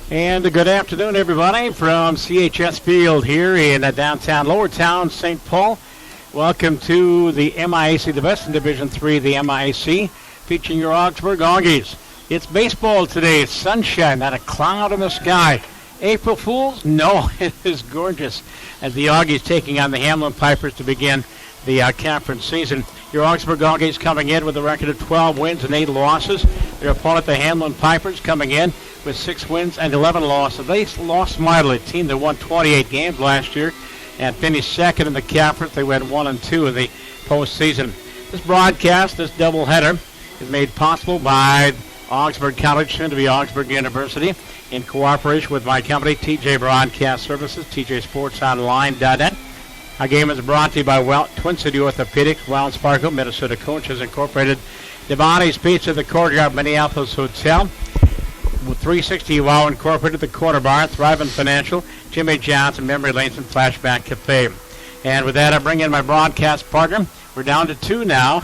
And good afternoon, everybody, from CHS Field here in downtown Lower Town, St. Paul. Welcome to the MIAC, the best in Division III, the MIAC, featuring your Augsburg Auggies. It's baseball today. It's sunshine, not a cloud in the sky. April Fools? No, it is gorgeous. As the Auggies taking on the Hamline Pipers to begin the conference season. Your Augsburg Auggies coming in with a record of 12 wins and 8 losses. Their opponent, the Hamline Pipers, coming in with 6 wins and 11 losses. They lost mightily, a team that won 28 games last year and finished second in the conference. They went 1-2 in the postseason. This broadcast, this doubleheader, is made possible by Augsburg College, soon to be Augsburg University, in cooperation with my company, TJ Broadcast Services, TJSportsOnline.net. Our game is brought to you by Twin City Orthopedics, Wells Fargo, Minnesota Coaches Incorporated, Devani's Pizza, the Courtyard, Minneapolis Hotel, 360 Wow Incorporated, the Quarter Bar, Thriving Financial, Jimmy Johnson, Memory Lanes, and Flashback Cafe. And with that, I bring in my broadcast partner. We're down to 2 now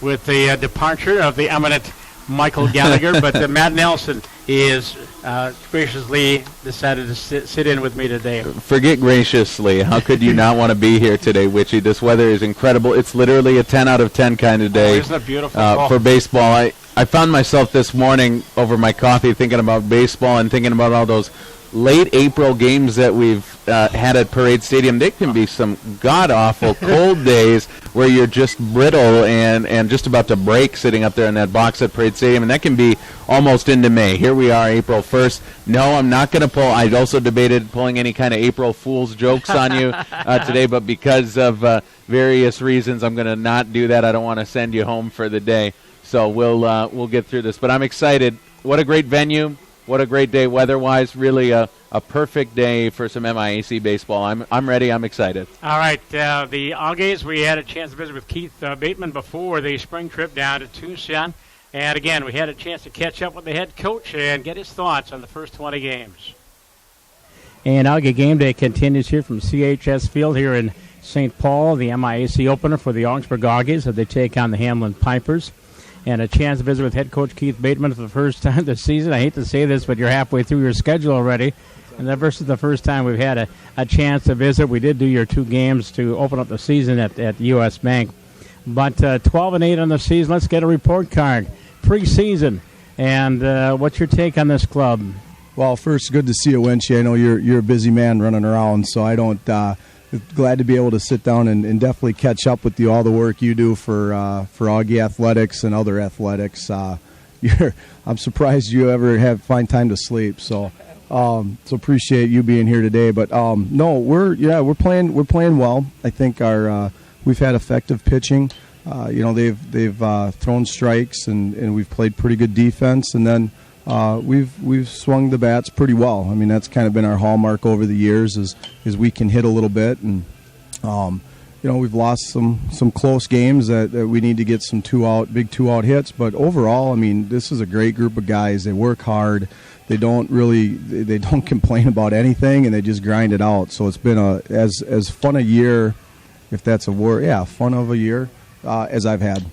with the departure of the eminent Michael Gallagher, but Matt Nelson is graciously decided to sit in with me today. Forget graciously. How could you not want to be here today, Witchy? This weather is incredible. It's literally a 10 out of 10 kind of day. Isn't it beautiful? For baseball. I found myself this morning over my coffee thinking about baseball and thinking about all those late April games that we've had at Parade Stadium. They can be some god-awful cold days where you're just brittle and just about to break sitting up there in that box at Parade Stadium, and that can be almost into May. Here we are, April 1st. No, I'm not going to pull. I also debated pulling any kind of April Fool's jokes on you today, but because of various reasons, I'm going to not do that. I don't want to send you home for the day, so we'll get through this. But I'm excited. What a great venue. What a great day weather-wise. Really a perfect day for some MIAC baseball. I'm ready. I'm excited. All right. The Auggies, we had a chance to visit with Keith Bateman before the spring trip down to Tucson. And, again, we had a chance to catch up with the head coach and get his thoughts on the first 20 games. And Auggie Game Day continues here from CHS Field here in St. Paul, the MIAC opener for the Augsburg Auggies as they take on the Hamline Pipers. And a chance to visit with head coach Keith Bateman for the first time this season. I hate to say this, but you're halfway ththrough your schedule already. And that versus the first time we've had a chance to visit. We did do your 2 games to open up the season at U.S. Bank. But 12-8 on the season. Let's get a report card. Preseason. And what's your take on this club? Well, first, good to see you, Winchy. I know you're a busy man running around, so I don't... glad to be able to sit down and definitely catch up with you, all the work you do for Auggie athletics and other athletics. I'm surprised you ever find time to sleep. So appreciate you being here today. But no, we're playing well. I think we've had effective pitching. They've thrown strikes and we've played pretty good defense, and then we've swung the bats pretty well. I mean, that's kind of been our hallmark over the years is we can hit a little bit, and we've lost some close games that we need to get some big two out hits. But overall, I mean, this is a great group of guys. They work hard. They don't complain about anything, and they just grind it out. So it's been as fun a year, if that's a word, fun of a year as I've had.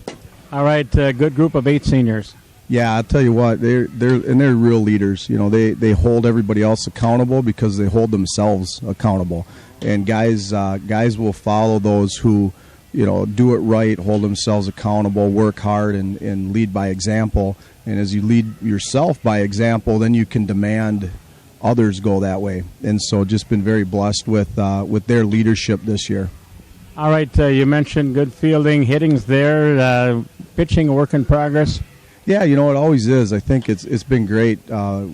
All right, good group of 8 seniors. Yeah, I'll tell you what, they're real leaders. They hold everybody else accountable because they hold themselves accountable. And guys will follow those who, do it right, hold themselves accountable, work hard, and lead by example. And as you lead yourself by example, then you can demand others go that way. And so just been very blessed with their leadership this year. All right, you mentioned good fielding, hitting's there, pitching a work in progress. Yeah, it always is. I think it's been great.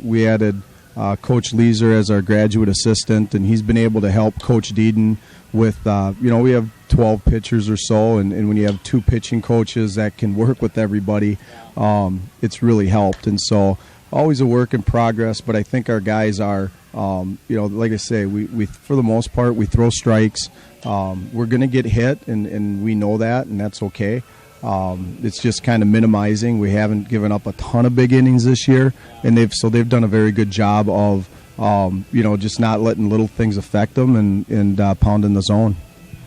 We added Coach Leeser as our graduate assistant, and he's been able to help Coach Deeden with, we have 12 pitchers or so, and when you have 2 pitching coaches that can work with everybody, it's really helped. And so always a work in progress, but I think our guys are, like I say, we for the most part, we throw strikes. We're going to get hit, and we know that, and that's okay. It's just kind of minimizing. We haven't given up a ton of big innings this year, and they've done a very good job of just not letting little things affect them and pounding the zone.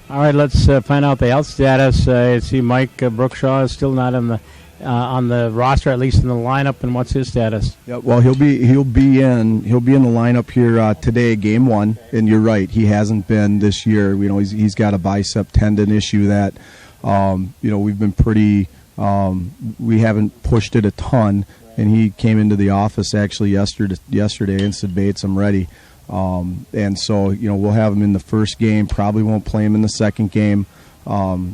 All right, let's find out the health status. I see Mike Brookshaw is still not in the on the roster, at least in the lineup, and what's his status? Yeah, well, he'll be in the lineup here today, game 1. And you're right, he hasn't been this year. You know, he's got a bicep tendon issue that we've been pretty. We haven't pushed it a ton, and he came into the office actually yesterday and said, "Bates, I'm ready." And so we'll have him in the first game. Probably won't play him in the second game.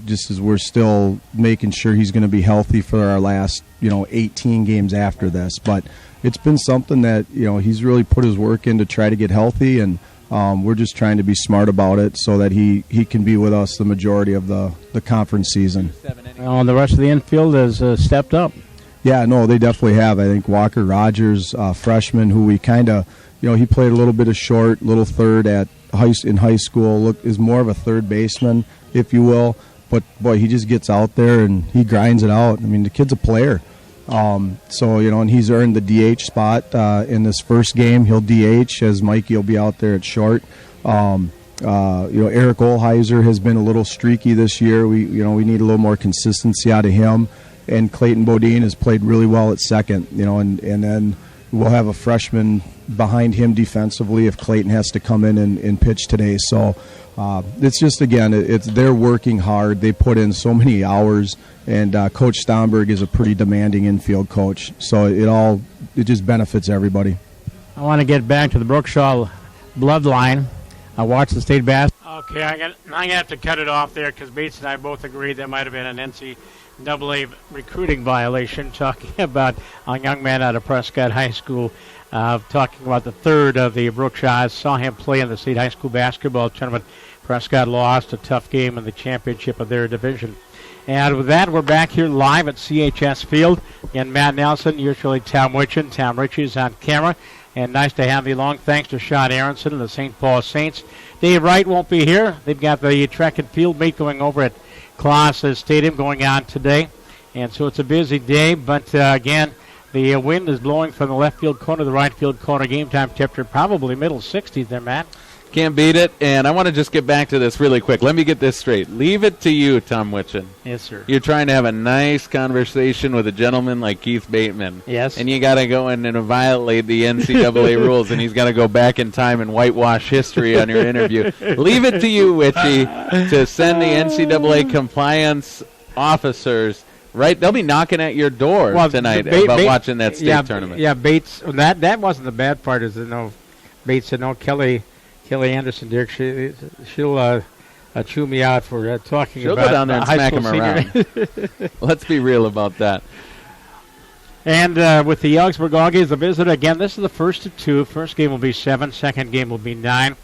Just as we're still making sure he's going to be healthy for our last 18 games after this. But it's been something that he's really put his work in to try to get healthy, and we're just trying to be smart about it so that he can be with us the majority of the conference season. Well, and the rest of the infield has stepped up. Yeah, no, they definitely have. I think Walker Rogers, freshman, who we kind of he played a little bit of short, little third in high school. Is more of a third baseman, if you will. But boy, he just gets out there and he grinds it out. I mean, the kid's a player. And he's earned the DH spot in this first game. He'll DH as Mikey will be out there at short. Eric Olheiser has been a little streaky this year. We need a little more consistency out of him. And Clayton Bodine has played really well at second. And then we'll have a freshman behind him defensively if Clayton has to come in and pitch today. So it's just, again, they're working hard. They put in so many hours, and Coach Stomberg is a pretty demanding infield coach. So it just benefits everybody. I want to get back to the Brookshaw bloodline. I watched the state basketball. Okay, I'm going to have to cut it off there because Bates and I both agreed there might have been an NCAA recruiting violation, talking about a young man out of Prescott High School, talking about the third of the Brookshaws. Saw him play in the state high school basketball tournament. Prescott lost a tough game in the championship of their division. And with that, we're back here live at CHS Field. Again, Matt Nelson, usually Tom Witchin. Tom Ritchie's on camera. And nice to have you along. Thanks to Sean Aronson and the St. Paul Saints. Dave Wright won't be here. They've got the track and field meet going over at Claas Stadium going on today. And so it's a busy day. But, again, the wind is blowing from the left field corner to the right field corner. Game time temperature probably middle 60s there, Matt. Can't beat it. And I want to just get back to this really quick. Let me get this straight. Leave it to you, Tom Witchin. Yes, sir. You're trying to have a nice conversation with a gentleman like Keith Bateman. Yes. And you got to go in and violate the NCAA rules, and he's got to go back in time and whitewash history on your interview. Leave it to you, Witchy, to send the NCAA compliance officers. Right, they'll be knocking at your door tonight about watching that state tournament. Yeah, Bates. That wasn't the bad part. Is Bates said no. Kelly Anderson, Dirk, she'll chew me out for talking she'll about. She'll go down there and smack him around. Let's be real about that. And with the Augsburg Auggies, the visitor again. This is the first of two. First game will be 7. Second game will be 9.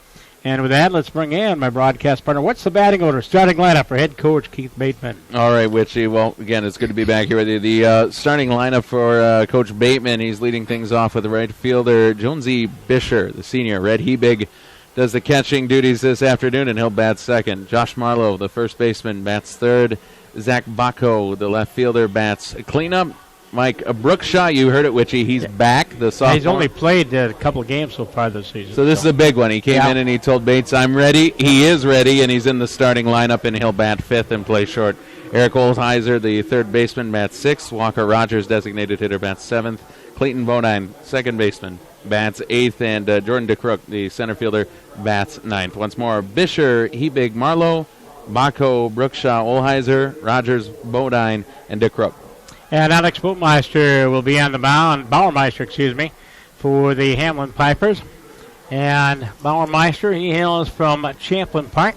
And with that, let's bring in my broadcast partner. What's the batting order? Starting lineup for head coach Keith Bateman. All right, Witchy. Well, again, it's good to be back here with you. The starting lineup for Coach Bateman, he's leading things off with the right fielder, Jonesy Bisher, the senior. Red Hebig does the catching duties this afternoon, and he'll bat second. Josh Marlowe, the first baseman, bats third. Zach Bacco, the left fielder, bats cleanup. Mike Brookshaw, you heard it, Witchy. He's back, the sophomore. He's only played a couple of games so far this season. So this is a big one. He came in and he told Bates, I'm ready. He is ready, and he's in the starting lineup, and he'll bat fifth and play short. Eric Olheiser, the third baseman, bats sixth. Walker Rogers, designated hitter, bats seventh. Clayton Bodine, second baseman, bats eighth. And Jordan DeCrook, the center fielder, bats ninth. Once more, Bisher, Hebig, Marlowe, Bacco, Brookshaw, Olheiser, Rogers, Bodine, and DeCrook. And Alex Bootmeister will be on the mound, Bauermeister, for the Hamline Pipers. And Bauermeister, he hails from Champlin Park.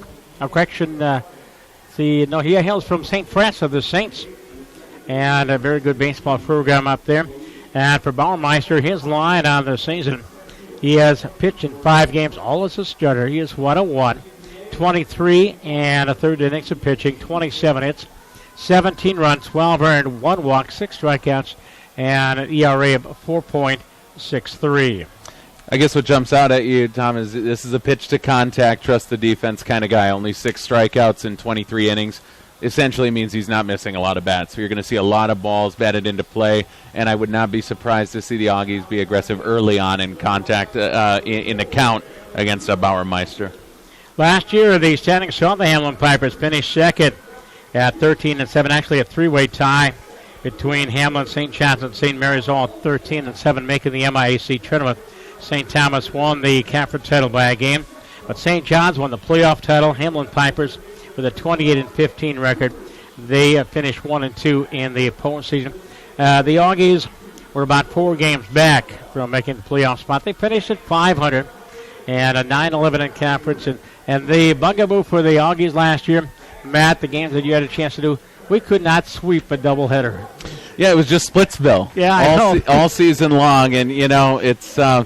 He hails from St. Francis of the Saints. And a very good baseball program up there. And for Bauermeister, his line on the season, he has pitched in 5 games, all as a starter. He is 1-1, 23 and a third innings of pitching, 27 hits. 17 runs, 12 earned, 1 walk, 6 strikeouts, and an ERA of 4.63. I guess what jumps out at you, Tom, is this is a pitch to contact, trust the defense kind of guy. Only 6 strikeouts in 23 innings. Essentially means he's not missing a lot of bats. So you're going to see a lot of balls batted into play, and I would not be surprised to see the Auggies be aggressive early on in contact in the count against Bauermeister. Last year, the standings saw the Hamline Pipers finish second at 13-7, actually a 3-way tie between Hamline, St. John's, and St. Mary's, all 13-7, making the MIAC tournament. St. Thomas won the conference title by a game, but St. John's won the playoff title. Hamline Pipers with a 28-15 record. They finished 1-2 in the postseason. The Auggies were about 4 games back from making the playoff spot. They finished at 500 and a 9-11 in conference. And the bugaboo for the Auggies last year, Matt, the games that you had a chance to do, we could not sweep a doubleheader. Yeah, it was just Splitsville. Yeah, I know. All season long, and it's a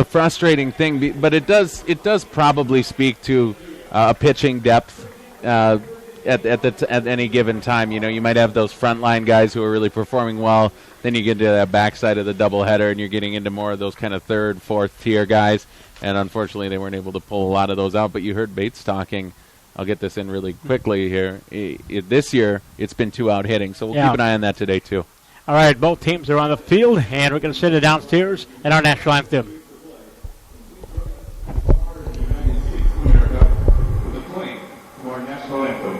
frustrating thing, but it does probably speak to a pitching depth at any given time. You might have those frontline guys who are really performing well. Then you get to that backside of the doubleheader, and you're getting into more of those kind of third, fourth tier guys. And unfortunately, they weren't able to pull a lot of those out. But you heard Bates talking. I'll get this in really quickly here. This year, it's been 2 out hitting, so we'll keep an eye on that today, too. All right, both teams are on the field, and we're going to send it downstairs at our national anthem. The point for our national anthem.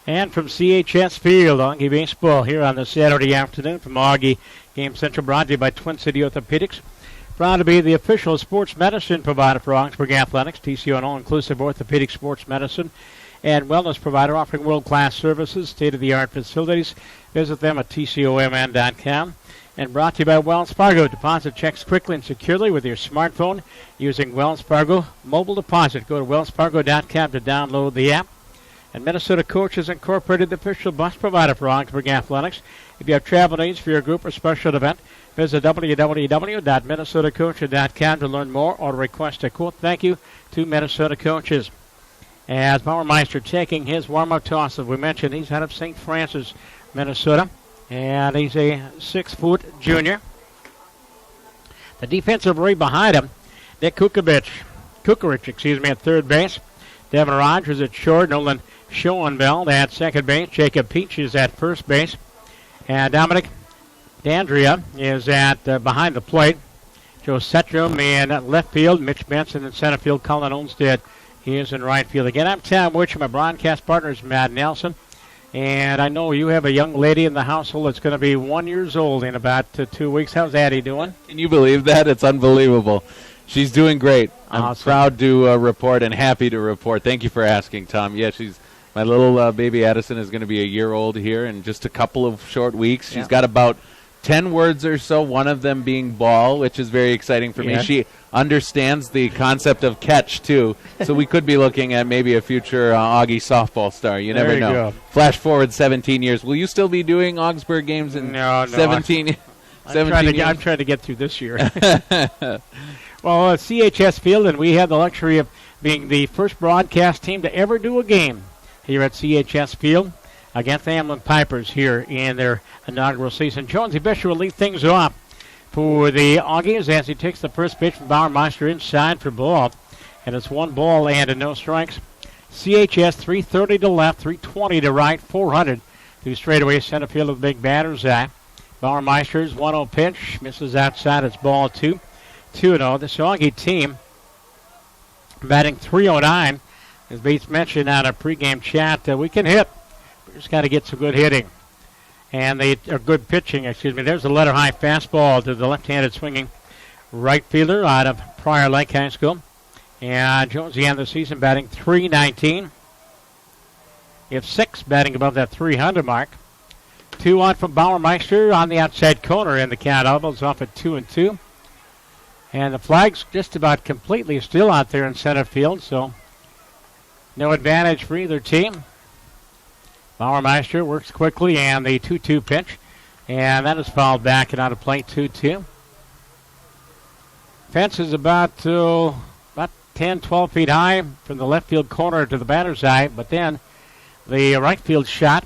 And from CHS Field, Augie Baseball here on this Saturday afternoon from Augie Game Central, brought to you by Twin City Orthopedics. Proud to be the official sports medicine provider for Augsburg Athletics, TCO and all-inclusive orthopedic sports medicine and wellness provider offering world-class services, state-of-the-art facilities. Visit them at tcomn.com. And brought to you by Wells Fargo. Deposit checks quickly and securely with your smartphone using Wells Fargo Mobile Deposit. Go to wellsfargo.com to download the app. And Minnesota Coaches Incorporated, the official bus provider for Augsburg Athletics. If you have travel needs for your group or special event, visit www.minnesotacoaches.com to learn more or to request a quote. Thank you to Minnesota Coaches. As Bauermeister taking his warm-up toss, as we mentioned, he's out of St. Francis, Minnesota, and he's a 6-foot junior. The defensive right behind him, Nick Kukarich, at third base. Devin Rogers at short, Nolan Schoenfeld at second base. Jacob Peach is at first base. And Dominic Dandria is at behind the plate. Joe Setrum in left field. Mitch Benson in center field. Colin Olmstead is in right field. Again, I'm Tom Witcher. My broadcast partner is Matt Nelson. And I know you have a young lady in the household that's going to be 1 year old in about 2 weeks. How's Addie doing? Can you believe that? It's unbelievable. She's doing great. I'm awesome. Proud to report and happy to report. Thank you for asking, Tom. Yeah, my little baby Addison is going to be 1 year old here in just a couple of short weeks. She's got about 10 words or so, one of them being ball, which is very exciting for me. She understands the concept of catch, too, so we could be looking at maybe a future Augie softball star. You never know. Go. Flash forward 17 years. Will you still be doing Augsburg games in 17 years? I'm trying to get through this year. Well, CHS Field, and we had the luxury of being the first broadcast team to ever do a game here at CHS Field against the Hamline Pipers here in their inaugural season. Jonesy Bishop will lead things off for the Auggies as he takes the first pitch from Bauermeister inside for ball. And it's 1 ball and no strikes. CHS 330 to left, 320 to right, 400 to straightaway center field with big batter's eye. Bauermeister's 1-0 pitch, misses outside, it's ball 2. 2-0. This Augie team batting .309. As Bates mentioned on a pregame chat, we can hit. We just got to get some good hitting. And they are good pitching, There's a letter high fastball to the left-handed swinging right fielder out of Prior Lake High School. And Jonesy on the season batting .319. If 6 batting above that 300 mark. 2-1 from Bauermeister on the outside corner, and the count elbows off at 2-2. And the flag's just about completely still out there in center field, so no advantage for either team. Bauermeister works quickly, and the 2-2 pitch, and that is fouled back and out of play, 2-2. Fence is about 10, 12 feet high from the left field corner to the batter's eye, but then the right field shot,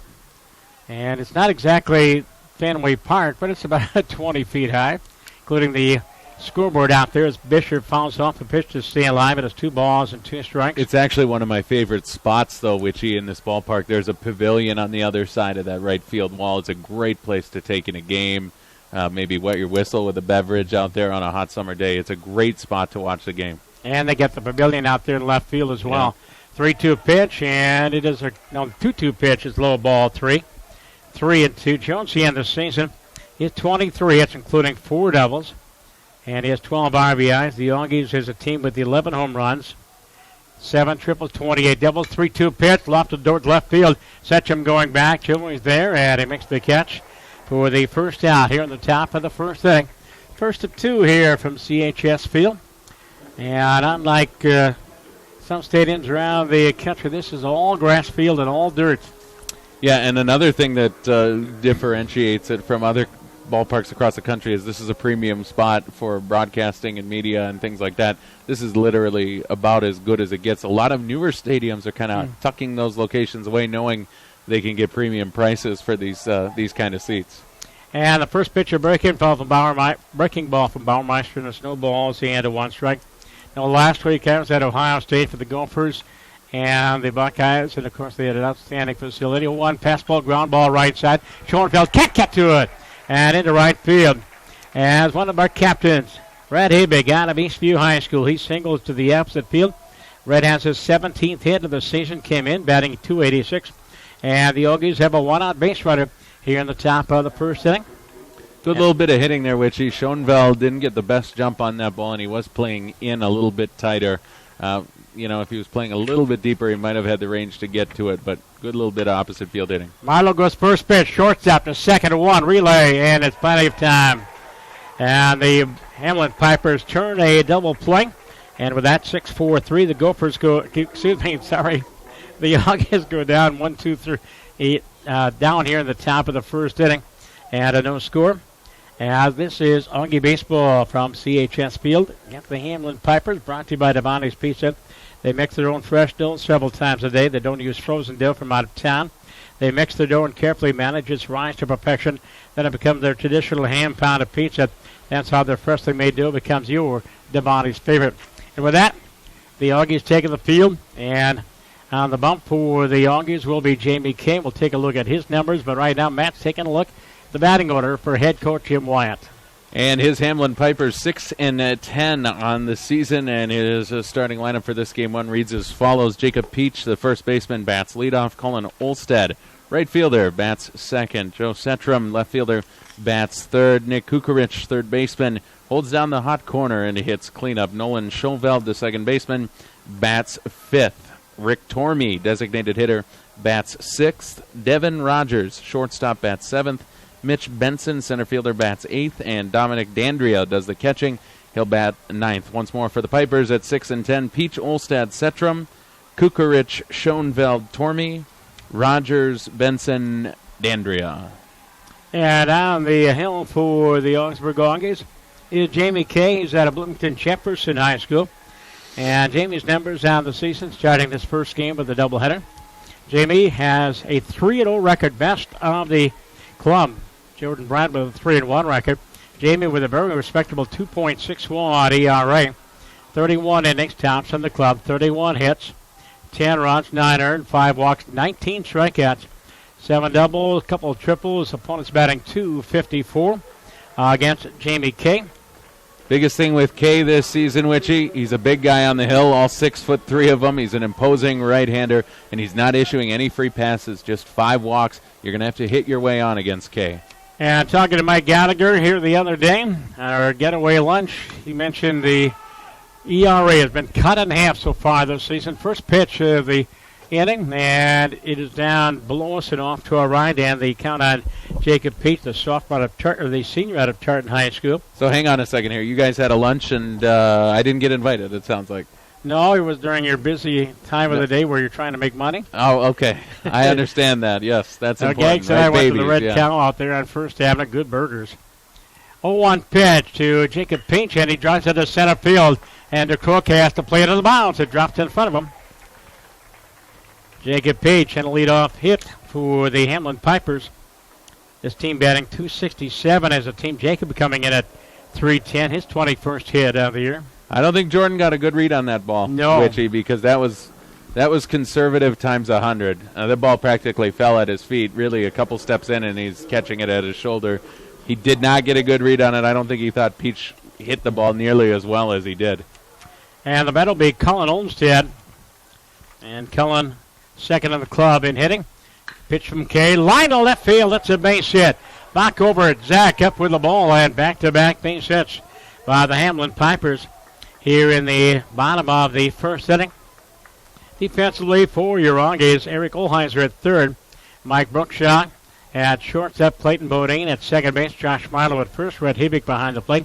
and it's not exactly Fenway Park, but it's about 20 feet high, including the scoreboard out there as Bishop fouls off the pitch to stay alive. It has 2 balls and 2 strikes. It's actually one of my favorite spots, though, Witchy, in this ballpark. There's a pavilion on the other side of that right field wall. It's a great place to take in a game. Maybe wet your whistle with a beverage out there on a hot summer day. It's a great spot to watch the game. And they get the pavilion out there in left field as well. 3-2 pitch, and it is a 2-2 pitch. Is low ball 3. 3-2. Jonesy in the season is 23 hits, including 4 doubles. And he has 12 RBIs. The Auggies is a team with 11 home runs, 7 triples, 28 doubles. 3-2 pitch, lofted towards left field. Setchum going back. Chilwell's there, and he makes the catch for the first out here in the top of the first inning. First of 2 here from CHS Field. And unlike some stadiums around the country, this is all grass field and all dirt. Yeah, and another thing that differentiates it from other ballparks across the country is this is a premium spot for broadcasting and media and things like that. This is literally about as good as it gets. A lot of newer stadiums are kind of tucking those locations away, knowing they can get premium prices for these kind of seats. And the first pitcher breaking ball from Bauermeister, and a snowball and a 1 strike. Now last week I was at Ohio State for the Gophers and the Buckeyes, and of course they had an outstanding facility. 1 fastball, ground ball right side. Schoenfeld can't get to it. And into right field. As one of our captains, Red Habig out of Eastview High School. He singles to the opposite field. Red has his 17th hit of the season, came in batting .286. And the Auggies have a 1-out base runner here in the top of the first inning. Good little bit of hitting there, Witchy. Schoenfeld didn't get the best jump on that ball, and he was playing in a little bit tighter. If he was playing a little bit deeper, he might have had the range to get to it, but good little bit of opposite field hitting. Marlowe goes first pitch, shortstop to second to 1, relay, and it's plenty of time. And the Hamline Pipers turn a double play, and with that 6-4-3, the Gophers the Auggies go down 1-2-3 down here in the top of the first inning, and a no score. As this is Augie Baseball from CHS Field against the Hamline Pipers, brought to you by Devani's Pizza. They mix their own fresh dough several times a day. They don't use frozen dough from out of town. They mix the dough and carefully manage its rise to perfection. Then it becomes their traditional hand-pounded pizza. That's how their freshly made dough becomes your Devani's favorite. And with that, the Auggies taking the field. And on the bump for the Auggies will be Jamie Kay. We'll take a look at his numbers. But right now, Matt's taking a look at the batting order for head coach Jim Wyatt. And his Hamline Pipers 6-10 on the season, and his starting lineup for this game 1 reads as follows. Jacob Peach, the first baseman, bats leadoff. Colin Olstad, right fielder, bats second. Joe Setrum, left fielder, bats third. Nick Kukarich, third baseman, holds down the hot corner and hits cleanup. Nolan Schoenfeld, the second baseman, bats fifth. Rick Tormey, designated hitter, bats sixth. Devin Rogers, shortstop, bats seventh. Mitch Benson, center fielder, bats 8th, and Dominic Dandria does the catching. He'll bat 9th. Once more for the Pipers at 6-10. Peach, Olstad, Setrum, Kukarich, Schoenfeld, Tormey, Rogers, Benson, Dandria. And on the hill for the Augsburg Auggies is Jamie Kay. He's out of Bloomington Jefferson High School. And Jamie's numbers on the season, starting this first game with a doubleheader. Jamie has a 3-0 record, best of the club. Jordan Brad with a 3-1 record. Jamie with a very respectable 2.61 ERA. 31 innings, tops in the club. 31 hits, 10 runs, 9 earned, 5 walks, 19 strikeouts, 7 doubles, a couple of triples. Opponents batting .254 against Jamie Kay. Biggest thing with Kay this season, Witchy, he's a big guy on the hill, all 6'3" of them. He's an imposing right-hander, and he's not issuing any free passes, just 5 walks. You're going to have to hit your way on against Kay. And talking to Mike Gallagher here the other day, our getaway lunch, he mentioned the ERA has been cut in half so far this season. First pitch of the inning, and it is down below us and off to our right, and the count on Jacob Peach, the the senior out of Tartan High School. So hang on a second here. You guys had a lunch, and I didn't get invited, it sounds like. No, it was during your busy time of the day where you're trying to make money. Oh, okay. I understand that. Yes, that's important. Gags and I went to the Red Cow out there on First Avenue. Good burgers. 0-1 pitch to Jacob Peach, and he drives it to center field, and the Crook has to play it on the bounce. It dropped in front of him. Jacob Peach had a leadoff hit for the Hamline Pipers. This team batting .267 as a team. Jacob coming in at .310, his 21st hit of the year. I don't think Jordan got a good read on that ball, no, Witchy, because that was conservative times 100. The ball practically fell at his feet, really a couple steps in, and he's catching it at his shoulder. He did not get a good read on it. I don't think he thought Peach hit the ball nearly as well as he did. And the bat will be Cullen Olmstead. And Cullen, second in the club in hitting. Pitch from Kay. Line to left field. That's a base hit. Back over at Zach up with the ball, and back-to-back base hits by the Hamline Pipers here in the bottom of the first inning. Defensively for your Auggies, Eric Olheiser at third. Mike Brookshaw at shortstop. Clayton Bodine at second base. Josh Milo at first. Red Hebig behind the plate.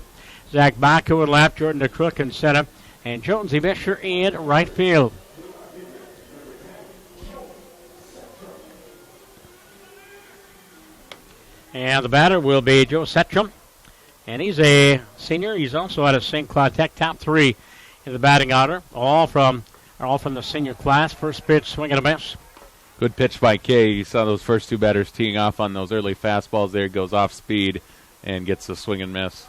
Zach Baku at left. Jordan DeCrook in center. And Jonesy Misher in right field. And the batter will be Joe Setrum. And he's a senior. He's also out of St. Cloud Tech, top 3 in the batting order. All from the senior class. First pitch, swing and a miss. Good pitch by Kay. You saw those first 2 batters teeing off on those early fastballs there. Goes off speed and gets the swing and miss.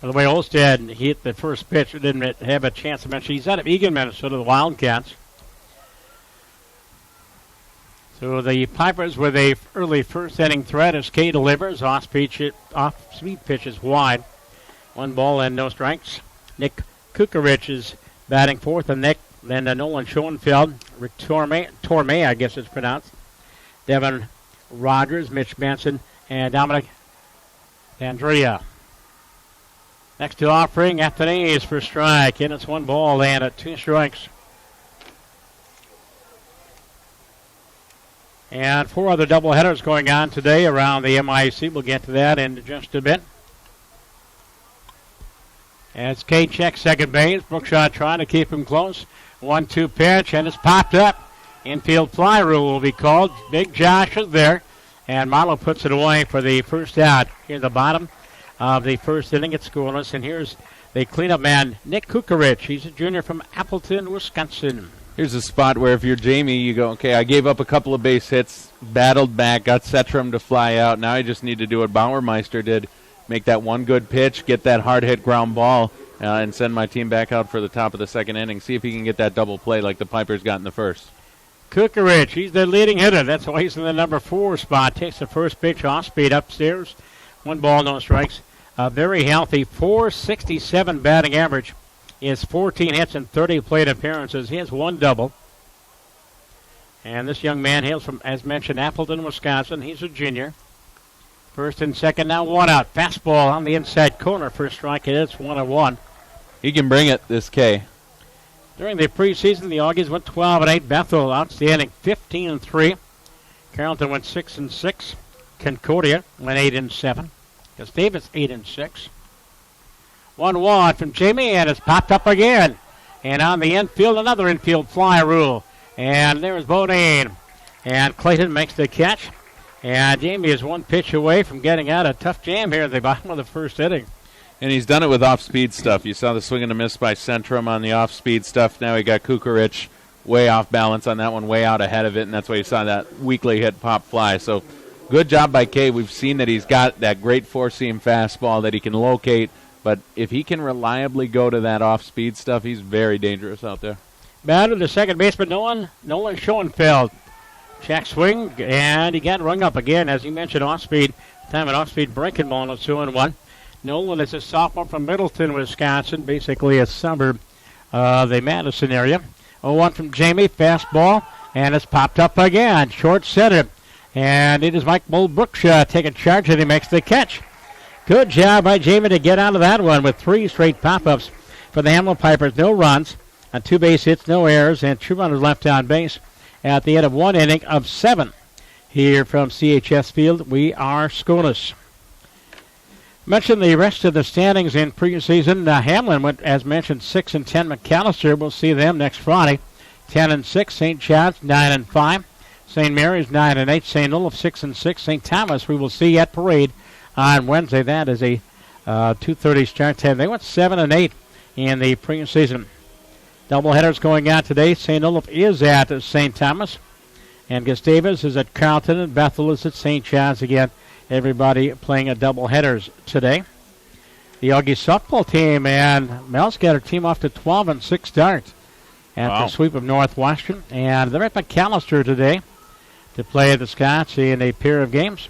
By the way, Olstead hit the first pitch. Didn't have a chance to mention. He's out of Egan, Minnesota, the Wildcats. So the Pipers with a early first inning threat as Kay delivers. Off-speed pitches wide. 1 ball and no strikes. Nick Kukarich is batting fourth, and then Nolan Schoenfeld, Rick Torme, I guess it's pronounced. Devin Rogers, Mitch Benson, and Dominic Andrea. Next to offering, Anthony is for strike, and it's 1 ball and 2 strikes. And 4 other doubleheaders going on today around the MIC. We'll get to that in just a bit. As Kay checks second base, Brookshot trying to keep him close. 1-2 pitch, and it's popped up. Infield fly rule will be called. Big Josh is there, and Marlowe puts it away for the first out. Here's the bottom of the first inning. It's scoreless, and here's the cleanup man, Nick Kukarich. He's a junior from Appleton, Wisconsin. Here's a spot where if you're Jamie, you go, okay, I gave up a couple of base hits, battled back, got Setrum to fly out. Now I just need to do what Bauermeister did, make that 1 good pitch, get that hard-hit ground ball, and send my team back out for the top of the second inning. See if he can get that double play like the Pipers got in the first. Kukarich, he's the leading hitter. That's why he's in the number 4 spot. Takes the first pitch off speed upstairs. 1 ball, no strikes. A very healthy .467 batting average. He has 14 hits and 30 plate appearances. He has 1 double. And this young man hails from, as mentioned, Appleton, Wisconsin. He's a junior. First and second, now 1 out. Fastball on the inside corner for a strike. It is 1-1. He can bring it, this K. During the preseason, the Auggies went 12-8. Bethel outstanding 15-3. Carrollton went 6-6. Concordia went 8-7. Gustavus 8-6. 1-1 from Jamie, and it's popped up again. And on the infield, another infield fly rule. And there's Bodine. And Clayton makes the catch. And Jamie is 1 pitch away from getting out a tough jam here at the bottom of the first inning. And he's done it with off-speed stuff. You saw the swing and a miss by Centrum on the off-speed stuff. Now he got Kukarich way off balance on that one, way out ahead of it, and that's why you saw that weakly hit pop fly. So good job by Kay. We've seen that he's got that great four-seam fastball that he can locate, but if he can reliably go to that off-speed stuff, he's very dangerous out there. Batter to second baseman Nolan Schoenfeld. Check swing, and he got rung up again, as you mentioned, off-speed. Time an off-speed breaking ball, and it's 2-1. Nolan is a sophomore from Middleton, Wisconsin, basically a suburb of the Madison area. 0-1 from Jamie, fastball, and it's popped up again, short center. And it is Mike Mulbrookshaw taking charge, and he makes the catch. Good job by Jamie to get out of that one with 3 straight pop-ups for the Hamline Pipers. No runs, 2 base hits, no errors, and 2 runners left on base at the end of 1 inning of 7. Here from CHS Field, we are scoreless. Mention the rest of the standings in preseason. Hamline went, as mentioned, 6-10. McAllister, we'll see them next Friday. 10-6. St. John's 9-5. St. Mary's 9-8. St. Olaf 6-6. St. Thomas we will see at Parade on Wednesday. That is a 2:30 start time. They went 7-8 in the preseason. Doubleheaders going on today. St. Olaf is at St. Thomas, and Gustavus is at Carleton, and Bethel is at St. John's again. Everybody playing a doubleheaders today. The Auggies softball team and Mel's got her team off to 12-6 start after a sweep of Northwestern, and they're at McAllister today to play the Scots in a pair of games.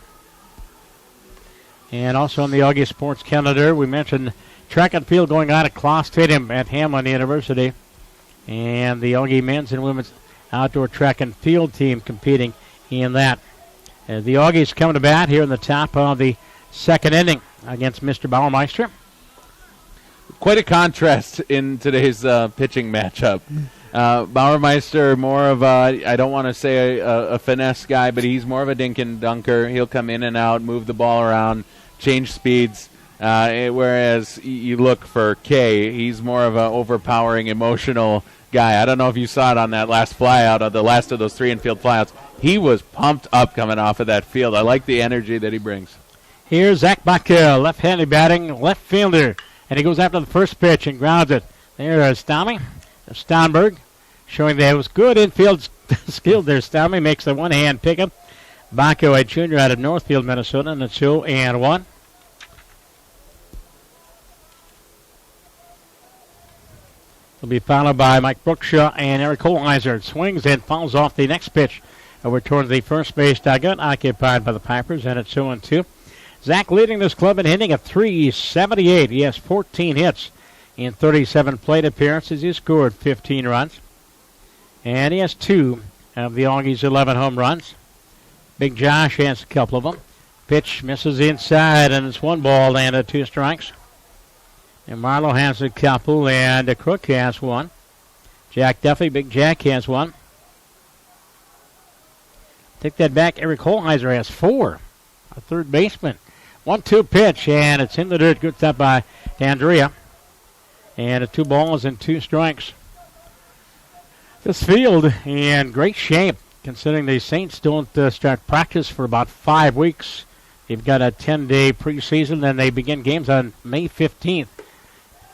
And also on the Auggie Sports calendar, we mentioned track and field going on at Kloss Stadium at Hamline University, and the Auggie men's and women's outdoor track and field team competing in that. The Auggies coming to bat here in the top of the second inning against Mr. Bauermeister. Quite a contrast in today's pitching matchup. Bauermeister, more of a, I don't want to say a finesse guy, but he's more of a dink and dunker. He'll come in and out, move the ball around, change speeds. Whereas you look for Kay, he's more of an overpowering, emotional guy. I don't know if you saw it on that last flyout, of the last of those 3 infield flyouts. He was pumped up coming off of that field. I like the energy that he brings. Here's Zach Baca, left-handed batting, left fielder, and he goes after the first pitch and grounds it. There's Stommy, Stonberg, showing that it was good infield skill there. Stommy makes the one-hand pickup. Baca, a junior out of Northfield, Minnesota, and it's 0-1. Will be followed by Mike Brookshaw and Eric Holheiser. Swings and fouls off the next pitch over towards the first base dugout, occupied by the Pipers, and it's 0-2. Zach leading this club in hitting at .378. He has 14 hits in 37 plate appearances. He scored 15 runs, and he has 2 of the Auggies' 11 home runs. Big Josh has a couple of them. Pitch misses inside, and it's 1 ball and 2 strikes. And Marlowe has a couple, and Crook has 1. Jack Duffy, Big Jack, has 1. Take that back. Eric Holheiser has 4. A third baseman. 1-2 pitch, and it's in the dirt. Good stop by D'Andrea. And it's 2 balls and 2 strikes. This field in great shape, considering the Saints don't start practice for about 5 weeks. They've got a 10-day preseason, and they begin games on May 15th.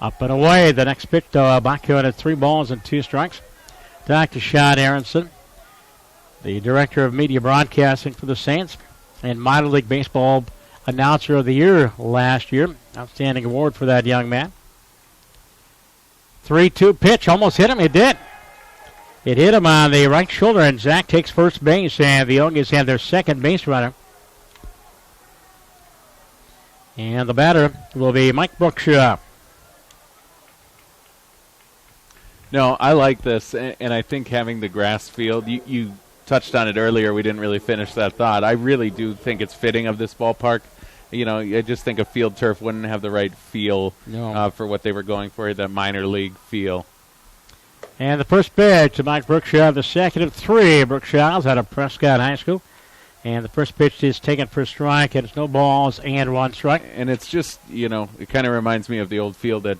Up and away, the next pitch, Baca at 3 balls and 2 strikes. Dr. Sean Aronson, the Director of Media Broadcasting for the Saints, and Minor League Baseball Announcer of the Year last year. Outstanding award for that young man. 3-2 pitch, almost hit him. It did. It hit him on the right shoulder, and Zach takes first base, and the Auggies have their second base runner. And the batter will be Mike Brookshaw. No, I like this, and I think having the grass field, you touched on it earlier. We didn't really finish that thought. I really do think it's fitting of this ballpark. You know, I just think a field turf wouldn't have the right feel for what they were going for, that minor league feel. And the first pitch to Mike Brookshaw, the second of 3. Brookshaw's out of Prescott High School. And the first pitch is taken for a strike, and it's no balls and 1 strike. And it's just, you know, it kind of reminds me of the old field at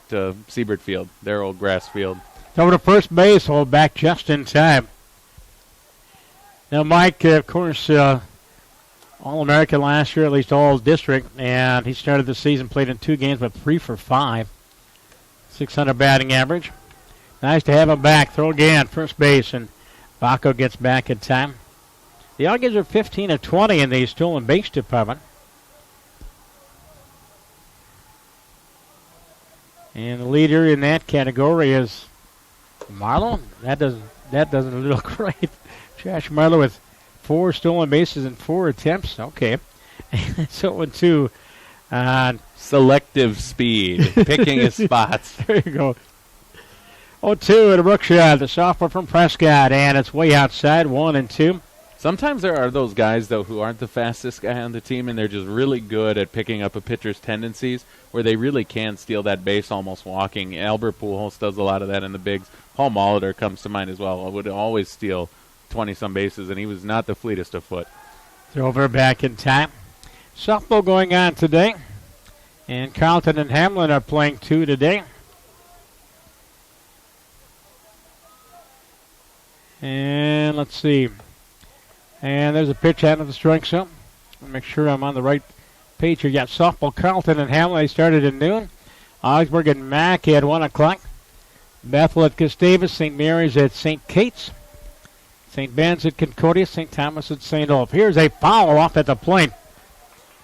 Siebert Field, their old grass field. Over to first base, hold back just in time. Now, Mike, of course, All-American last year, at least All-District, and he started the season, played in 2 games, but 3 for 5. 600 batting average. Nice to have him back. Throw again, first base, and Baco gets back in time. The Auggies are 15 of 20 in the stolen base department. And the leader in that category is Marlowe. That doesn't look great. Josh Marlowe with 4 stolen bases and 4 attempts. Okay. So 2 on Selective speed, picking his spots. There you go. 0-2 to Brookshire, the sophomore from Prescott, and it's way outside, 1-2. Sometimes there are those guys, though, who aren't the fastest guy on the team, and they're just really good at picking up a pitcher's tendencies, where they really can steal that base almost walking. Albert Pujols does a lot of that in the bigs. Paul Molitor comes to mind as well. Would always steal 20-some bases, and he was not the fleetest of foot. They're over back in time. Softball going on today, and Carleton and Hamline are playing 2 today. And let's see. And there's a pitch out of the strike zone. I'll make sure I'm on the right page here. Yeah, softball, Carleton and Hamline started at noon. Augsburg and Mack at 1 o'clock. Bethel at Gustavus, St. Mary's at St. Kate's. St. Ben's at Concordia, St. Thomas at St. Olaf. Here's a foul off at the plate.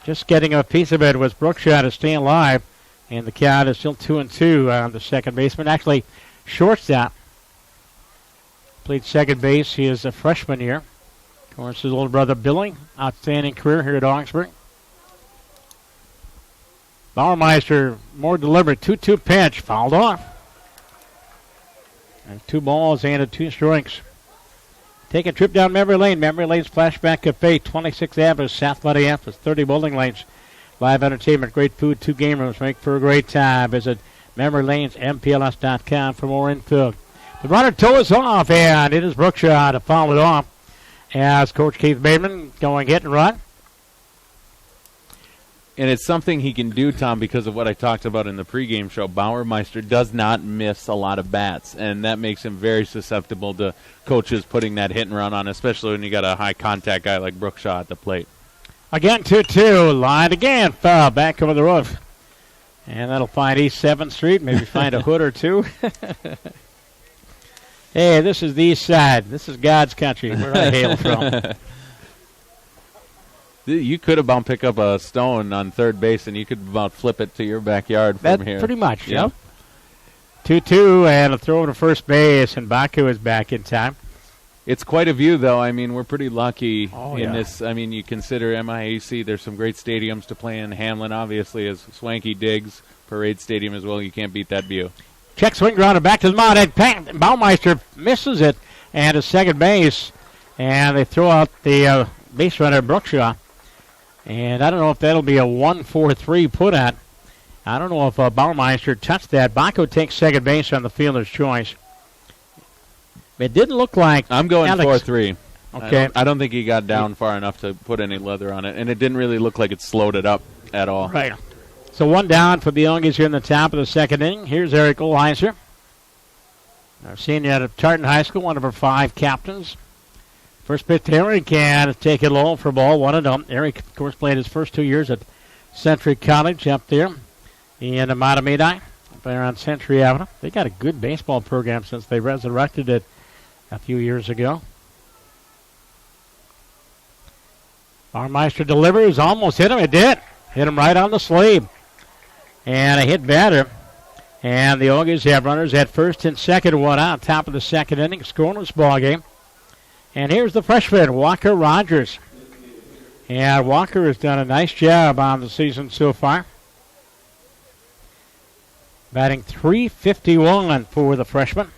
Just getting a piece of it was Brookshire to stay alive. And the count is still 2-2 on the second baseman. Actually, shortstop. Played second base. He is a freshman here. Of course, his older brother Billy. Outstanding career here at Augsburg. Bauermeister, more deliberate. 2-2 pitch. Fouled off. And 2 balls and 2 strikes. Take a trip down memory lane. Memory Lane's Flashback Cafe, 26th Avenue, South Minneapolis, 30 bowling lanes. Live entertainment, great food, 2 game rooms. Make for a great time. Visit MemoryLanesMPLS.com for more info. The runner toes off, and it is Brookshire to foul it off as Coach Keith Bateman going hit and run. And it's something he can do, Tom, because of what I talked about in the pregame show. Bauermeister does not miss a lot of bats, and that makes him very susceptible to coaches putting that hit and run on, especially when you got a high-contact guy like Brookshire at the plate. Again, 2-2. Line again. Foul back over the roof. And that'll find East 7th Street. Maybe find a hood or two. Hey, this is the East Side. This is God's country, where I hail from. You could about pick up a stone on third base, and you could about flip it to your backyard from here. Pretty much, yep. 2-2, and a throw to first base, and Baku is back in time. It's quite a view, though. I mean, we're pretty lucky in yeah. this. I mean, you consider MIAC, there's some great stadiums to play in. Hamline, obviously, is Swanky Diggs, Parade Stadium as well. You can't beat that view. Check swing grounder back to the mound, and Baumeister misses it, and to second base, and they throw out the base runner, Brookshire. And I don't know if that'll be a 1-4-3 put at. I don't know if Baumeister touched that. Baco takes second base on the fielder's choice. It didn't look like I'm going Alex. 4-3. Okay. I don't think he got down far enough to put any leather on it, and it didn't really look like it slowed it up at all. Right. So 1 down for the Auggies here in the top of the second inning. Here's Eric Olheiser, our senior out of Tartan High School, one of our 5 captains. First pitch to Eric, can take it low for ball, 1-0. Eric, of course, played his first 2 years at Century College up there in Matamidi, up there on Century Avenue. They got a good baseball program since they resurrected it a few years ago. Baumeister delivers, almost hit him. It did. Hit him right on the sleeve. And a hit batter. And the Auggies have runners at first and second, 1 out, top of the second inning, scoreless ball game. And here's the freshman, Walker Rogers. And Walker has done a nice job on the season so far. Batting .351 for the freshman.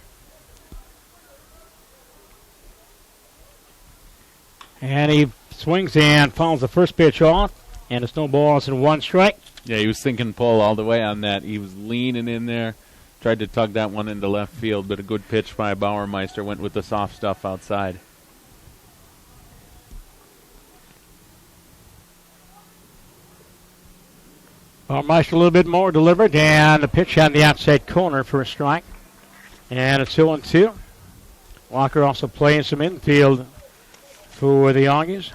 And he swings and fouls the first pitch off. And it's no balls and 1 strike. Yeah, he was thinking pull all the way on that. He was leaning in there. Tried to tug that one into left field, but a good pitch by Bauermeister. Went with the soft stuff outside. Bauermeister a little bit more deliberate, and the pitch on the outside corner for a strike. And it's 0-2. Walker also playing some infield for the Auggies.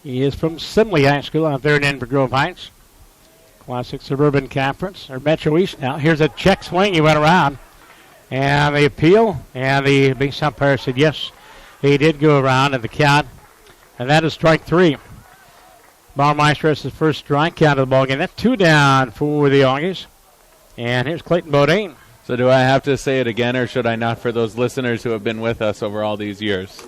He is from Simley High School out there in Inver Grove Heights. Classic Suburban Conference, or Metro East now. Here's a check swing. He went around. And the appeal, and the base umpire said yes, he did go around in the count. And that is strike 3. Baumeister has his first strike out of the ballgame. That's 2 down for the Auggies. And here's Clayton Bodine. So do I have to say it again, or should I not, for those listeners who have been with us over all these years?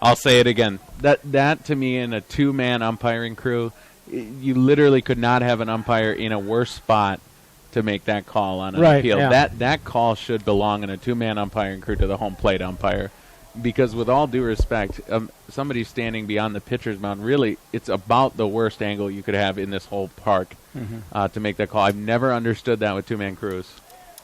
I'll say it again. That to me, in a two-man umpiring crew, you literally could not have an umpire in a worse spot to make that call on an appeal. Yeah. That call should belong in a two-man umpiring crew to the home plate umpire. Because with all due respect, somebody standing beyond the pitcher's mound, really, it's about the worst angle you could have in this whole park to make that call. I've never understood that with two-man crews.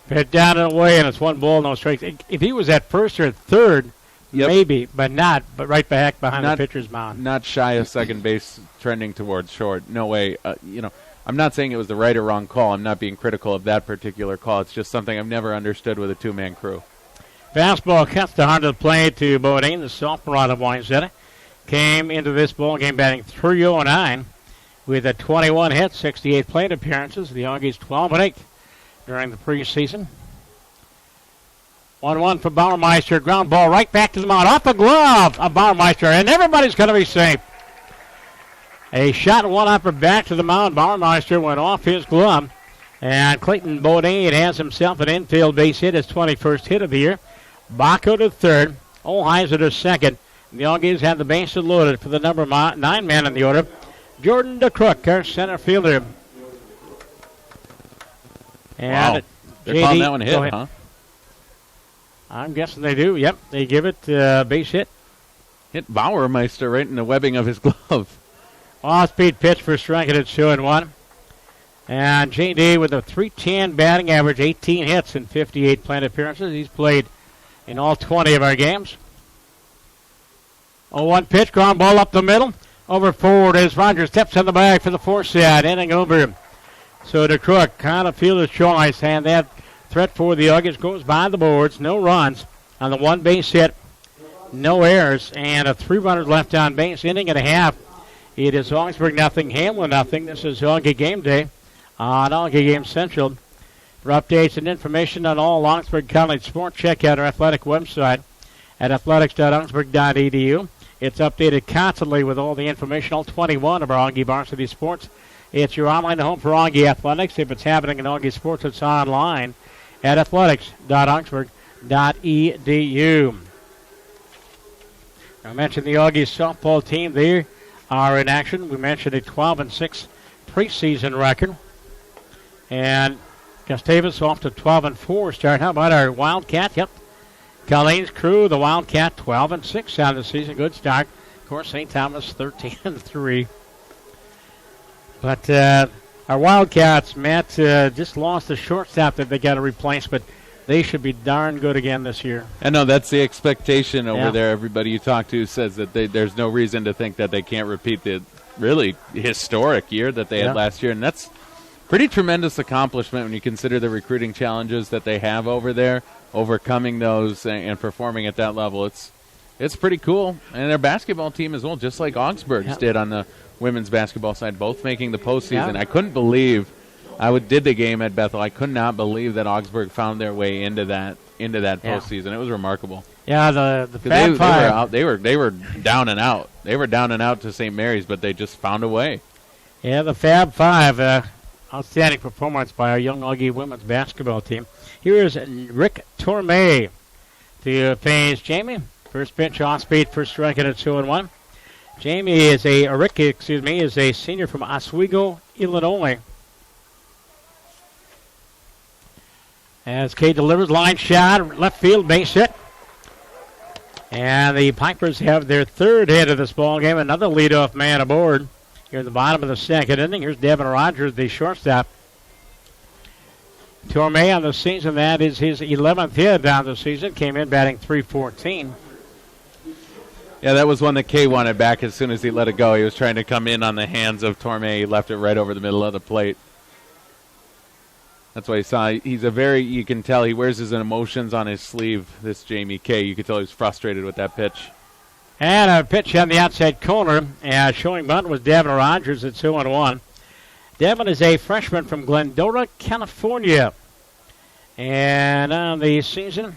Hit down and away, and it's 1 ball, no strikes. If he was at first or third, maybe, but right back behind the pitcher's mound. Not shy of second base, trending towards short. No way. I'm not saying it was the right or wrong call. I'm not being critical of that particular call. It's just something I've never understood with a two-man crew. Fastball cuts the heart of the play to Bodine, the sophomore out of Wayzata. Came into this ball game batting 309 with a 21 hits, 68 plate appearances. The Auggies 12-8 during the preseason. 1-1 for Bauermeister. Ground ball right back to the mound. Off the glove of Bauermeister, and everybody's going to be safe. A shot one-upper back to the mound. Bauermeister went off his glove. And Clayton Bodine has himself an infield base hit, his 21st hit of the year. Baco to third. Olheiser to second. The Auggies have the bases loaded for the number 9 man in the order. Jordan DeCrook, our center fielder. And wow. They're calling that one a hit, huh? I'm guessing they do. Yep, they give it base hit. Hit Bauermeister right in the webbing of his glove. Off-speed pitch for striking at 2-1. And J.D. with a .310 batting average, 18 hits and 58 plate appearances. He's played in all 20 of our games. 0-1 pitch, ground ball up the middle. Over forward as Rogers steps in the bag for the force set, inning over. So DeCrook kind of fielder's choice, and that threat for the Auggies goes by the boards. No runs on the one base hit, no errors, and a 3 runners left on base. Inning and a half. It is Augsburg nothing, Hamline nothing. This is Augie Game Day on Augie Game Central. For updates and information on all Augsburg College sports, check out our athletic website at athletics.augsburg.edu. It's updated constantly with all the information, all 21 of our Augie varsity sports. It's your online home for Augie athletics. If it's happening in Augie sports, it's online at athletics.augsburg.edu. I mentioned the Augie softball team. They are in action. We mentioned a 12-6 preseason record. And Gustavus off to 12-4 start. How about our Wildcat? Yep. Colleen's crew, the Wildcat, 12-6 out of the season. Good start. Of course, St. Thomas 13-3. But our Wildcats, Matt, just lost the shortstop that they got to replace, but they should be darn good again this year. I know that's the expectation over there. Everybody you talk to says that there's no reason to think that they can't repeat the really historic year that they had last year, and that's pretty tremendous accomplishment when you consider the recruiting challenges that they have over there, overcoming those and performing at that level. It's pretty cool. And their basketball team as well, just like Augsburg's did on the women's basketball side, both making the postseason. I couldn't believe did the game at Bethel. I could not believe that Augsburg found their way into that postseason. It was remarkable. Yeah, the Fab Five. They were down and out. They were down and out to St. Mary's, but they just found a way. Yeah, the Fab Five. Outstanding performance by our young Augie women's basketball team. Here is Rick Tormey to face Jamie. First pitch off speed, first strike at 2-1. Jamie is Rick is a senior from Oswego, Illinois. As Kay delivers, line shot, left field, base hit. And the Pipers have their third hit of this ball game. Another leadoff man aboard. Here in the bottom of the second inning, here's Devin Rogers, the shortstop. Tormey on the season, that is his 11th hit on the season. Came in batting .314. Yeah, that was one that Kay wanted back as soon as he let it go. He was trying to come in on the hands of Tormey. He left it right over the middle of the plate. That's what he saw. You can tell he wears his emotions on his sleeve, this Jamie Kay. You could tell he was frustrated with that pitch. And a pitch on the outside corner. Showing bunt was Devin Rogers at 2-1. Devin is a freshman from Glendora, California. And on the season,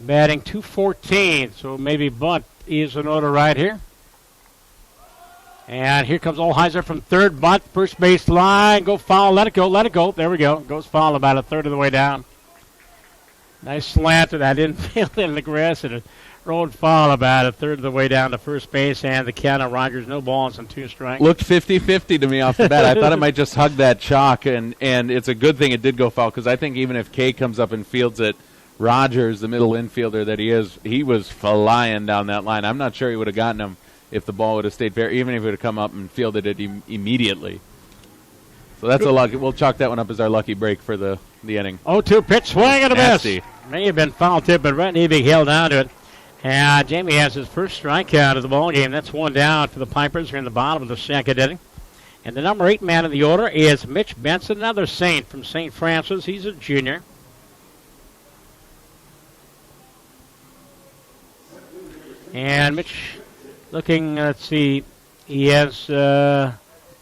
batting .214. So maybe bunt is in order right here. And here comes Olheiser from third, bunt, first base line. Go foul, let it go. There we go. Goes foul about a third of the way down. Nice slant to that infield in the grass, and it road foul about a third of the way down to first base, and the count on Rogers, no balls and 2 strikes. Looked 50-50 to me off the bat. I thought it might just hug that chalk, and it's a good thing it did go foul, because I think even if Kay comes up and fields it, Rogers, the middle infielder that he is, he was flying down that line. I'm not sure he would have gotten him if the ball would have stayed fair, even if he would have come up and fielded it immediately. So that's a lucky. We'll chalk that one up as our lucky break for the inning. 0-2 pitch, swing and a miss. May have been foul tip, but Brett Nebig held on to it. And Jamie has his first strikeout of the ball game. That's one down for the Pipers here in the bottom of the second inning. And the number 8 man in the order is Mitch Benson, another Saint from St. Francis. He's a junior. And Mitch looking, let's see, he has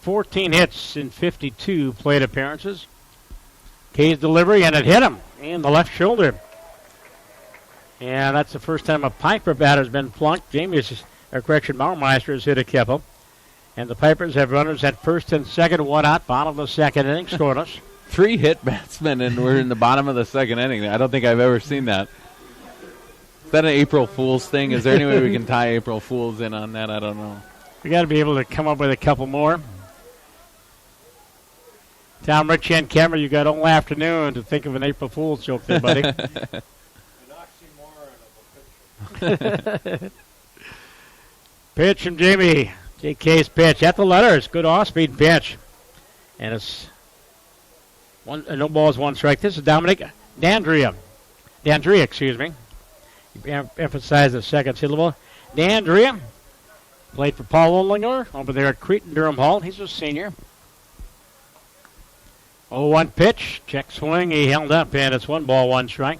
14 hits in 52 plate appearances. Kay's delivery, and it hit him in the left shoulder. And that's the first time a Piper batter has been plunked. Bauermeister has hit a couple. And the Pipers have runners at first and second, one out, bottom of the second inning, scoreless. 3 hit batsmen, and we're in the bottom of the second inning. I don't think I've ever seen that. Is that an April Fool's thing? Is there any way we can tie April Fool's in on that? I don't know. We got to be able to come up with a couple more. Tom, Richie, and Cameron, you got all afternoon to think of an April Fool's joke there, buddy. Pitch from Jamie. JK's pitch at the letters. Good off-speed pitch. And it's no balls, 1 strike. This is Dominic Dandria, excuse me. Emphasize the second syllable. Dandria played for Paul Ollinger over there at Cretan Durham Hall. He's a senior. 0-1 pitch. Check swing. He held up, and it's 1 ball, 1 strike.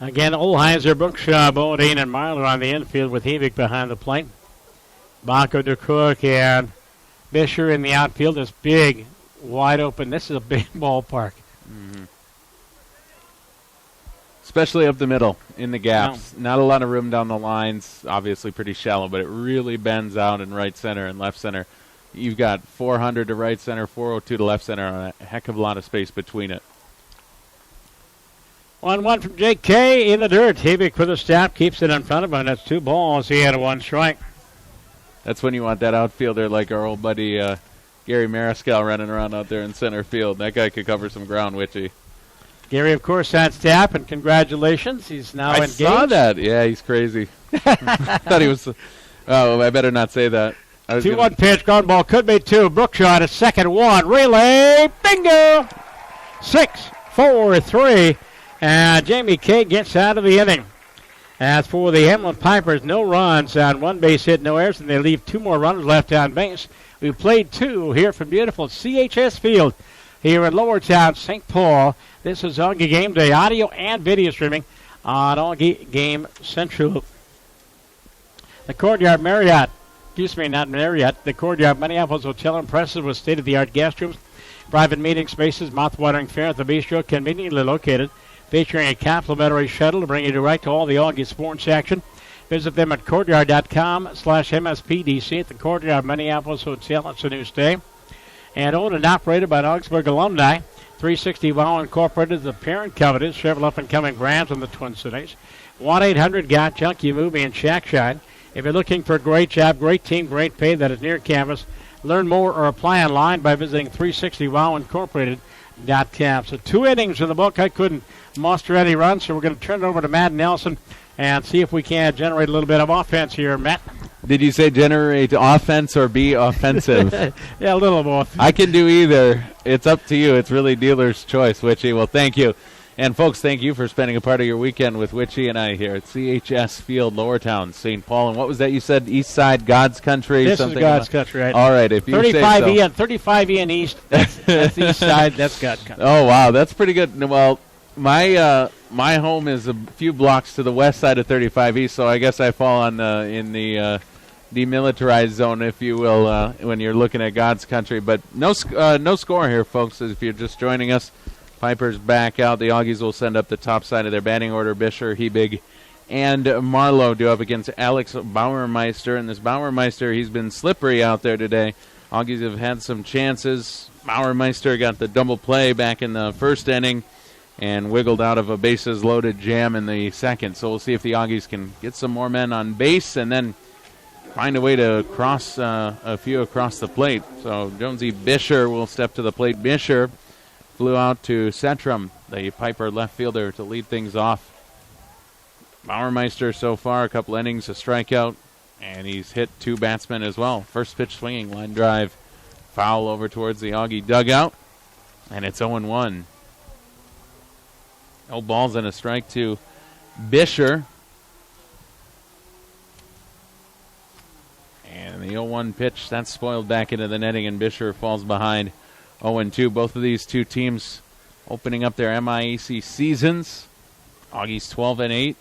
Again, Olheiser, Brookshaw, Bodine, and Marler on the infield with Hevick behind the plate. Baco, DeCook, and Bisher in the outfield. This big, wide open. This is a big ballpark. Mm-hmm. Especially up the middle in the gaps. No. Not a lot of room down the lines. Obviously pretty shallow, but it really bends out in right center and left center. You've got 400 to right center, 402 to left center, and a heck of a lot of space between it. 1-1 from J.K. in the dirt. Hevick with a stop, keeps it in front of him. That's 2 balls. He had a 1 strike. That's when you want that outfielder like our old buddy Gary Mariscal running around out there in center field. That guy could cover some ground, Witchy. Gary, of course, on staff, and congratulations. He's now engaged. I saw that. Yeah, he's crazy. Thought he was. Oh, I better not say that. 2-1 pitch, ground ball, could be 2. Brookshot at second, 1. Relay, bingo! 6-4-3. And Jamie Kay gets out of the inning. As for the Hamline Pipers, no runs on 1 base hit, no errors, and they leave 2 more runners left on base. We played 2 here from beautiful CHS Field here in Lowertown, St. Paul. This is Auggie Game Day, audio and video streaming on Auggie Game Central. The Courtyard Marriott, the Courtyard Minneapolis Hotel, impressive with state-of-the-art guest rooms, private meeting spaces, mouth-watering fare at the bistro, conveniently located, featuring a complimentary shuttle to bring you direct to all the Auggie sports action. Visit them at courtyard.com/MSPDC at the Courtyard Minneapolis Hotel. It's a new stay. And owned and operated by an Augsburg alumni. 360 Wow Incorporated, the parent company, several up-and-coming brands in the Twin Cities. 1-800-GOT-JUNK. You move in Shack Shine. If you're looking for a great job, great team, great pay that is near campus, learn more or apply online by visiting 360wowincorporated.com. So 2 innings in the book. I couldn't muster any runs, so we're going to turn it over to Matt Nelson and see if we can generate a little bit of offense here, Matt. Did you say generate offense or be offensive? Yeah, a little of both. I can do either. It's up to you. It's really dealer's choice, Witchy. Well, thank you. And, folks, thank you for spending a part of your weekend with Witchy and I here at CHS Field, Lowertown, St. Paul. And what was that you said? East Side, God's Country? This is God's Country, right? All right, if you say so. 35E and East, that's East Side, that's God's Country. Oh, wow, that's pretty good. Well, my home is a few blocks to the west side of 35E, so I guess I fall on in the demilitarized zone, if you will, when you're looking at God's Country. But no score here, folks, if you're just joining us. Pipers back out. The Auggies will send up the top side of their batting order. Bisher, Hebig, and Marlowe do up against Alex Bauermeister. And this Bauermeister, he's been slippery out there today. Auggies have had some chances. Bauermeister got the double play back in the first inning. and wiggled out of a bases-loaded jam in the second. So we'll see if the Auggies can get some more men on base and then find a way to cross a few across the plate. So Jonesy Bisher will step to the plate. Bisher flew out to Centrum, the Piper left fielder, to lead things off. Bauermeister so far, a couple innings, a strikeout, and he's hit 2 batsmen as well. First pitch swinging, line drive, foul over towards the Augie dugout, and it's 0-1. No balls and a strike to Bisher. And the 0-1 pitch, that's spoiled back into the netting, and Bisher falls behind 0-2. Both of these two teams opening up their MIAC seasons. Auggies 12-8.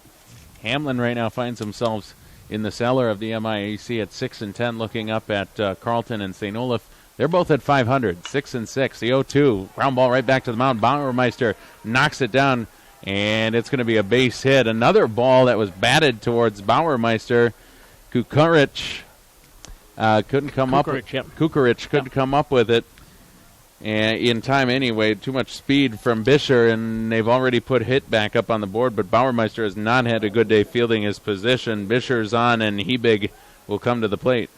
Hamline right now finds themselves in the cellar of the MIAC at 6-10, looking up at Carleton and St. Olaf. They're both at 500, 6-6. The 0-2 ground ball right back to the mound. Bauermeister knocks it down, and it's going to be a base hit. Another ball that was batted towards Bauermeister. Kukarich couldn't come up. Kukarich couldn't come up with it. And in time anyway, too much speed from Bisher, and they've already put hit back up on the board, but Bauermeister has not had a good day fielding his position. Bisher's on, and Hebig will come to the plate.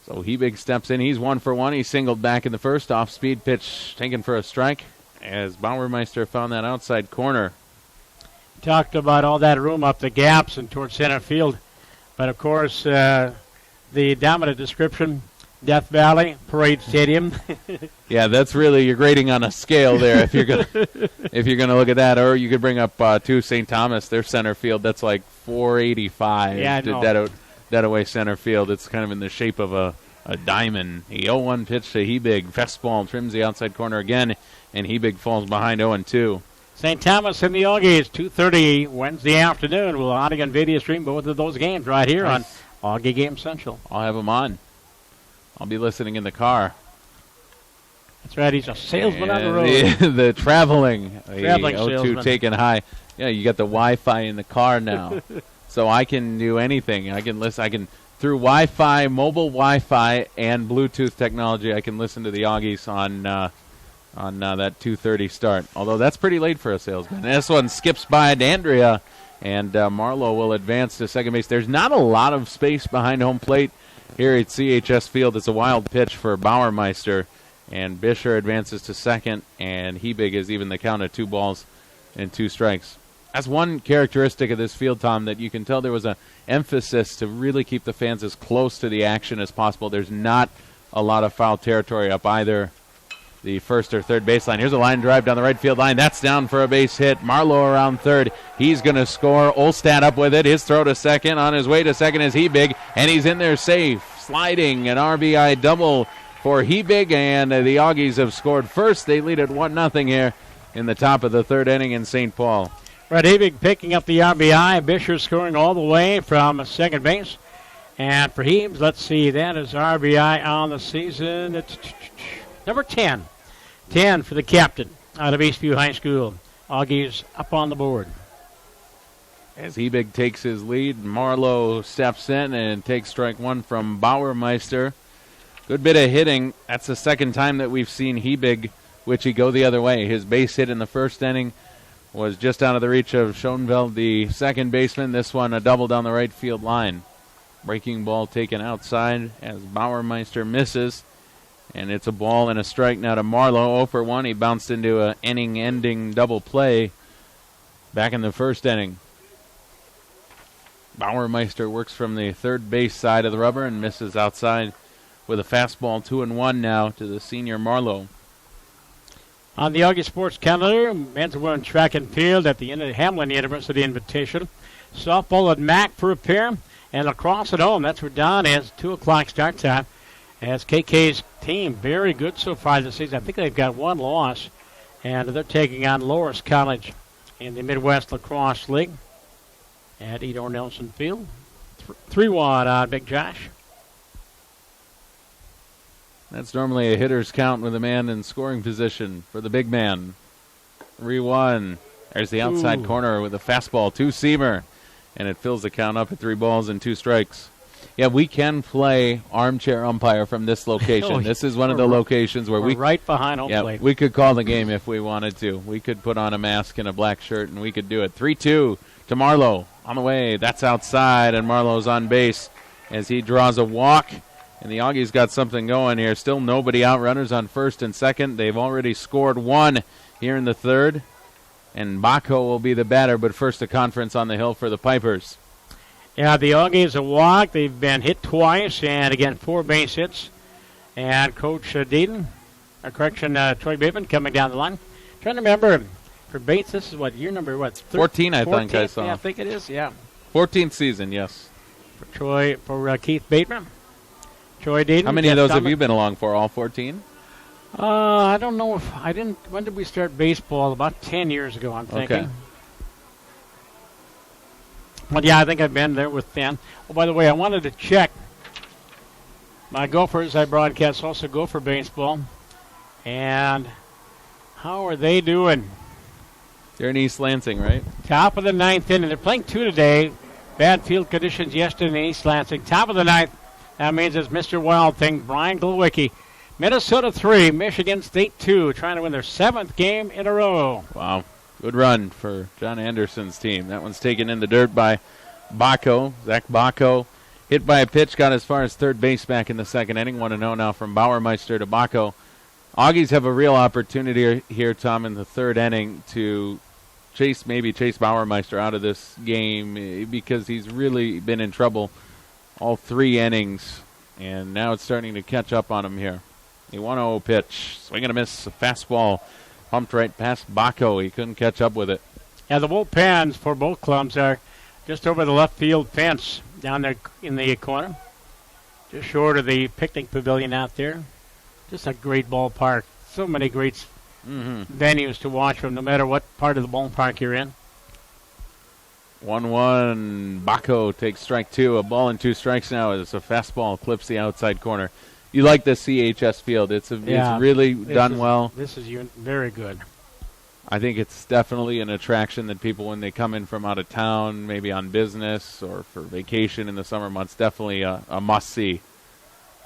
So Hebig steps in. He's 1 for 1. He singled back in the first. Off-speed pitch taken for a strike as Bauermeister found that outside corner. Talked about all that room up the gaps and towards center field. But, of course, the dominant description, Death Valley, Parade Stadium. Yeah, that's really, you're grading on a scale there if you're gonna look at that. Or you could bring up to St. Thomas, their center field. That's like 485 to dead away center field. It's kind of in the shape of a diamond. The 0-1 pitch to Hebig. Fastball trims the outside corner again, and Hebig falls behind 0-2. St. Thomas and the Auggies, 2:30 Wednesday afternoon. We'll on-again video stream both of those games right here on Augie Game Central. I'll have them on. I'll be listening in the car. That's right. He's a salesman on the road. The traveling salesman. Taken high. Yeah, you got the Wi-Fi in the car now. So I can do anything. I can listen. I can, through Wi-Fi, mobile Wi-Fi, and Bluetooth technology, I can listen to the Auggies on that 2:30 start. Although that's pretty late for a salesman. And this one skips by D'Andrea, and Marlowe will advance to second base. There's not a lot of space behind home plate here at CHS Field. It's a wild pitch for Bauermeister, and Bisher advances to second, and Hebig is even the count of 2 balls and 2 strikes. That's one characteristic of this field, Tom, that you can tell there was an emphasis to really keep the fans as close to the action as possible. There's not a lot of foul territory up either the first or third baseline. Here's a line drive down the right field line. That's down for a base hit. Marlowe around third. He's going to score. Olstad up with it. His throw to second. On his way to second is Hebig, and he's in there safe. Sliding, an RBI double for Hebig, and the Auggies have scored first. They lead at 1-0 here in the top of the third inning in St. Paul. Red Hebig picking up the RBI. Bisher scoring all the way from second base. And for Hebes, let's see, that is RBI on the season. It's number 10. 10 for the captain out of Eastview High School. Auggies up on the board. As Hebig takes his lead, Marlowe steps in and takes strike 1 from Bauermeister. Good bit of hitting. That's the second time that we've seen Hebig, Witchy, go the other way. His base hit in the first inning was just out of the reach of Schoenveld, the second baseman. This one a double down the right field line. Breaking ball taken outside as Bauermeister misses. And it's a ball and a strike now to Marlowe. 0 for 1. He bounced into an inning-ending double play back in the first inning. Bauermeister works from the third base side of the rubber and misses outside with a fastball. 2-1 now to the senior Marlowe. On the Augie Sports calendar, men's and women's track and field at the Hamline University Invitation. Softball at Mac for a pair, and lacrosse at home. That's where Don is. 2 o'clock start time. As KK's team, very good so far this season. I think they've got 1 loss, and they're taking on Loras College in the Midwest Lacrosse League at Edor Nelson Field. 3-1 on Big Josh. That's normally a hitter's count with a man in scoring position for the big man. 3-1. There's the outside corner with a fastball, 2-seamer, and it fills the count up at 3 balls and 2 strikes. Yeah, we can play armchair umpire from this location. Oh, This is one of the locations where we're right behind home plate. We could call the game if we wanted to. We could put on a mask and a black shirt, and we could do it. 3-2 to Marlowe on the way. That's outside, and Marlowe's on base as he draws a walk. And the Auggies got something going here. Still nobody out. Runners on first and second. They've already scored one here in the third. And Bacco will be the batter, but first a conference on the hill for the Pipers. Yeah, the Auggies have walked. They've been hit twice, and again, 4 base hits. And Coach Troy Bateman coming down the line. Trying to remember, for Bates, this is what, year number, 14, I think I saw. Yeah, I think it is, yeah. 14th season, yes. For Keith Bateman. Troy Deaton. How many of those have you been along for, all 14? I don't know if I didn't. When did we start baseball? About 10 years ago, I'm thinking. Okay. But yeah, I think I've been there with 10. Oh, by the way, I wanted to check. My Gophers, I broadcast also Gopher baseball. And how are they doing? They're in East Lansing, right? Top of the 9th inning. They're playing 2 today. Bad field conditions yesterday in East Lansing. Top of the 9th. That means it's Mr. Wild Thing, Brian Glowicki. Minnesota 3, Michigan State 2, trying to win their 7th game in a row. Wow. Good run for John Anderson's team. That one's taken in the dirt by Bacco. Zach Bacco hit by a pitch, got as far as third base back in the second inning. 1-0 now from Bauermeister to Bacco. Auggies have a real opportunity here, Tom, in the third inning to chase Bauermeister out of this game because he's really been in trouble all 3 innings, and now it's starting to catch up on him here. The 1-0 pitch, swing and a miss, a fastball. Pumped right past Bacco. He couldn't catch up with it. Yeah, the bullpens for both clubs are just over the left field fence down there in the corner. Just short of the picnic pavilion out there. Just a great ballpark. So many great venues to watch from no matter what part of the ballpark you're in. 1-1. Bacco takes strike 2. A ball and 2 strikes now as a fastball clips the outside corner. You like the CHS field. It's really done well. This is very good. I think it's definitely an attraction that people, when they come in from out of town, maybe on business or for vacation in the summer months, definitely a must-see.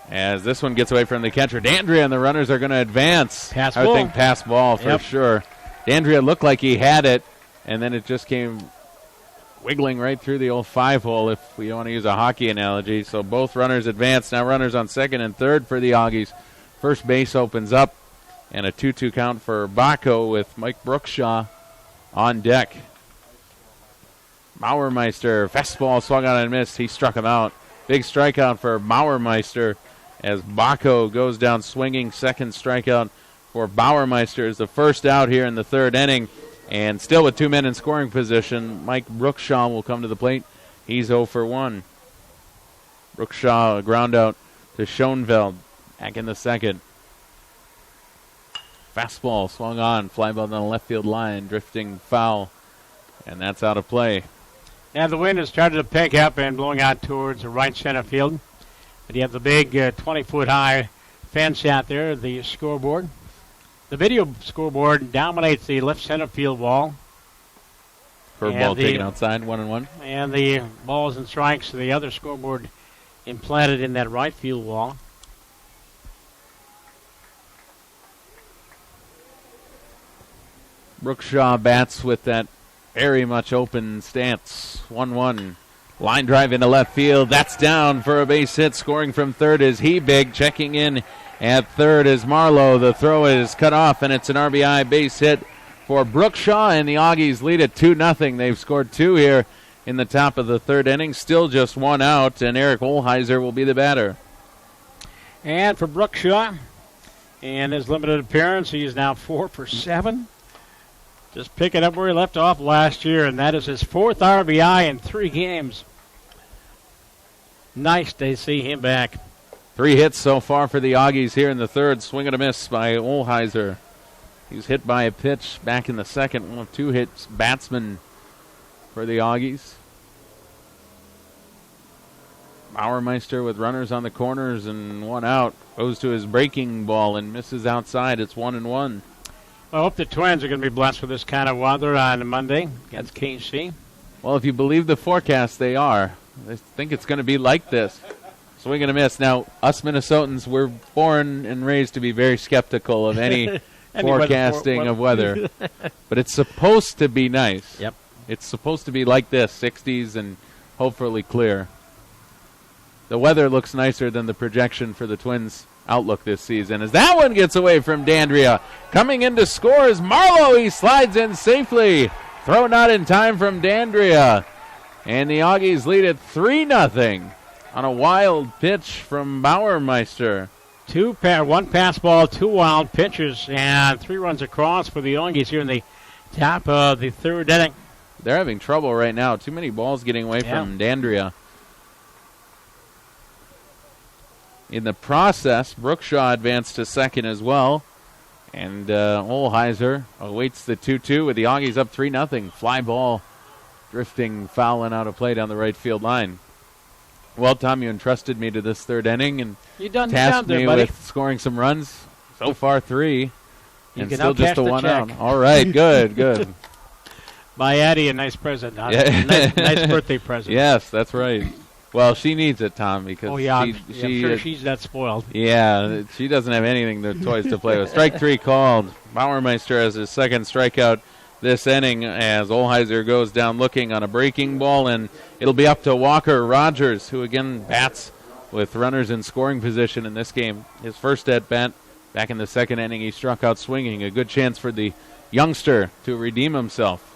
As this one gets away from the catcher, Dandria, and the runners are going to advance. Pass I ball. would think pass ball for sure. Dandria looked like he had it, and then it just came wiggling right through the old 5-hole, if we want to use a hockey analogy. So both runners advance. Now runners on second and third for the Auggies. First base opens up, and a 2-2 count for Bacco with Mike Brookshaw on deck. Bauermeister, fastball swung on and missed. He struck him out. Big strikeout for Bauermeister as Bacco goes down swinging. Second strikeout for Bauermeister is the first out here in the third inning. And still with 2 men in scoring position, Mike Brookshaw will come to the plate. He's 0 for 1. Brookshaw, a ground out to Schoenveld. Back in the second. Fastball swung on, fly ball down the left field line, drifting foul. And that's out of play. Yeah, the wind has started to pick up and blowing out towards the right center field. But you have the big 20-foot high fence out there, the scoreboard. The video scoreboard dominates the left center field wall. Curveball taken outside, 1-1. And the balls and strikes, the other scoreboard implanted in that right field wall. Brookshaw bats with that very much open stance. 1-1. Line drive into left field. That's down for a base hit. Scoring from third is Hebig. Checking in at third is Marlowe. The throw is cut off, and it's an RBI base hit for Brookshaw, and the Auggies lead at 2-0. They've scored 2 here in the top of the third inning. Still just 1 out, and Eric Olheiser will be the batter. And for Brookshaw, in his limited appearance, he is now 4 for 7. Just picking up where he left off last year, and that is his 4th RBI in 3 games. Nice to see him back. 3 hits so far for the Auggies here in the third. Swing and a miss by Olheiser. He's hit by a pitch back in the second. 1 of 2 hits batsman for the Auggies. Bauermeister with runners on the corners and 1 out. Goes to his breaking ball and misses outside. It's 1-1. I hope the Twins are going to be blessed with this kind of weather on Monday against KC. Well, if you believe the forecast, they are. I think it's going to be like this. Swing and a miss. Now, us Minnesotans, we're born and raised to be very skeptical of any forecasting of weather. But it's supposed to be nice. Yep. It's supposed to be like this, 60s and hopefully clear. The weather looks nicer than the projection for the Twins' outlook this season. As that one gets away from Dandria. Coming in to score is Marlowe. He slides in safely. Throw not in time from Dandria. And the Auggies lead it 3-0 on a wild pitch from Bauermeister. One pass ball, 2 wild pitches, and 3 runs across for the Auggies here in the top of the 3rd inning. They're having trouble right now. Too many balls getting away from Dandria. In the process, Brookshaw advanced to second as well. And Olheiser awaits the 2-2 with the Auggies up 3-0. Fly ball drifting foul and out of play down the right field line. Well, Tom, you entrusted me to this 3rd inning and tasked me with scoring some runs. So far, 3. And still just a 1 out. All right, good. Buy Addie a nice present. Nice birthday present. Yes, that's right. Well, she needs it, Tom, because I'm sure she's that spoiled. Yeah, she doesn't have anything, the toys to play with. Strike 3 called. Bauermeister has his 2nd strikeout this inning as Olheiser goes down looking on a breaking ball, and it'll be up to Walker Rogers, who again bats with runners in scoring position in this game. His first at bat back in the 2nd inning, he struck out swinging. A good chance for the youngster to redeem himself.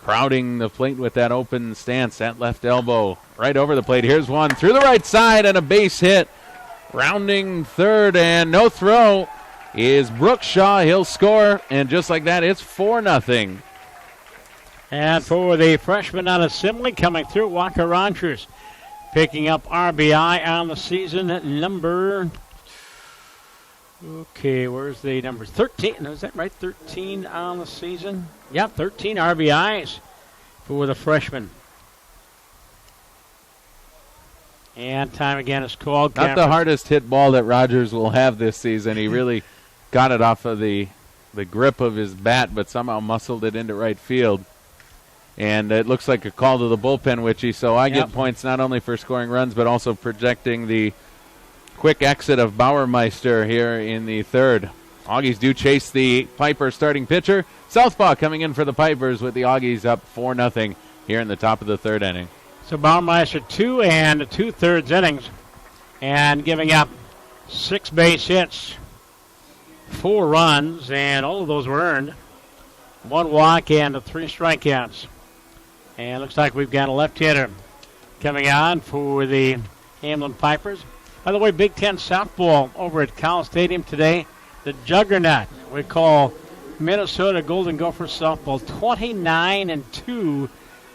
Crowding the plate with that open stance, that left elbow right over the plate. Here's one through the right side and a base hit. Rounding 3rd and no throw is Brookshaw. He'll score, and just like that, it's 4-0. And for the freshman out of Simley coming through, Walker Rogers picking up RBI on the season at number... Okay, where's the numbers? 13. Is that right? 13 on the season? Yep, 13 RBIs for the freshman. And time again is called. Not the hardest hit ball that Rogers will have this season. He really got it off of the grip of his bat, but somehow muscled it into right field. And it looks like a call to the bullpen, Witchy, so I get points not only for scoring runs, but also projecting the quick exit of Bauermeister here in the 3rd. Auggies do chase the Piper starting pitcher. Southpaw coming in for the Pipers with the Auggies up 4-0 here in the top of the 3rd inning. So Bauermeister 2 2/3 innings and giving up 6 base hits, 4 runs, and all of those were earned. 1 walk and 3 strikeouts. And looks like we've got a left-hander coming on for the Hamline Pipers. By the way, Big Ten softball over at Cowell Stadium today. The juggernaut we call Minnesota Golden Gophers softball, 29-2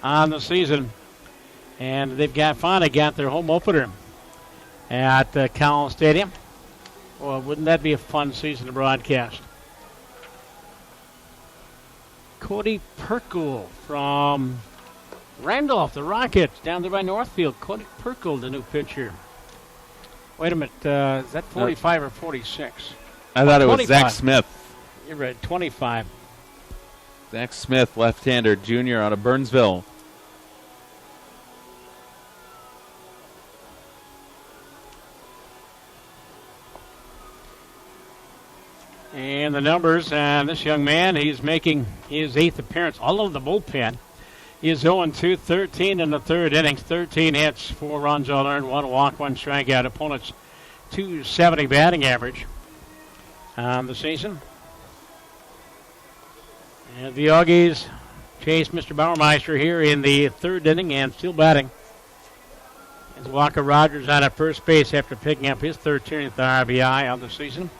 on the season. And they've finally got their home opener at Cowell Stadium. Well, wouldn't that be a fun season to broadcast? Cody Perkle from Randolph, the Rockets, down there by Northfield. Cody Perkle, the new pitcher. Wait a minute, is that 45 or 46? I thought it was Zach Smith. You're right, 25. Zach Smith, left-hander, junior out of Burnsville. And the numbers, and this young man, he's making his 8th appearance, all of the bullpen. He is 0-2, 13 in the 3rd innings, 13 hits, 4 runs all earned, 1 walk, 1 strikeout. Opponent's .270 batting average on the season. And the Auggies chase Mr. Bauermeister here in the 3rd inning and still batting. As Walker Rogers out at first base after picking up his 13th RBI of the season.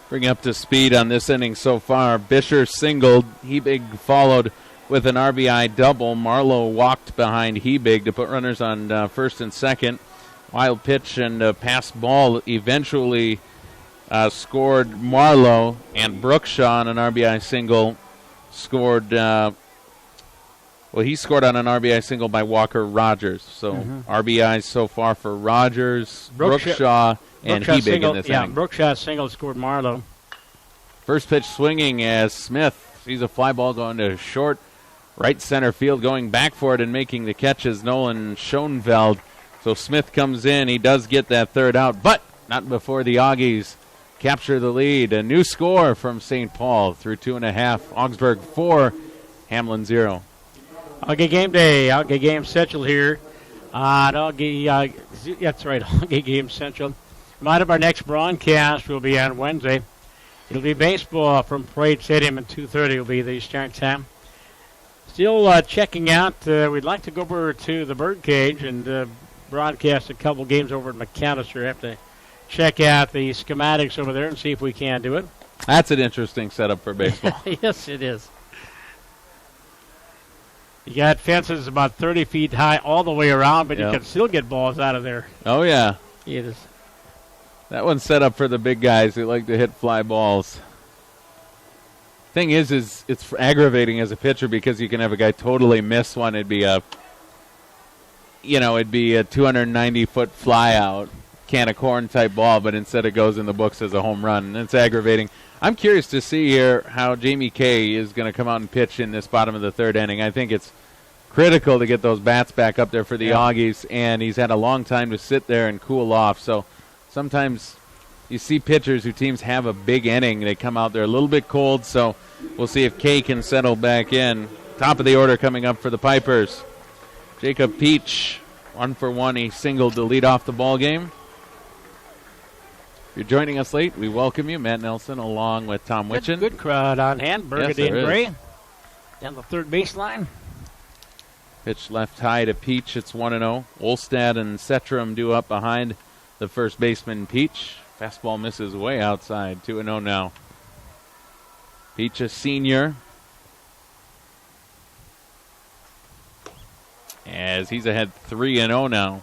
Bring up to speed on this inning so far. Bisher singled. Hebig followed with an RBI double. Marlowe walked behind Hebig to put runners on 1st and 2nd. Wild pitch and pass ball eventually scored Marlowe, and Brookshaw on an RBI single scored. He scored on an RBI single by Walker Rogers. So RBIs so far for Rogers, Brookshaw and Hebig in this inning. Brookshaw single scored Marlowe. First pitch swinging as Smith sees a fly ball going to short. Right center field, going back for it and making the catch is Nolan Schoenfeld. So Smith comes in. He does get that third out, but not before the Auggies capture the lead. A new score from St. Paul through 2.5. Augsburg 4, Hamline 0. Auggie Game Day, Auggie Game Central here on Auggie. That's right, Auggie Game Central. Remind of our next broadcast will be on Wednesday. It'll be baseball from Parade Stadium at 2:30 will be the start time. Still checking out. We'd like to go over to the Birdcage and broadcast a couple games over at McAllister. Have to check out the schematics over there and see if we can do it. That's an interesting setup for baseball. Yes, it is. You got fences about 30 feet high all the way around, but you can still get balls out of there. Oh, yeah. It is. That one's set up for the big guys who like to hit fly balls. Thing is it's aggravating as a pitcher because you can have a guy totally miss one. It'd be a 290-foot fly out, can of corn type ball, but instead it goes in the books as a home run. And it's aggravating. I'm curious to see here how Jamie Kay is going to come out and pitch in this bottom of the third inning. I think it's critical to get those bats back up there for the Auggies, and he's had a long time to sit there and cool off. So sometimes you see pitchers who teams have a big inning. They come out there a little bit cold, so we'll see if Kay can settle back in. Top of the order coming up for the Pipers. Jacob Peach, 1 for 1. He singled to lead off the ball game. If you're joining us late, we welcome you. Matt Nelson along with Tom Witchen. Good crowd on hand. Burgundy and Gray down the third baseline. Pitch left high to Peach. It's 1-0. Olstad and Setram due up behind the first baseman, Peach. Fastball misses way outside. 2-0 now. Peach, a senior, as he's ahead 3-0 now.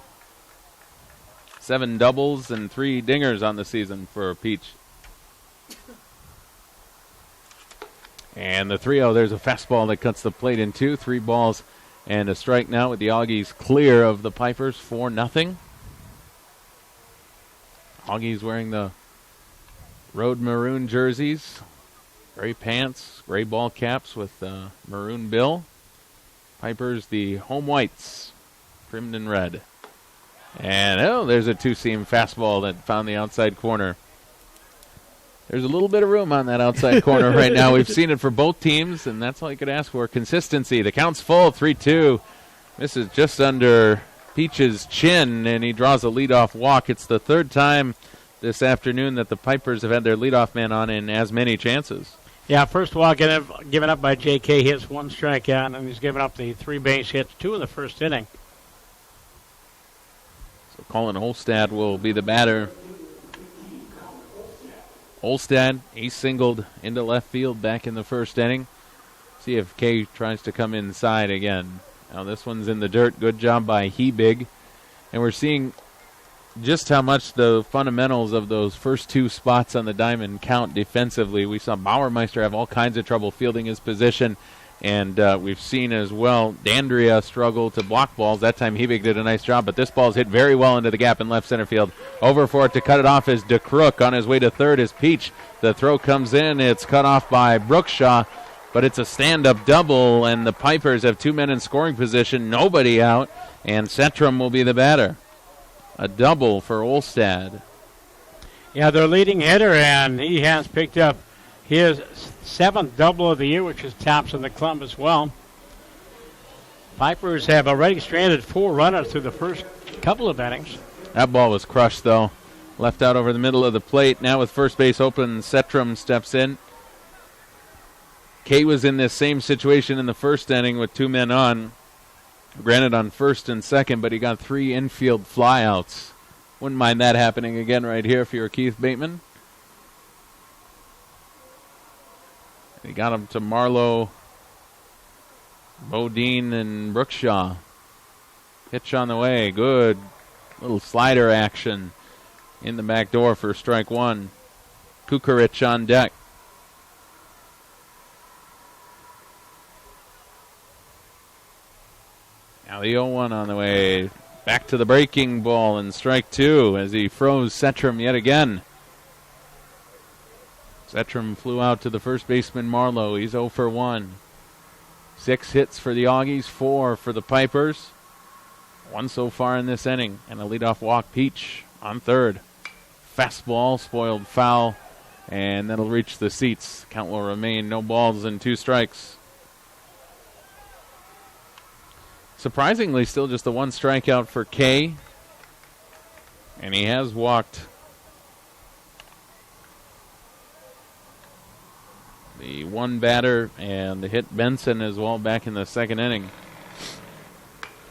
7 doubles and 3 dingers on the season for Peach. And the 3-0, there's a fastball that cuts the plate in 2. 3 balls and a strike now with the Auggies clear of the Pipers 4-0. Auggies wearing the road maroon jerseys. Gray pants, gray ball caps with maroon bill. Pipers, the home whites, trimmed in red. And, there's a 2-seam fastball that found the outside corner. There's a little bit of room on that outside corner right now. We've seen it for both teams, and that's all you could ask for. Consistency. The count's full, 3-2. This is just under Peach's chin, and he draws a leadoff walk. It's the third time this afternoon that the Pipers have had their leadoff man on in as many chances. Yeah, first walk given up by J.K. hits 1 strikeout, and he's given up the 3 base hits, 2 in the first inning. So Colin Olstad will be the batter. Olstad, he singled into left field back in the first inning. See if Kay tries to come inside again. Now this one's in the dirt. Good job by Hebig. And we're seeing just how much the fundamentals of those first 2 spots on the diamond count defensively. We saw Bauermeister have all kinds of trouble fielding his position, and we've seen as well Dandria struggle to block balls. That time Hebig did a nice job, but this ball's hit very well into the gap in left center field. Over for it to cut it off is DeCrook. On his way to third is Peach. The throw comes in. It's cut off by Brookshaw, but it's a stand-up double, and the Pipers have 2 men in scoring position, nobody out, and Setram will be the batter. A double for Olstad. Yeah, their leading hitter, and he has picked up his 7th double of the year, which is tops in the club as well. Pipers have already stranded 4 runners through the first couple of innings. That ball was crushed, though. Left out over the middle of the plate. Now with first base open, Setram steps in. Kay was in this same situation in the first inning with 2 men on. Granted on first and second, but he got 3 infield flyouts. Wouldn't mind that happening again right here if you were Keith Bateman. He got him to Marlowe, Bodine, and Brookshaw. Pitch on the way. Good little slider action in the back door for strike 1. Kukarich on deck. Now the 0-1 on the way. Back to the breaking ball and strike 2 as he froze Setram yet again. Setram flew out to the first baseman Marlowe. He's 0 for 1. 6 hits for the Auggies, 4 for the Pipers. 1 so far in this inning. And a leadoff walk, Peach on third. Fastball, spoiled foul, and that'll reach the seats. Count will remain no balls and 2 strikes. Surprisingly, still just the 1 strikeout for Kay. And he has walked the 1 batter and hit Benson as well back in the second inning.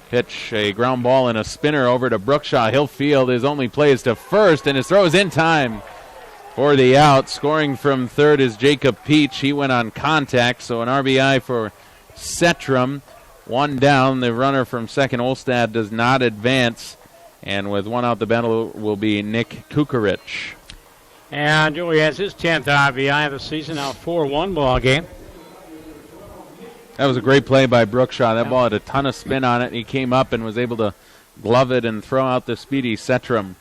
Pitch, a ground ball and a spinner over to Brookshaw. He'll field. His only play is to first, and his throw is in time for the out. Scoring from third is Jacob Peach. He went on contact, so an RBI for Setrum. 1 down. The runner from second, Olstad, does not advance. And with 1 out, the battle will be Nick Kukarich. And Joey has his 10th RBI of the season, now 4-1 ball game. That was a great play by Brookshaw. That ball had a ton of spin on it. He came up and was able to glove it and throw out the speedy Setrum.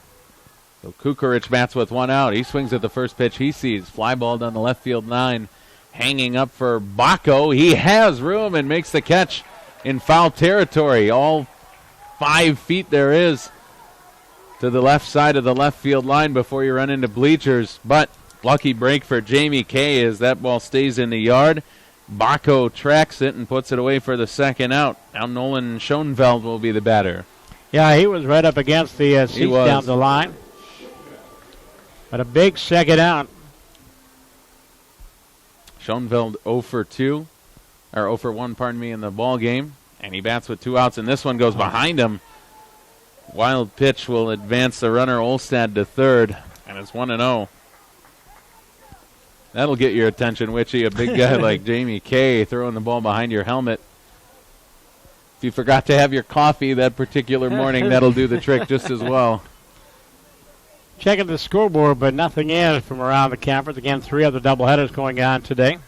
So Kukarich bats with 1 out. He swings at the first pitch he sees. Fly ball down the left field line. Hanging up for Baco. He has room and makes the catch in foul territory. All 5 feet there is to the left side of the left field line before you run into bleachers. But lucky break for Jamie Kay as that ball stays in the yard. Baco tracks it and puts it away for the second out. Now Nolan Schoenfeld will be the batter. Yeah, he was right up against the seats down the line. But a big second out. Schoenfeld 0 for 2, or 0 for 1, pardon me, in the ball game. And he bats with 2 outs, and this one goes behind him. Wild pitch will advance the runner Olstad to third, and it's 1-0. That'll get your attention, Witchy. A big guy like Jamie Kay throwing the ball behind your helmet. If you forgot to have your coffee that particular morning, that'll do the trick just as well. Checking the scoreboard, but nothing in from around the conference. Again, 3 other doubleheaders going on today.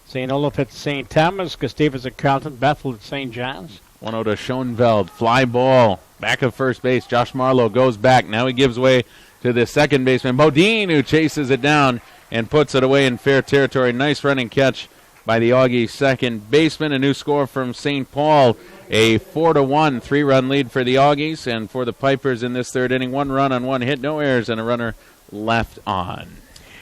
St. Olaf at St. Thomas, Gustavus at Carleton, Bethel at St. John's. 1-0 to Schoenfeld. Fly ball. Back of first base. Josh Marlowe goes back. Now he gives way to the second baseman, Bodine, who chases it down and puts it away in fair territory. Nice running catch by the Auggie second baseman. A new score from St. Paul. A 4-1 3-run lead for the Auggies, and for the Pipers in this third inning, 1 run on 1 hit, no errors, and a runner left on.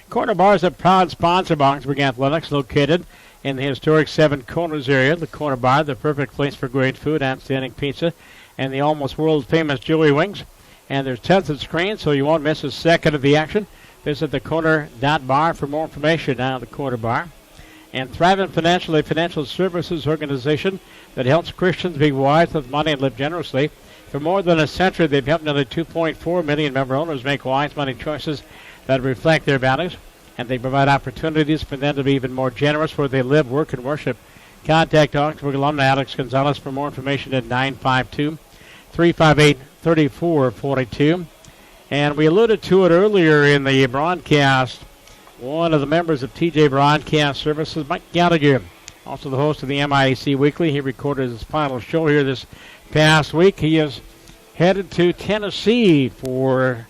Corner Bar is a proud sponsor of Augsburg Athletics, located in the historic Seven Corners area. The Corner Bar, the perfect place for great food, outstanding pizza, and the almost world-famous Joey Wings. And there's tons of screens, so you won't miss a second of the action. Visit the corner.bar for more information now at the Corner Bar. And Thrivent Financial, a financial services organization that helps Christians be wise with money and live generously. For more than a century, they've helped nearly 2.4 million member owners make wise money choices that reflect their values. And they provide opportunities for them to be even more generous where they live, work, and worship. Contact Augsburg alumni Alex Gonzalez for more information at 952-358-3442. And we alluded to it earlier in the broadcast. One of the members of TJ Broadcast Services, Mike Gallagher, also the host of the MIAC Weekly. He recorded his final show here this past week. He is headed to Tennessee for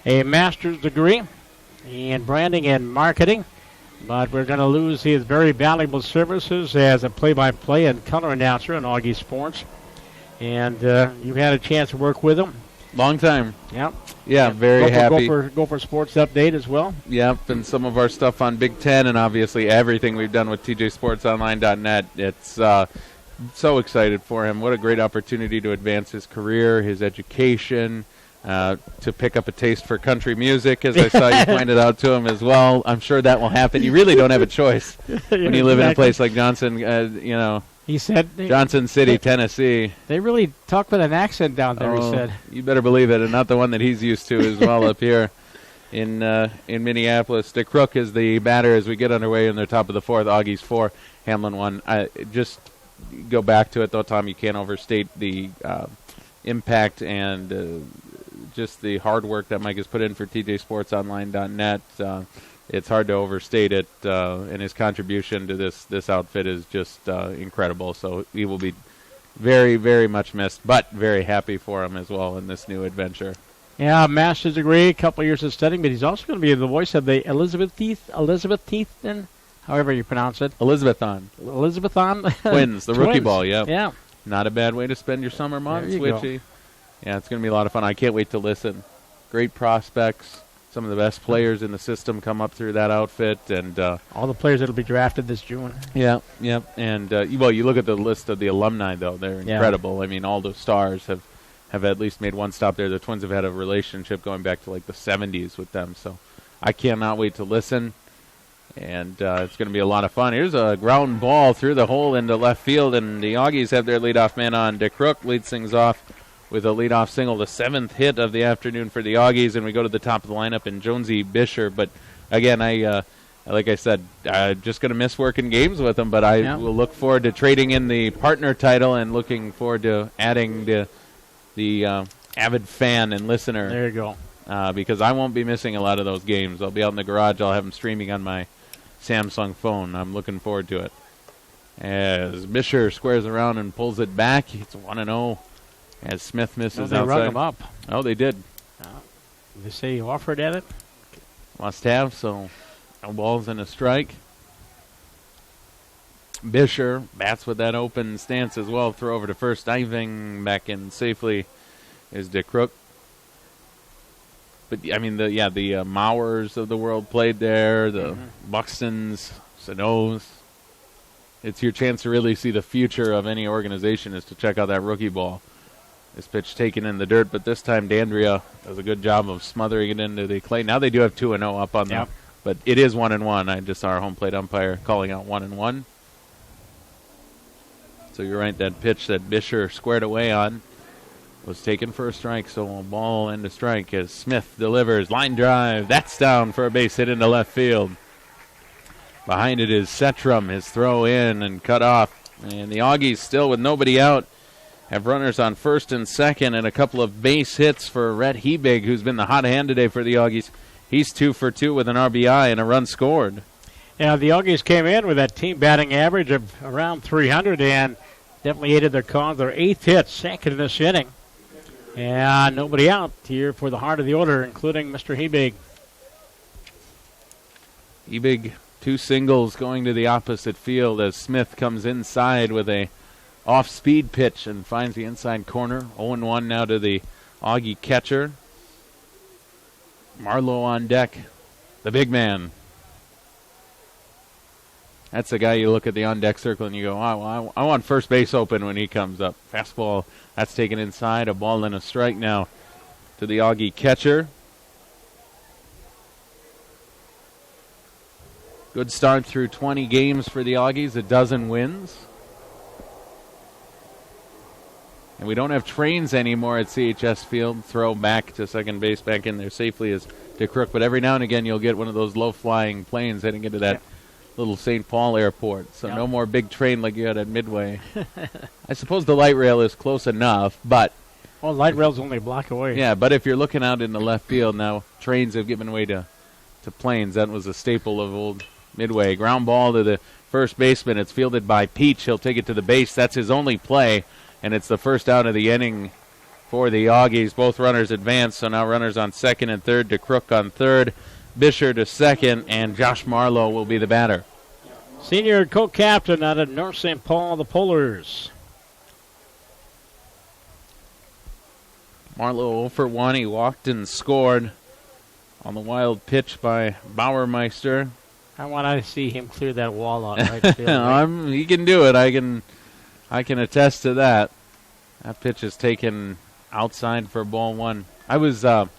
a master's degree in branding and marketing. But we're going to lose his very valuable services as a play-by-play and color announcer in Auggie Sports. And you had a chance to work with him. Long time. Yep. Yeah, very happy. Go for Sports Update as well. Yep, and some of our stuff on Big Ten, and obviously everything we've done with TJSportsOnline.net. It's so excited for him. What a great opportunity to advance his career, his education, to pick up a taste for country music, as I saw you pointed out to him as well. I'm sure that will happen. You really don't have a choice when you live in a place like Johnson, He said Johnson City, Tennessee. They really talk with an accent down there, he said. You better believe it, and not the one that he's used to as well up here in Minneapolis. Dick Crook is the batter as we get underway in the top of the fourth. Auggies 4, Hamline 1. Just go back to it, though, Tom. You can't overstate the impact and just the hard work that Mike has put in for TJSportsOnline.net. It's hard to overstate it, and his contribution to this outfit is just incredible. So he will be very, very much missed, but very happy for him as well in this new adventure. Yeah, master's degree, a couple of years of studying, but he's also going to be the voice of the Elizabethan however you pronounce it. Elizabethton. Elizabethton? Twins, the rookie Twins. ball, yeah. Yeah. Not a bad way to spend your summer months, There you go. Witchy. Yeah, it's going to be a lot of fun. I can't wait to listen. Great prospects. Some of the best players in the system come up through that outfit. And All the players that will be drafted this June. yeah. And, you look at the list of the alumni, though. They're incredible. I mean, all the stars have at least made one stop there. The Twins have had a relationship going back to, like, the 70s with them. So I cannot wait to listen. And it's going to be a lot of fun. Here's a ground ball through the hole into left field, and the Auggies have their leadoff man on. DeCrook leads things off with a leadoff single, the 7th hit of the afternoon for the Auggies, and we go to the top of the lineup in Jonesy Bisher. But again, like I said, just going to miss working games with him, but I will look forward to trading in the partner title and looking forward to adding the avid fan and listener. There you go. Because I won't be missing a lot of those games. I'll be out in the garage. I'll have them streaming on my Samsung phone. I'm looking forward to it. As Bisher squares around and pulls it back, it's 1-0. As Smith misses They outside. rung him up. Oh, they did. They say he offered at it. Must have, so no balls and a strike. Bisher bats with that open stance as well. Throw over to first, diving back in safely is DeCrook. But I mean, the Mowers of the world played there. The Buxtons, Sano's. It's your chance to really see the future of any organization is to check out that rookie ball. This pitch taken in the dirt, but this time Dandria does a good job of smothering it into the clay. Now they do have 2-0 up on them, but it is 1-1. I just saw our home plate umpire calling out 1-1. So you're right, that pitch that Bisher squared away on was taken for a strike, so a ball and a strike as Smith delivers. Line drive, that's down for a base hit into left field. Behind it is Setrum, his throw in and cut off. And the Auggies still with nobody out have runners on first and second and a couple of base hits for Rhett Hebig, who's been the hot hand today for the Auggies. He's 2 for 2 with an RBI and a run scored. Yeah, the Auggies came in with that team batting average of around 300 and definitely aided their cause. Their 8th hit, second in this inning. And nobody out here for the heart of the order, including Mr. Hebig. Hebig, 2 singles going to the opposite field as Smith comes inside with a off-speed pitch and finds the inside corner. 0-1 now to the Augie catcher. Marlowe on deck, the big man. That's the guy you look at the on-deck circle and you go, oh, I want first base open when he comes up. Fastball, that's taken inside. A ball and a strike now to the Augie catcher. Good start through 20 games for the Auggies, a dozen wins. And we don't have trains anymore at CHS Field. Throw back to second base, back in there safely is DeCrook. But every now and again you'll get one of those low-flying planes heading into that little St. Paul airport. So no more big train like you had at Midway. I suppose the light rail is close enough, but... Well, light rail's only a block away. Yeah, but if you're looking out in the left field now, trains have given way to planes. That was a staple of old Midway. Ground ball to the first baseman. It's fielded by Peach. He'll take it to the base. That's his only play. And it's the first out of the inning for the Auggies. Both runners advance, so now runners on second and third. DeCrook on third, Bisher to second, and Josh Marlowe will be the batter. Senior co-captain out of North St. Paul, the Polars. Marlowe 0 for 1. He walked and scored on the wild pitch by Bauermeister. I want to see him clear that wall out right field. He can do it. I can attest to that. That pitch is taken outside for ball 1. I was at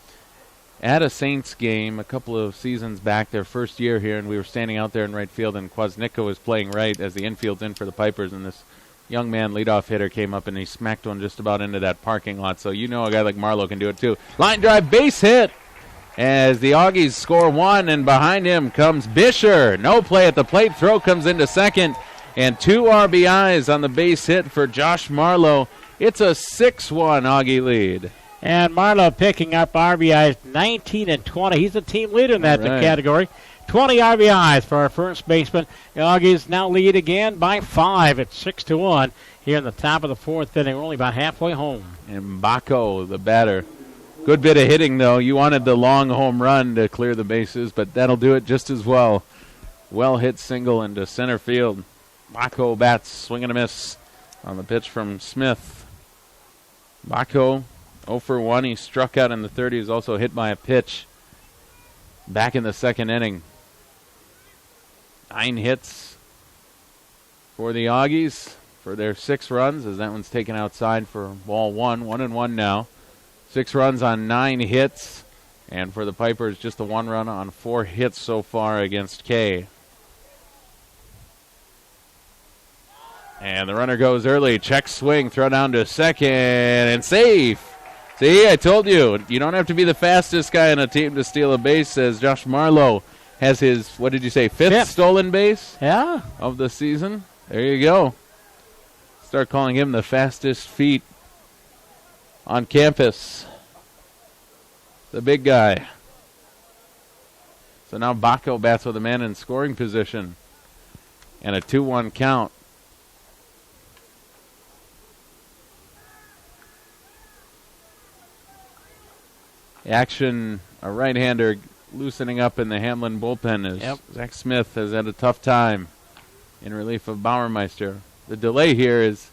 a Saints game a couple of seasons back, their first year here, and we were standing out there in right field, and Kwasnicka was playing right as the infield's in for the Pipers, and this young man, leadoff hitter, came up and he smacked one just about into that parking lot. So you know a guy like Marlowe can do it too. Line drive, base hit as the Auggies score 1, and behind him comes Bisher. No play at the plate. Throw comes into second. And 2 RBIs on the base hit for Josh Marlowe. It's a 6-1 Augie lead. And Marlowe picking up RBIs 19 and 20. He's the team leader in that category. 20 RBIs for our first baseman. The Augies now lead again by 5 at 6-1 here in the top of the 4th inning. We're only about halfway home. And Baco, the batter. Good bit of hitting, though. You wanted the long home run to clear the bases, but that'll do it just as well. Well hit single into center field. Bako bats, swing and a miss on the pitch from Smith. Bako 0 for 1. He struck out in the third. He was also hit by a pitch back in the second inning. 9 hits for the Auggies for their 6 runs, as that one's taken outside for ball 1. 1-1 now. 6 runs on 9 hits. And for the Pipers, just the 1 run on 4 hits so far against K. And the runner goes early. Check swing, throw down to second, and safe. See, I told you, you don't have to be the fastest guy on a team to steal a base, as Josh Marlowe has his, what did you say, fifth stolen base of the season. There you go. Start calling him the fastest feet on campus. The big guy. So now Bako bats with a man in scoring position. And a 2-1 count. Action, a right-hander loosening up in the Hamline bullpen as Zach Smith has had a tough time in relief of Bauermeister. The delay here is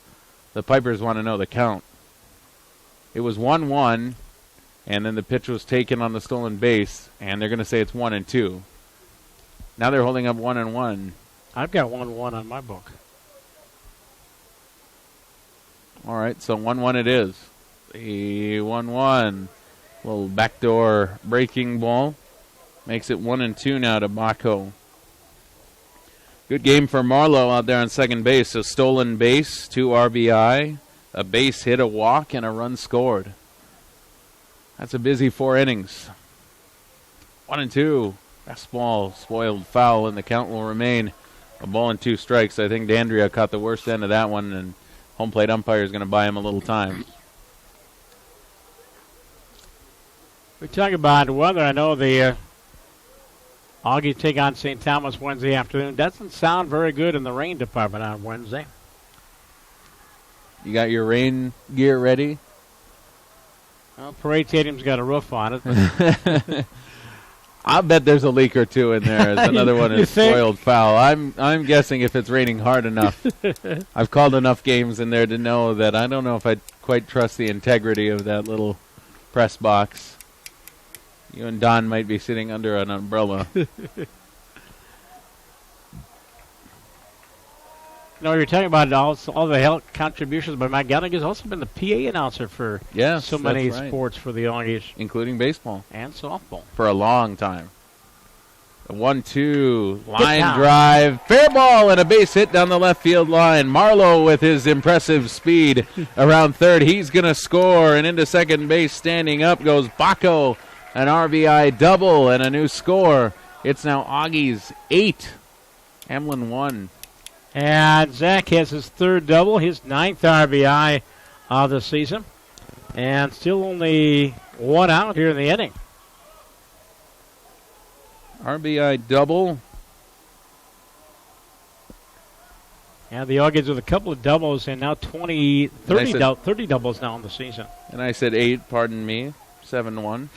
the Pipers want to know the count. It was 1-1, and then the pitch was taken on the stolen base, and they're going to say it's 1-2. Now they're holding up 1-1. I've got 1-1 on my book. All right, so 1-1 it is. The 1-1. Little backdoor breaking ball. Makes it 1-2 now to Bako. Good game for Marlowe out there on second base. A stolen base, 2 RBI, a base hit, a walk, and a run scored. That's a busy 4 innings. 1-2. Fastball spoiled foul, and the count will remain a ball and 2 strikes. I think Dandria caught the worst end of that one, and home plate umpire is going to buy him a little time. We talk about weather. I know the Auggies take on St. Thomas Wednesday afternoon. Doesn't sound very good in the rain department on Wednesday. You got your rain gear ready? Well, Parade Stadium's got a roof on it. I'll bet there's a leak or 2 in there. As another one is spoiled foul. I'm guessing if it's raining hard enough. I've called enough games in there to know that I don't know if I quite trust the integrity of that little press box. You and Don might be sitting under an umbrella. No, you're talking about all the health contributions, but Mike Gelling has also been the PA announcer for so many sports for the Auggies. Including baseball. And softball. For a long time. A 1-2, line drive, fair ball, and a base hit down the left field line. Marlowe with his impressive speed around third. He's going to score, and into second base standing up goes Bako. An RBI double and a new score. It's now Auggies 8, Hamline 1. And Zach has his 3rd double, his 9th RBI of the season. And still only 1 out here in the inning. RBI double. And the Auggies with a couple of doubles and now 30 doubles now in the season. And I said 8, pardon me, 7-1.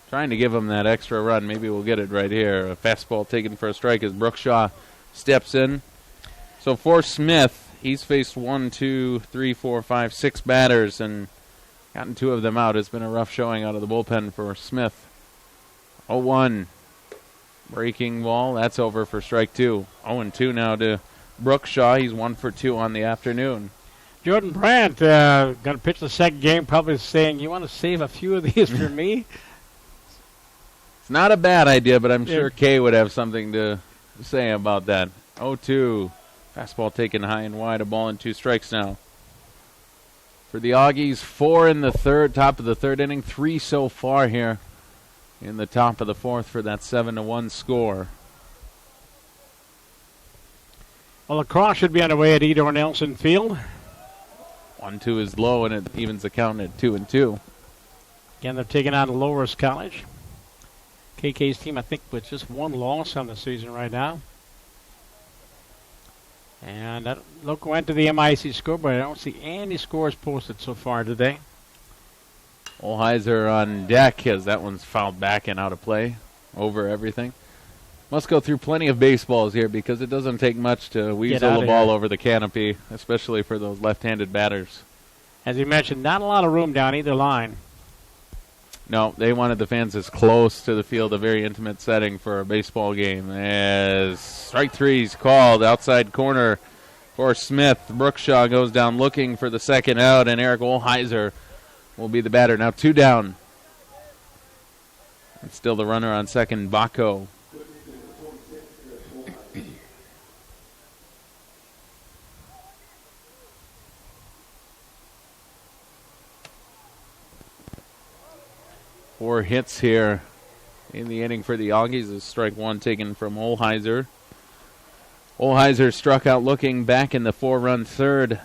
Trying to give him that extra run. Maybe we'll get it right here. A fastball taken for a strike as Brookshaw steps in. So for Smith, he's faced 1, 2, 3, 4, 5, 6 batters and gotten 2 of them out. It's been a rough showing out of the bullpen for Smith. 0-1. Breaking ball. That's over for strike 2. 0-2 now to Brookshaw. He's 1 for 2 on the afternoon. Jordan Brandt going to pitch the second game, probably saying, you want to save a few of these for me? Not a bad idea, but I'm sure Kay would have something to say about that. 0-2. Fastball taken high and wide. A ball and 2 strikes now. For the Auggies, 4 in the third, top of the 3rd inning. 3 so far here in the top of the 4th for that 7-1 score. Well, lacrosse should be underway at Edor Nelson Field. 1-2 is low, and it evens the count at 2-2. Again, they're taking on Loras College. KK's team, I think, with just 1 loss on the season right now. And I look went to the MIC scoreboard. I don't see any scores posted so far today. Olheiser on deck as that one's fouled back and out of play over everything. Must go through plenty of baseballs here because it doesn't take much to weasel the ball over the canopy, especially for those left-handed batters. As you mentioned, not a lot of room down either line. No, they wanted the fans as close to the field, a very intimate setting for a baseball game. As strike three is called, outside corner for Smith. Brookshaw goes down looking for the second out, and Eric Olheiser will be the batter. Now 2 down. And still the runner on second, Bacco. Four hits here in the inning for the Auggies. A strike one taken from Olheiser. Olheiser struck out looking back in the 4-run third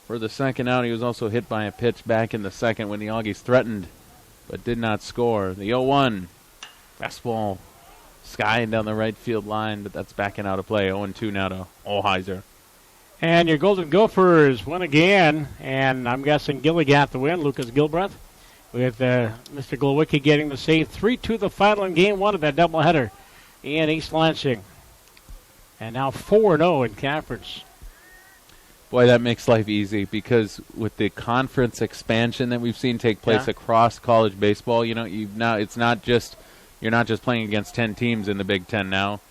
for the second out. He was also hit by a pitch back in the second when the Auggies threatened but did not score. The 0-1 fastball skying down the right field line, but that's backing out of play. 0-2 now to Olheiser. And your Golden Gophers win again, and I'm guessing Gilly got the win, Lucas Gilbreth, with Mr. Glowicki getting the save. 3-2 the final in game one of that doubleheader in East Lansing. And now 4-0 in conference. Boy, that makes life easy because with the conference expansion that we've seen take place across college baseball, it's not just you're not just playing against 10 teams in the Big Ten now.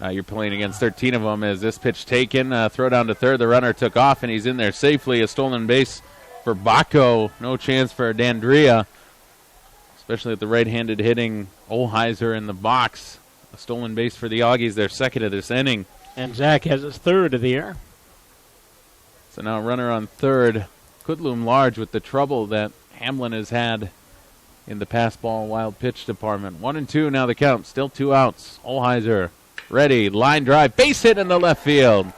You're playing against 13 of them. As this pitch taken, throw down to third, the runner took off and he's in there safely. A stolen base for Bacco. No chance for Dandria, especially with the right-handed hitting Olheiser in the box. A stolen base for the Auggies, their second of this inning. And Zach has his third of the year. So now runner on third could loom large with the trouble that Hamline has had in the pass ball wild pitch department. 1-2 now the count, still 2 outs. Olheiser ready, line drive, base hit in the left field.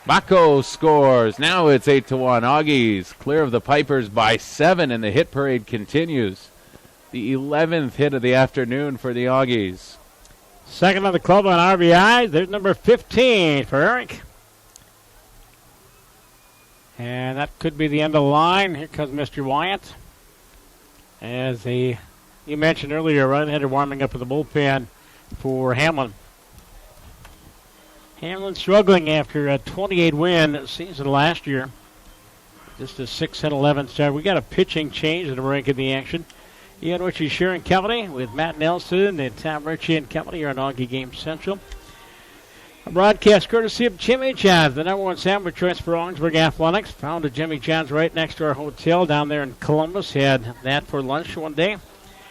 Bacco scores. Now it's 8-1. Auggies clear of the Pipers by 7, and the hit parade continues. The 11th hit of the afternoon for the Auggies. Second of the club on RBI. There's number 15 for Eric. And that could be the end of the line. Here comes Mr. Wyatt. As you mentioned earlier, right-hander warming up with the bullpen for Hamline. Hamline struggling after a 28-win season last year. Just a 6-11 start. We got a pitching change in the break of the action. Ian Ritchie sharing company with Matt Nelson and Tom Ritchie and company here on Augie Game Central. A broadcast courtesy of Jimmy John's, the number one sandwich choice for Augsburg Athletics. Found at Jimmy John's right next to our hotel down there in Columbus. Had that for lunch one day.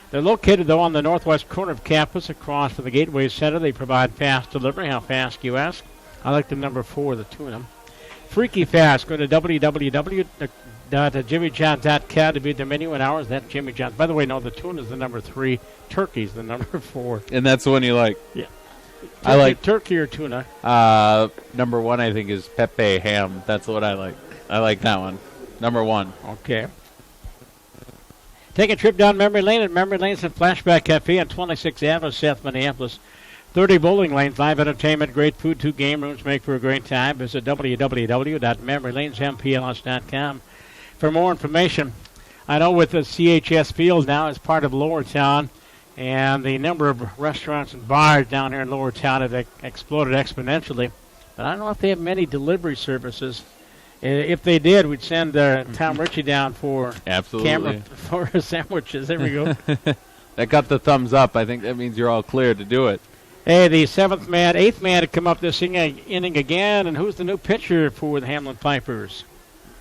They're located, though, on the northwest corner of campus across from the Gateway Center. They provide fast delivery. How fast, you ask? I like the number 4, the two of them. Freaky fast. Go to www.jimmyjohn.com to view the menu and hours. That's Jimmy John's. By the way, no, the tuna is the number 3. Turkey's the number 4. And that's the one you like? Yeah. Turkey, I like turkey or tuna. Number 1, I think, is Pepe ham. That's what I like. I like that one. Number 1. Okay. Take a trip down memory lane at Memory Lane's and Flashback Cafe on 26th Avenue, South Minneapolis. 30 bowling lanes, live entertainment, great food, 2 game rooms make for a great time. Visit www.memorylanesmpls.com for more information. I know with the CHS Field now as part of Lower Town, and the number of restaurants and bars down here in Lower Town have exploded exponentially. But I don't know if they have many delivery services. If they did, we'd send Tom Ritchie down for camera for sandwiches. There we go. That got the thumbs up. I think that means you're all clear to do it. Hey, the 8th man to come up this inning again. And who's the new pitcher for the Hamline Pipers?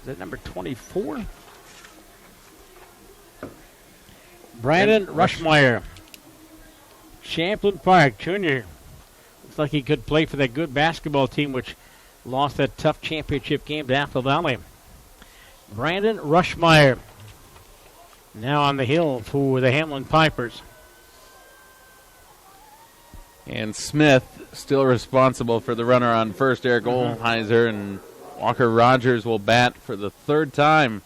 Is that number 24? Brandon Rushmeyer. Champlain Park Jr. Looks like he could play for that good basketball team, which lost that tough championship game to Apple Valley. Brandon Rushmeyer now on the hill for the Hamline Pipers. And Smith still responsible for the runner on first. Eric Olheiser and Walker Rogers will bat for the 3rd time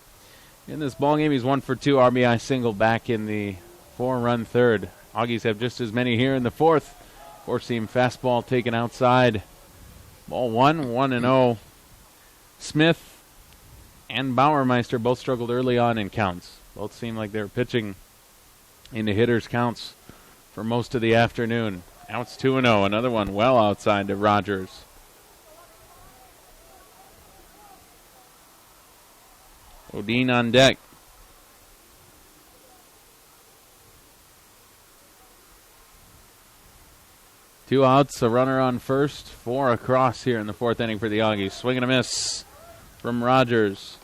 in this ballgame. He's 1 for 2 RBI single back in the 4-run third. Auggies have just as many here in the 4th. Four-seam fastball taken outside. Ball 1-0. Smith and Bauermeister both struggled early on in counts. Both seemed like they were pitching into hitters' counts for most of the afternoon. Now it's 2-0. Another one well outside to Rogers. Odin on deck. Two outs, a runner on first, 4 across here in the 4th inning for the Auggies. Swing and a miss from Rogers.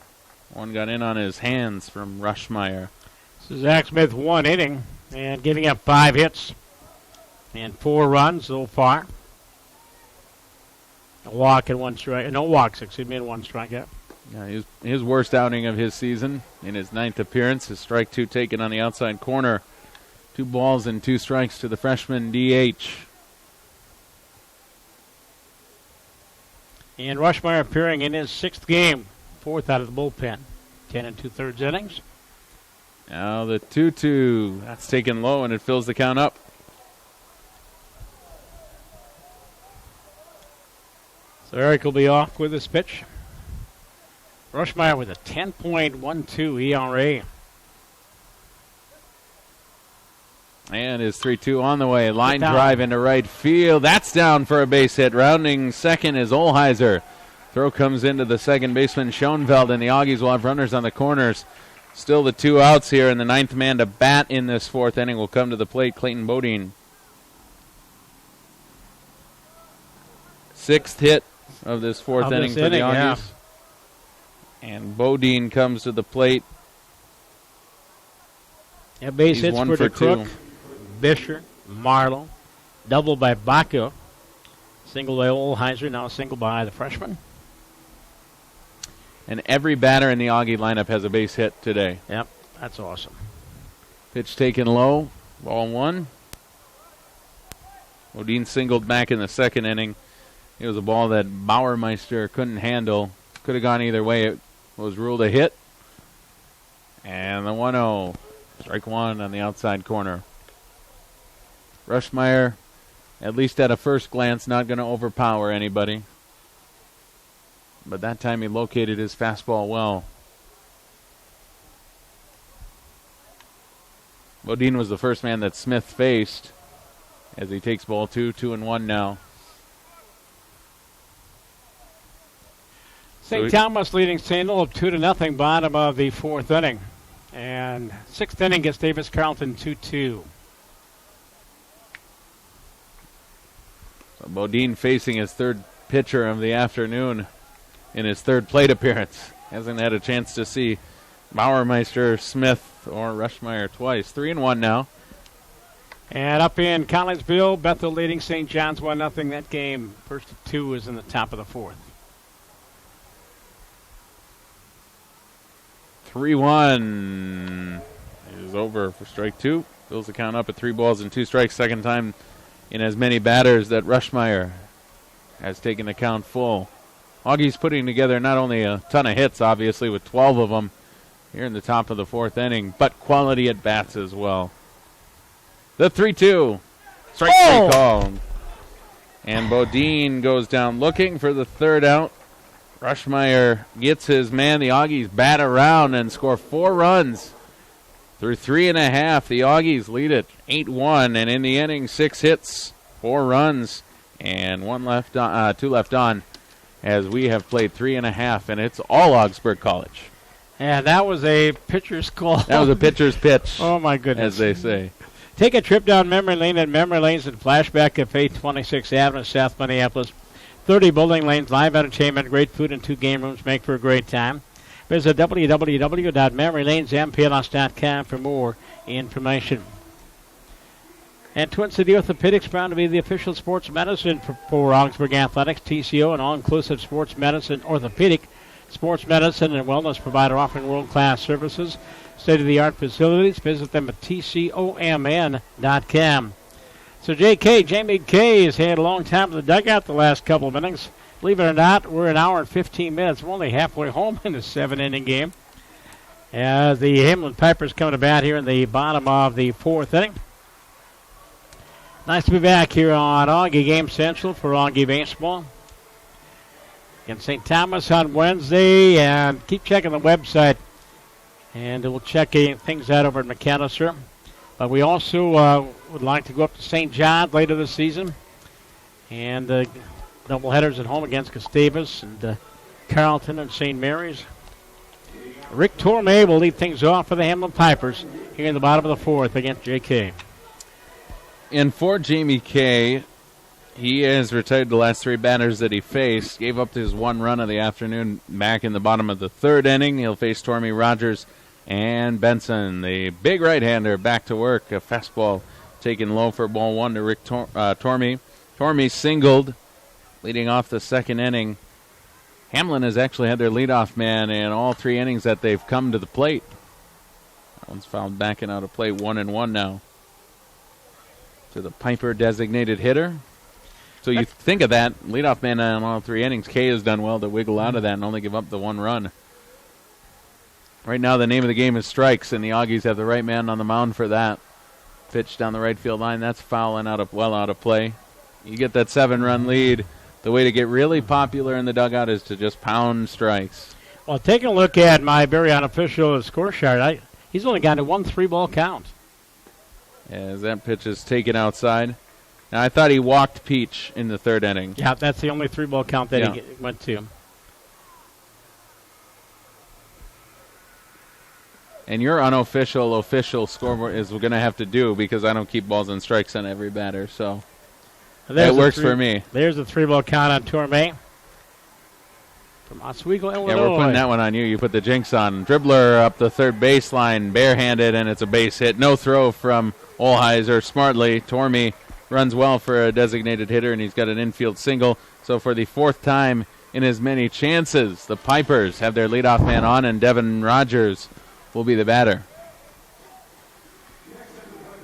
One got in on his hands from Rushmeyer. So Zach Smith 1 inning and giving up 5 hits and 4 runs so far. A walk and 1 strike. No walks, excuse me, and 1 strikeout. Yeah, his worst outing of his season in his 9th appearance. His strike 2 taken on the outside corner. 2 balls and 2 strikes to the freshman DH. And Rushmeyer appearing in his 6th game, 4th out of the bullpen. 10 2/3 innings. Now the 2-2. That's taken low, and it fills the count up. So Eric will be off with this pitch. Rushmeyer with a 10.12 ERA. And his 3-2 on the way. Line drive into right field. That's down for a base hit. Rounding second is Olheiser. Throw comes into the second baseman, Schoenfeld, and the Auggies will have runners on the corners. Still the 2 outs here, and the 9th man to bat in this 4th inning will come to the plate, Clayton Bodine. 6th hit of this 4th inning for the Auggies. Yeah. And Bodine comes to the plate. Yeah, base hits for the Crook, Bisher, Marlowe, double by Baca, single by Olheiser, now single by the freshman. And every batter in the Augie lineup has a base hit today. Yep, that's awesome. Pitch taken low, ball 1. Bodine singled back in the 2nd inning. It was a ball that Bauermeister couldn't handle. Could have gone either way. It was ruled a hit. And the 1-0. Strike 1 on the outside corner. Rushmeyer, at least at a first glance, not going to overpower anybody. But that time he located his fastball well. Bodine was the first man that Smith faced as he takes ball 2, 2-1 now. St. Thomas leading St. Louis 2-0, bottom of the 4th inning. And 6th inning gets Davis Carlton 2-2. So Bodine facing his 3rd pitcher of the afternoon in his 3rd plate appearance. Hasn't had a chance to see Bauermeister, Smith, or Rushmeyer twice. 3-1 now. And up in Collinsville, Bethel leading St. John's 1-0. That game, first of 2, is in the top of the 4th. 3-1 is over for strike 2. Fills the count up at 3 balls and 2 strikes. Second time in as many batters that Rushmeyer has taken the count full. Augie's putting together not only a ton of hits, obviously, with 12 of them here in the top of the 4th inning, but quality at bats as well. The 3-2. Strike 3 call. And Bodine goes down looking for the 3rd out. Rushmeyer gets his man. The Auggies bat around and score 4 runs. Through 3.5, the Auggies lead it 8-1. And in the inning, 6 hits, 4 runs, and 2 left on as we have played 3.5. And it's all Augsburg College. And that was a pitcher's call. That was a pitcher's pitch. Oh, my goodness. As they say. Take a trip down memory lane at Memory Lanes and Flashback at 826 Avenue, South Minneapolis. 30 bowling lanes, live entertainment, great food, and 2 game rooms make for a great time. Visit www.memorylanesmpls.com for more information. And Twin City Orthopedics, proud to be the official sports medicine for Augsburg Athletics, TCO, and all-inclusive sports medicine, orthopedic, sports medicine, and wellness provider offering world-class services, state-of-the-art facilities. Visit them at tcomn.com. So Jamie K has had a long time in the dugout the last couple of innings. Believe it or not, we're an hour and 15 minutes. We're only halfway home in the 7-inning game. As the Hamline Pipers coming to bat here in the bottom of the 4th inning. Nice to be back here on Augie Game Central for Augie Baseball. In St. Thomas on Wednesday, and keep checking the website. And we'll check things out over at McAllister. But we also would like to go up to St. John later this season. And doubleheaders at home against Gustavus and Carleton and St. Mary's. Rick Tormey will lead things off for the Hamline Pipers here in the bottom of the fourth against J.K. And for Jamie K., he has retired the last 3 batters that he faced. Gave up his 1 run of the afternoon back in the bottom of the 3rd inning. He'll face Tormey, Rogers, and Benson. The big right-hander back to work. A fastball taken low for ball 1 to Rick Tormey. Tormey singled, leading off the 2nd inning. Hamline has actually had their leadoff man in all 3 innings that they've come to the plate. That one's fouled backing out of play, 1-1 now. To the Piper designated hitter. So you think of that, leadoff man on all 3 innings. Kay has done well to wiggle out of that and only give up the 1 run. Right now the name of the game is strikes, and the Auggies have the right man on the mound for that. Pitch down the right field line, that's fouling out of play. You get that 7-run lead. The way to get really popular in the dugout is to just pound strikes. Well, taking a look at my very unofficial score chart, he's only got a 1 3-ball count. As that pitch is taken outside. Now, I thought he walked Peach in the 3rd inning. Yeah, that's the only 3-ball count that he went to. And your unofficial official scoreboard is going to have to do because I don't keep balls and strikes on every batter, so that works for me. There's the 3-ball count on Tormey from Oswego, Illinois. Yeah, we're putting that one on you. You put the jinx on. Dribbler up the 3rd baseline, barehanded, and it's a base hit. No throw from Olheiser. Smartly, Tormey runs well for a designated hitter, and he's got an infield single. So for the 4th time in as many chances, the Pipers have their leadoff man on, and Devin Rogers will be the batter.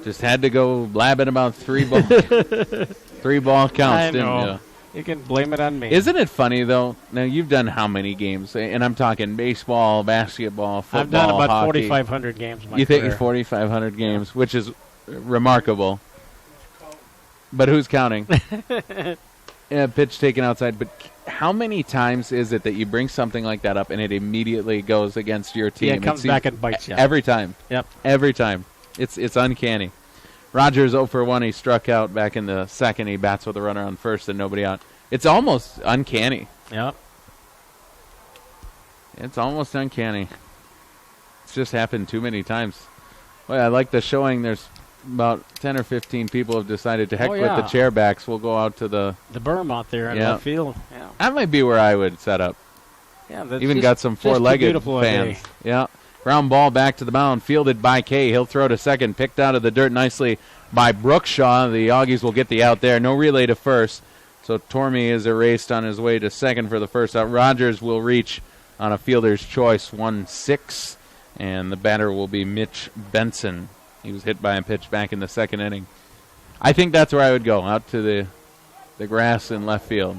Just had to go blabbing about 3-ball counts, I didn't know. you? You can blame it on me. Isn't it funny, though? Now, you've done how many games? And I'm talking baseball, basketball, football, I've done about hockey. 4,500 games in my You career. think 4,500 games, which is remarkable. But who's counting? Pitch taken outside. But how many times is it that you bring something like that up and it immediately goes against your team? Yeah, it comes back and bites you. Every time. Yep. Every time. It's uncanny. Rogers 0 for 1. He struck out back in the 2nd. He bats with a runner on 1st and nobody out. It's almost uncanny. Yep. It's almost uncanny. It's just happened too many times. Well, I like the showing. There's about 10 or 15 people have decided to heck with the chairbacks. We'll go out to the berm out there in the field. Yeah. That might be where I would set up. Yeah, that's even got some 4-legged fans. Yeah. Ground ball back to the mound, fielded by Kay. He'll throw to 2nd, picked out of the dirt nicely by Brookshaw. The Auggies will get the out there. No relay to 1st. So Tormey is erased on his way to 2nd for the 1st out. Rogers will reach on a fielder's choice 1-6, and the batter will be Mitch Benson. He was hit by a pitch back in the 2nd inning. I think that's where I would go, out to the grass in left field.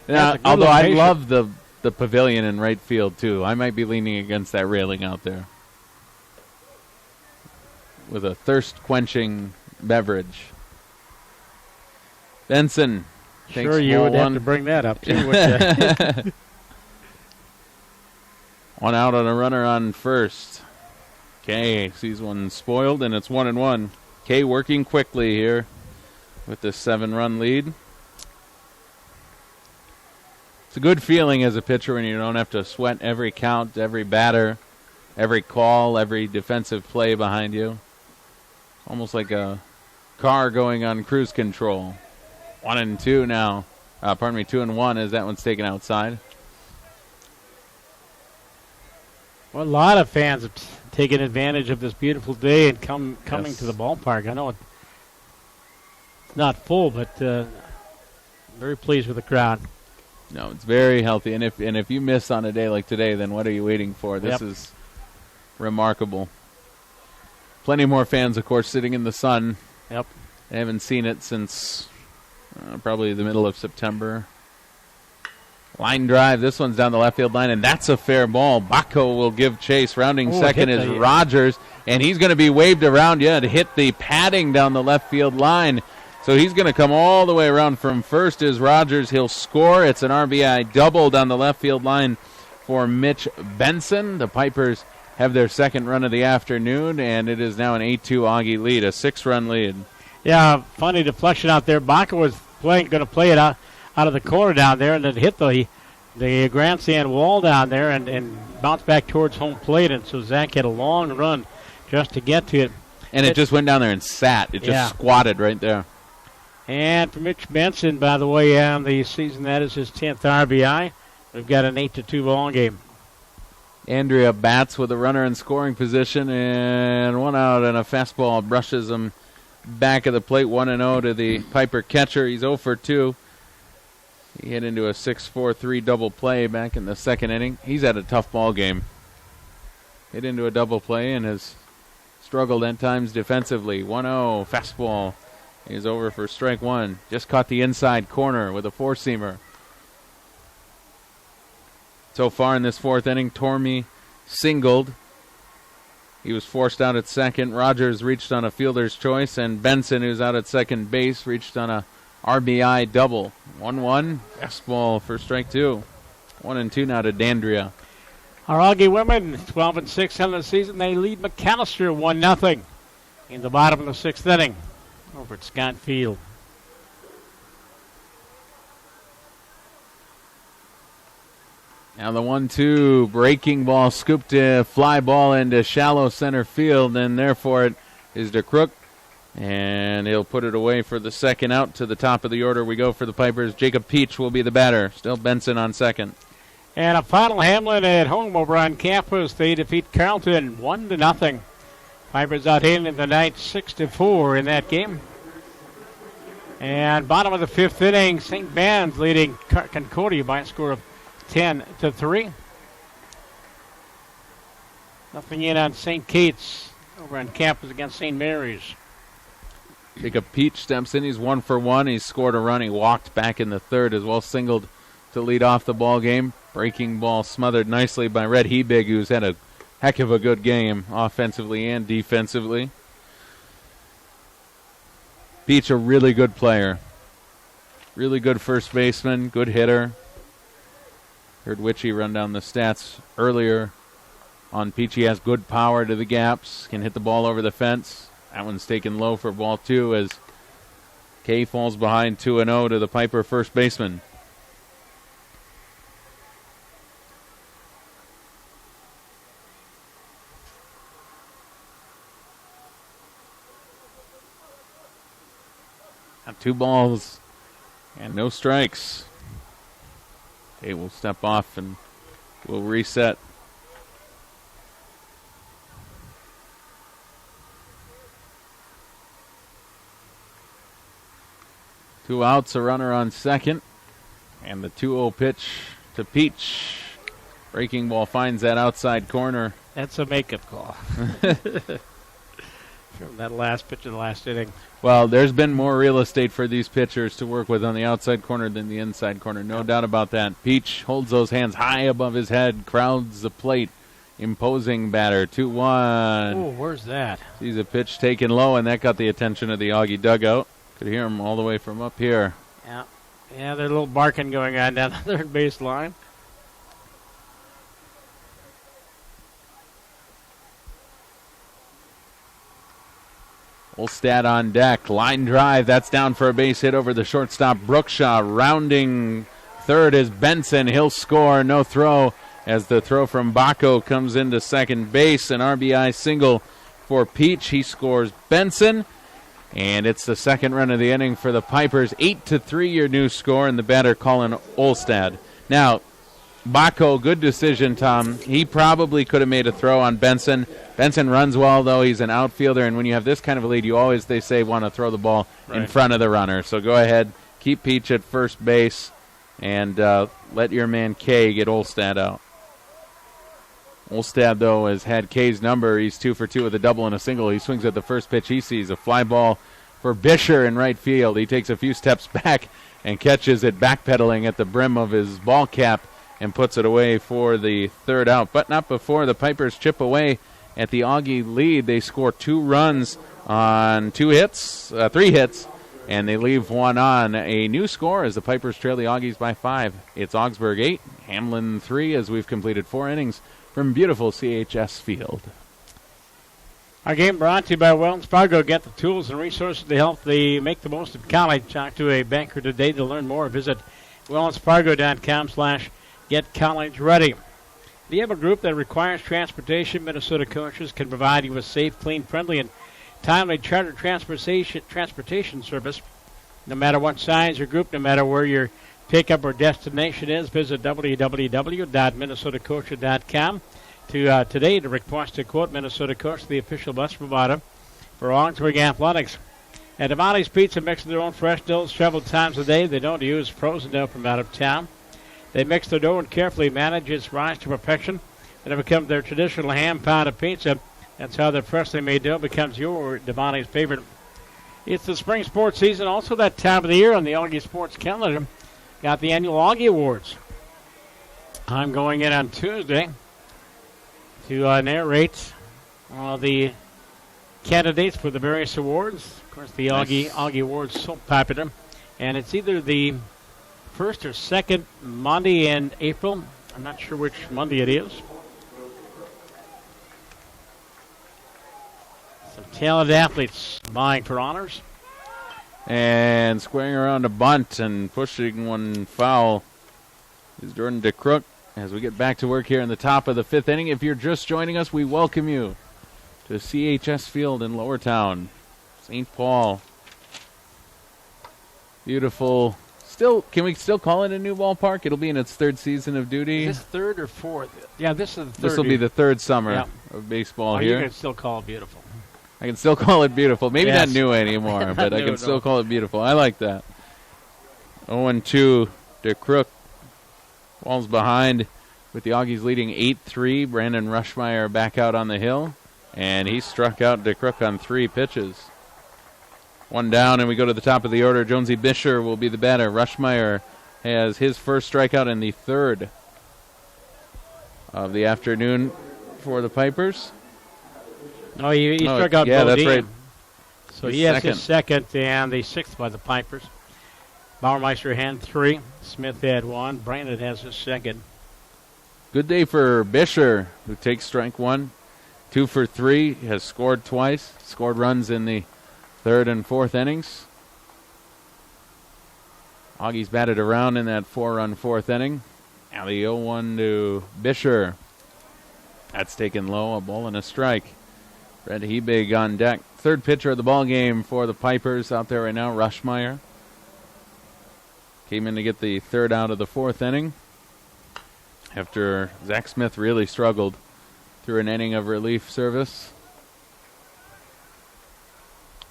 Now, although I love the pavilion in right field, too. I might be leaning against that railing out there with a thirst-quenching beverage. Benson takes sure, you would have to bring that up, too. One out on a runner on 1st. Kay sees one spoiled, and it's 1-1. Kay working quickly here with this 7-run lead. It's a good feeling as a pitcher when you don't have to sweat every count, every batter, every call, every defensive play behind you. Almost like a car going on cruise control. 1-2 now. 2-1 as that one's taken outside. Well, a lot of fans have taken advantage of this beautiful day and coming to the ballpark. I know it's not full, but very pleased with the crowd. No, it's very healthy. And if you miss on a day like today, then what are you waiting for? This is remarkable. Plenty more fans, of course, sitting in the sun. Yep. I haven't seen it since probably the middle of September. Line drive. This one's down the left field line, and that's a fair ball. Baco will give chase. Rounding second is Rogers, and he's going to be waved around, to hit the padding down the left field line. So he's going to come all the way around. From 1st is Rogers. He'll score. It's an RBI double down the left field line for Mitch Benson. The Pipers have their second run of the afternoon, and it is now an 8-2 Augie lead, a 6-run lead. Yeah, funny deflection out there. Baca was going to play it out of the corner down there, and it hit the grandstand wall down there and bounced back towards home plate, and so Zach had a long run just to get to it. And it just went down there and sat. It just squatted right there. And for Mitch Benson, by the way, on the season, that is his 10th RBI. We've got an 8-2 ball game. Andrea bats with a runner in scoring position, and one out, and a fastball brushes him back of the plate. 1-0 to the Piper catcher. He's 0 for 2. He hit into a 6-4-3 double play back in the second inning. He's had a tough ball game. Hit into a double play and has struggled at times defensively. 1-0, fastball. He's over for strike one. Just caught the inside corner with a four-seamer. So far in this fourth inning, Tormey singled. He was forced out at second. Rogers reached on a fielder's choice, and Benson, who's out at second base, reached on a RBI double. 1-1, fastball for strike two. 1-2 now to Dandria. Our Augie women, 12-6 in the season. They lead McAllister 1-0 in the bottom of the sixth inning over at Scott Field. Now the 1-2 breaking ball, scooped a fly ball into shallow center field, and therefore it is to Crook, and he'll put it away for the second out. To the top of the order we go for the Pipers. Jacob Peach will be the batter. Still Benson on second. And a final Hamline at home over on campus. They defeat Carleton 1-0. Pipers out hitting the night 6-4 in that game. And bottom of the fifth inning, St. Ben's leading Concordia by a score of 10-3. Nothing in on St. Kate's over on campus against St. Mary's. Jacob Peach steps in. He's 1 for 1. He's scored a run. He walked back in the third as well, singled to lead off the ball game. Breaking ball smothered nicely by Red Hebig, who's had a heck of a good game offensively and defensively. Peach, a really good player. Really good first baseman, good hitter. Heard Witchy run down the stats earlier on Peach. He has good power to the gaps, can hit the ball over the fence. That one's taken low for ball two as Kay falls behind 2-0 to the Piper first baseman. Now 2 balls and no strikes. Kay will step off and will reset. Two outs, a runner on second. And the 2-0 pitch to Peach. Breaking ball finds that outside corner. That's a makeup call. From that last pitch of the last inning. Well, there's been more real estate for these pitchers to work with on the outside corner than the inside corner. No doubt about that. Peach holds those hands high above his head, crowds the plate. Imposing batter, 2-1. Oh, where's that? Sees a pitch taken low, and that got the attention of the Augie dugout. Could hear him all the way from up here. Yeah, there's a little barking going on down the third base line. Olstad on deck. Line drive. That's down for a base hit over the shortstop, Brookshaw. Rounding third is Benson. He'll score. No throw as the throw from Baco comes into second base. An RBI single for Peach. He scores Benson. And it's the second run of the inning for the Pipers. 8-3 your new score, and the batter Colin Olstad. Now, Baco, good decision, Tom. He probably could have made a throw on Benson. Benson runs well, though. He's an outfielder, and when you have this kind of a lead, you always, they say, want to throw the ball in front of the runner. So go ahead, keep Peach at first base, and let your man Kay get Olstad out. Olstad, though, has had Kay's number. He's 2 for 2 with a double and a single. He swings at the first pitch he sees. A fly ball for Bisher in right field. He takes a few steps back and catches it backpedaling at the brim of his ball cap and puts it away for the third out. But not before the Pipers chip away at the Augie lead. They score 2 runs on 3 hits, and they leave one on. A new score as the Pipers trail the Augies by 5. It's Augsburg 8, Hamline 3 as we've completed 4 innings from beautiful CHS Field. Our game brought to you by Wells Fargo. Get the tools and resources to help make the most of college. Talk to a banker today to learn more. Visit wellsfargo.com/getcollegeready. Do you have a group that requires transportation? Minnesota coaches can provide you with safe, clean, friendly, and timely charter transportation service. No matter what size your group, no matter where your pickup or destination is, visit www.minnesotacoaches.com today to request a quote. Minnesota Coach, the official bus provider for Augsburg Athletics. At Hamline's Pizza, mix their own fresh doughs several times a day. They don't use frozen dough from out of town. They mix their dough and carefully manage its rise to perfection. And it becomes their traditional hand-pounded pizza. That's how their freshly made dough becomes your Devani's favorite. It's the spring sports season, also that time of the year on the Auggie Sports calendar. Got the annual Auggie Awards. I'm going in on Tuesday to narrate the candidates for the various awards. Of course, the Auggie Awards so popular. And it's either the first or second Monday in April. I'm not sure which Monday it is. Some talented athletes vying for honors. And squaring around a bunt and pushing one foul is Jordan DeCrook. As we get back to work here in the top of the fifth inning, if you're just joining us, we welcome you to CHS Field in Lowertown, St. Paul. Beautiful. Can we still call it a new ballpark? It'll be in its third season of duty. Is this third or fourth? Yeah, this is the third. This will be the third summer of baseball here. You can still call it beautiful. I can still call it beautiful. Maybe yes. Not new anymore, but I can still call it beautiful. I like that. 0-2, DeCrook. Falls behind with the Auggies leading 8-3. Brandon Rushmeyer back out on the hill, and he struck out DeCrook on 3 pitches. One down, and we go to the top of the order. Jonesy Bisher will be the batter. Rushmeyer has his first strikeout in the third of the afternoon for the Pipers. No, he struck out yeah, Bodine. That's right. So he has his second and the sixth by the Pipers. Bauermeister had 3. Smith had 1. Brandon has his second. Good day for Bisher, who takes strike 1. 2 for 3, has scored twice. Scored runs in the third and fourth innings. Auggies batted around in that 4-run fourth inning. Now the 0-1 to Bisher. That's taken low, a ball and a strike. Red Hebig on deck. Third pitcher of the ball game for the Pipers out there right now, Rushmeyer. Came in to get the third out of the fourth inning after Zach Smith really struggled through an inning of relief service.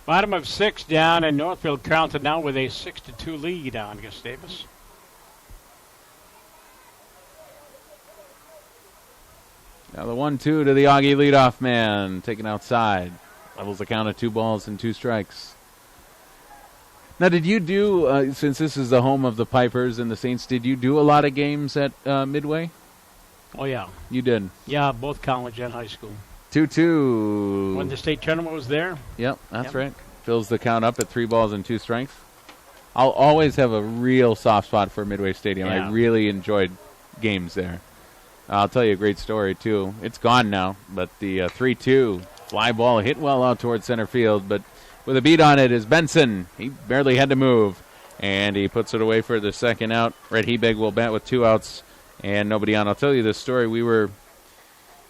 Bottom of 6 down, and Northfield Carleton now with a 6-2 lead on Gustavus. Now the 1-2 to the Auggie leadoff man, taken outside. Levels the count of 2 balls and 2 strikes. Now, did you do, since this is the home of the Pipers and the Saints, did you do a lot of games at Midway? Oh, yeah. You did? Yeah, both college and high school. 2-2. When the state tournament was there? Yep, that's right. Fills the count up at 3 balls and 2 strikes. I'll always have a real soft spot for Midway Stadium. Yeah. I really enjoyed games there. I'll tell you a great story, too. It's gone now, but the 3-2 fly ball hit well out towards center field, but with a beat on it is Benson. He barely had to move, and he puts it away for the second out. Red Hebig will bat with 2 outs and nobody on. I'll tell you this story. We were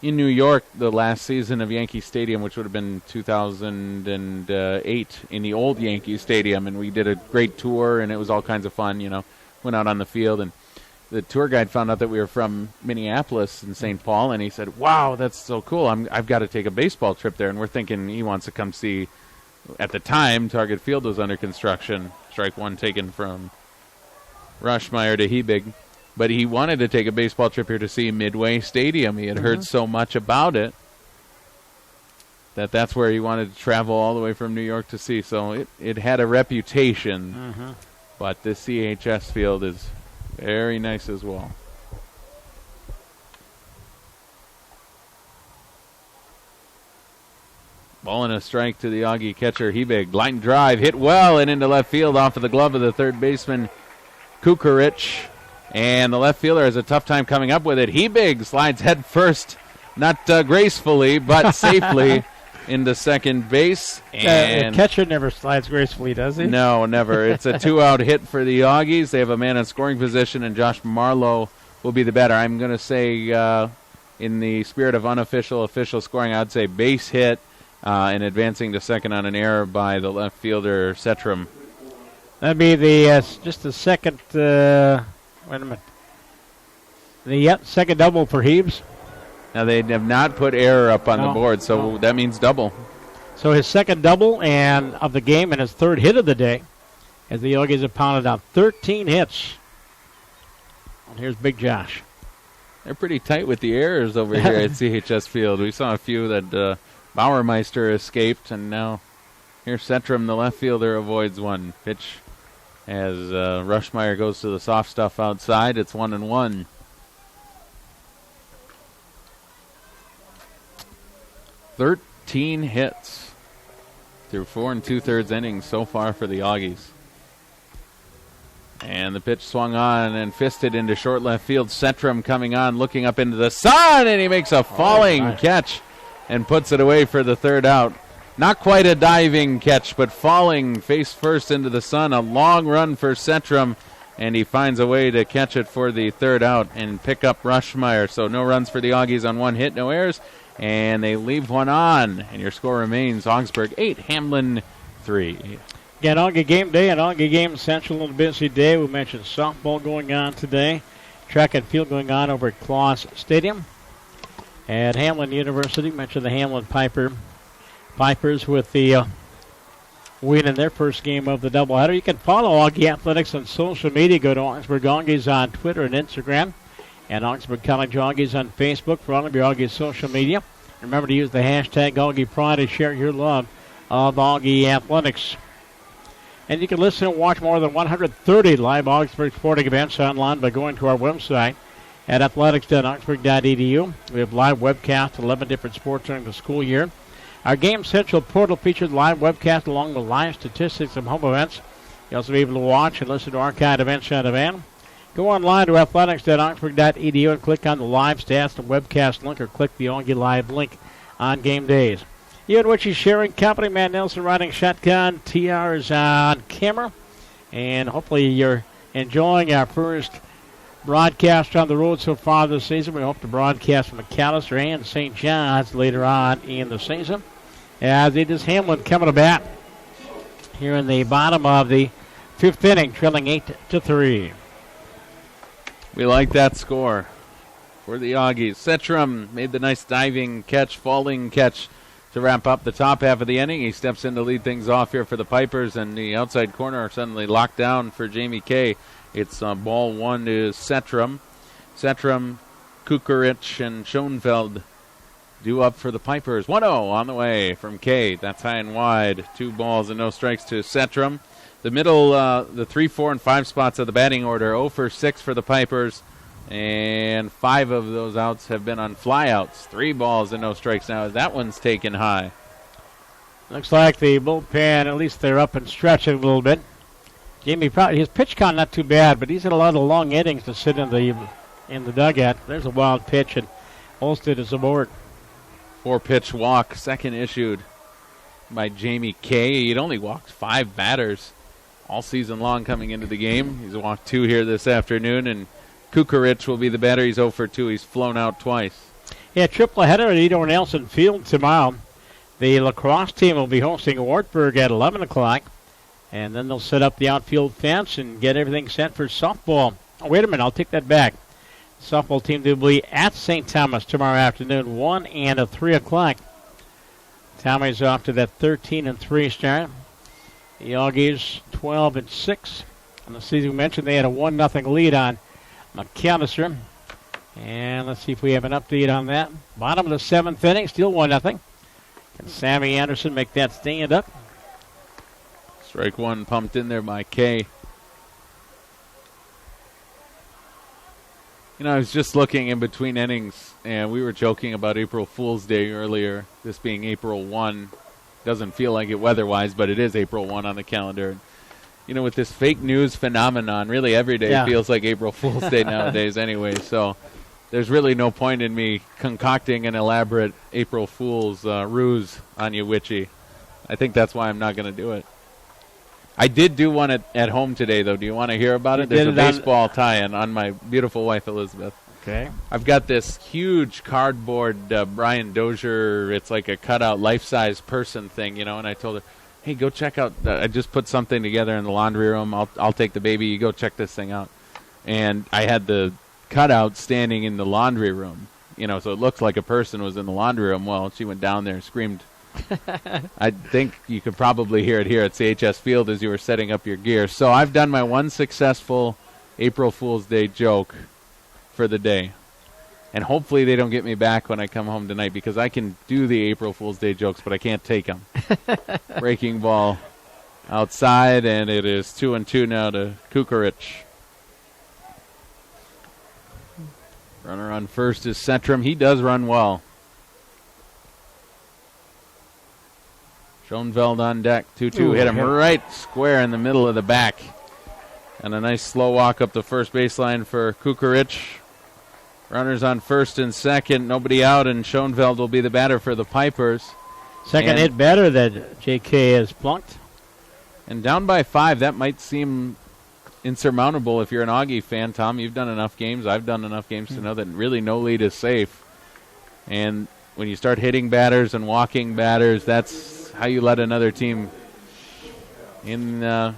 in New York the last season of Yankee Stadium, which would have been 2008, in the old Yankee Stadium, and we did a great tour, and it was all kinds of fun, Went out on the field, and the tour guide found out that we were from Minneapolis and St. Paul, and he said, wow, that's so cool. I've got to take a baseball trip there, and we're thinking he wants to come see. At the time, Target Field was under construction. Strike 1 taken from Rushmeyer to Hebig. But he wanted to take a baseball trip here to see Midway Stadium. He had heard so much about it that's where he wanted to travel all the way from New York to see. So it had a reputation, but the CHS field is very nice as well. Ball and a strike to the Auggie catcher, Hebig. Line drive, hit well and into left field off of the glove of the third baseman, Kukarich. And the left fielder has a tough time coming up with it. Hebig slides head first not gracefully, but safely into second base. And the catcher never slides gracefully, does he? No, never. It's a 2-out hit for the Auggies. They have a man in scoring position, and Josh Marlowe will be the batter. I'm going to say, in the spirit of unofficial, official scoring, I'd say base hit and advancing to second on an error by the left fielder, Setram. That'd be the just the second. Wait a minute. The second double for Heaves. Now they have not put error up on the board, so that means double. So his second double and of the game and his third hit of the day, as the Auggies have pounded out 13 hits. And here's Big Josh. They're pretty tight with the errors over here at CHS Field. We saw a few that Bauermeister escaped, and now here's Setram, the left fielder, avoids one pitch. As Rushmeyer goes to the soft stuff outside, it's 1-1. Thirteen hits through 4 2/3 innings so far for the Auggies. And the pitch swung on and fisted into short left field. Setram coming on, looking up into the sun, and he makes a falling catch and puts it away for the third out. Not quite a diving catch, but falling face first into the sun. A long run for Setram, and he finds a way to catch it for the third out and pick up Rushmeyer. So no runs for the Auggies on one hit, no errors, and they leave one on. And your score remains Augsburg 8, Hamline 3. Again, Augie game day and Augie game central on a busy day. We mentioned softball going on today. Track and field going on over at Claus Stadium. At Hamline University, mentioned the Hamline Pipers with the win in their first game of the doubleheader. You can follow Augie Athletics on social media. Go to Augsburg Auggies on Twitter and Instagram, and Augsburg College Auggies on Facebook for all of your Augie social media. Remember to use the hashtag Augie Pride to share your love of Augie Athletics. And you can listen and watch more than 130 live Augsburg sporting events online by going to our website at athletics.augsburg.edu. We have live webcasts, 11 different sports during the school year. Our Game Central portal features live webcast along with live statistics of home events. You'll also be able to watch and listen to archived events on demand. Go online to athletics.augsburg.edu and click on the live stats and webcast link, or click the Augie Live link on game days. Ian Ritchie sharing company, Matt Nelson riding shotgun, TR is on camera, and hopefully you're enjoying our first broadcast on the road so far this season. We hope to broadcast from McAllister and St. John's later on in the season. As it is Hamline coming to bat here in the bottom of the fifth inning, trailing 8-3. We like that score for the Auggies. Setram made the nice diving catch, falling catch to wrap up the top half of the inning. He steps in to lead things off here for the Pipers, and the outside corner suddenly locked down for Jamie Kay. It's ball one to Setram. Setram, Kukarich, and Schoenfeld due up for the Pipers. 1-0 on the way from Kay. That's high and wide. 2 balls and no strikes to Setram. The middle, the 3, 4, and 5 spots of the batting order, 0 for 6 for the Pipers, and 5 of those outs have been on flyouts. 3 balls and no strikes now. That one's taken high. Looks like the bullpen, at least they're up and stretching a little bit. Jamie, his pitch count not too bad, but he's had a lot of long innings to sit in the dugout. There's a wild pitch, and Olsted is aboard. 4-pitch walk, second issued by Jamie Kay. He'd only walked 5 batters all season long coming into the game. He's walked 2 here this afternoon, and Kukarich will be the batter. He's 0 for 2. He's flown out twice. Yeah, triple header at Edo Nelson Field tomorrow. The lacrosse team will be hosting Wartburg at 11 o'clock. And then they'll set up the outfield fence and get everything set for softball. Oh, wait a minute, I'll take that back. The softball team will be at St. Thomas tomorrow afternoon, 1 and 3 o'clock. Tommy's off to that 13-3 start. The Auggies 12-6. On the season we mentioned, they had a 1-0 lead on McAllister. And let's see if we have an update on that. Bottom of the 7th inning, still 1-0. Can Sammy Anderson make that stand up? Strike one pumped in there by Kay. You know, I was just looking in between innings, and we were joking about April Fool's Day earlier, this being April 1. Doesn't feel like it weather-wise, but it is April 1 on the calendar. You know, with this fake news phenomenon, really every day feels like April Fool's Day nowadays anyway. So there's really no point in me concocting an elaborate April Fool's ruse on you, Witchy. I think that's why I'm not going to do it. I did do one at home today, though. Do you want to hear about it? There's a baseball tie-in on my beautiful wife, Elizabeth. Okay. I've got this huge cardboard Brian Dozier, it's like a cutout life-size person thing, you know, and I told her, hey, go check out, I just put something together in the laundry room. I'll take the baby. You go check this thing out. And I had the cutout standing in the laundry room, you know, so it looked like a person was in the laundry room. Well, she went down there and screamed. I think you could probably hear it here at CHS Field as you were setting up your gear. So I've done my one successful April Fool's Day joke for the day. And hopefully they don't get me back when I come home tonight, because I can do the April Fool's Day jokes, but I can't take them. Breaking ball outside, and it is 2-2 now to Kukarich. Runner on first is Setram. He does run well. Schoenfeld on deck. 2-2. Hit him right square in the middle of the back. And a nice slow walk up the first baseline for Kukarich. Runners on first and second. Nobody out, and Schoenfeld will be the batter for the Pipers. Second hit better that J.K. has plunked. And down by 5, that might seem insurmountable if you're an Augie fan. Tom, you've done enough games. I've done enough games to know that really no lead is safe. And when you start hitting batters and walking batters, that's how you let another team let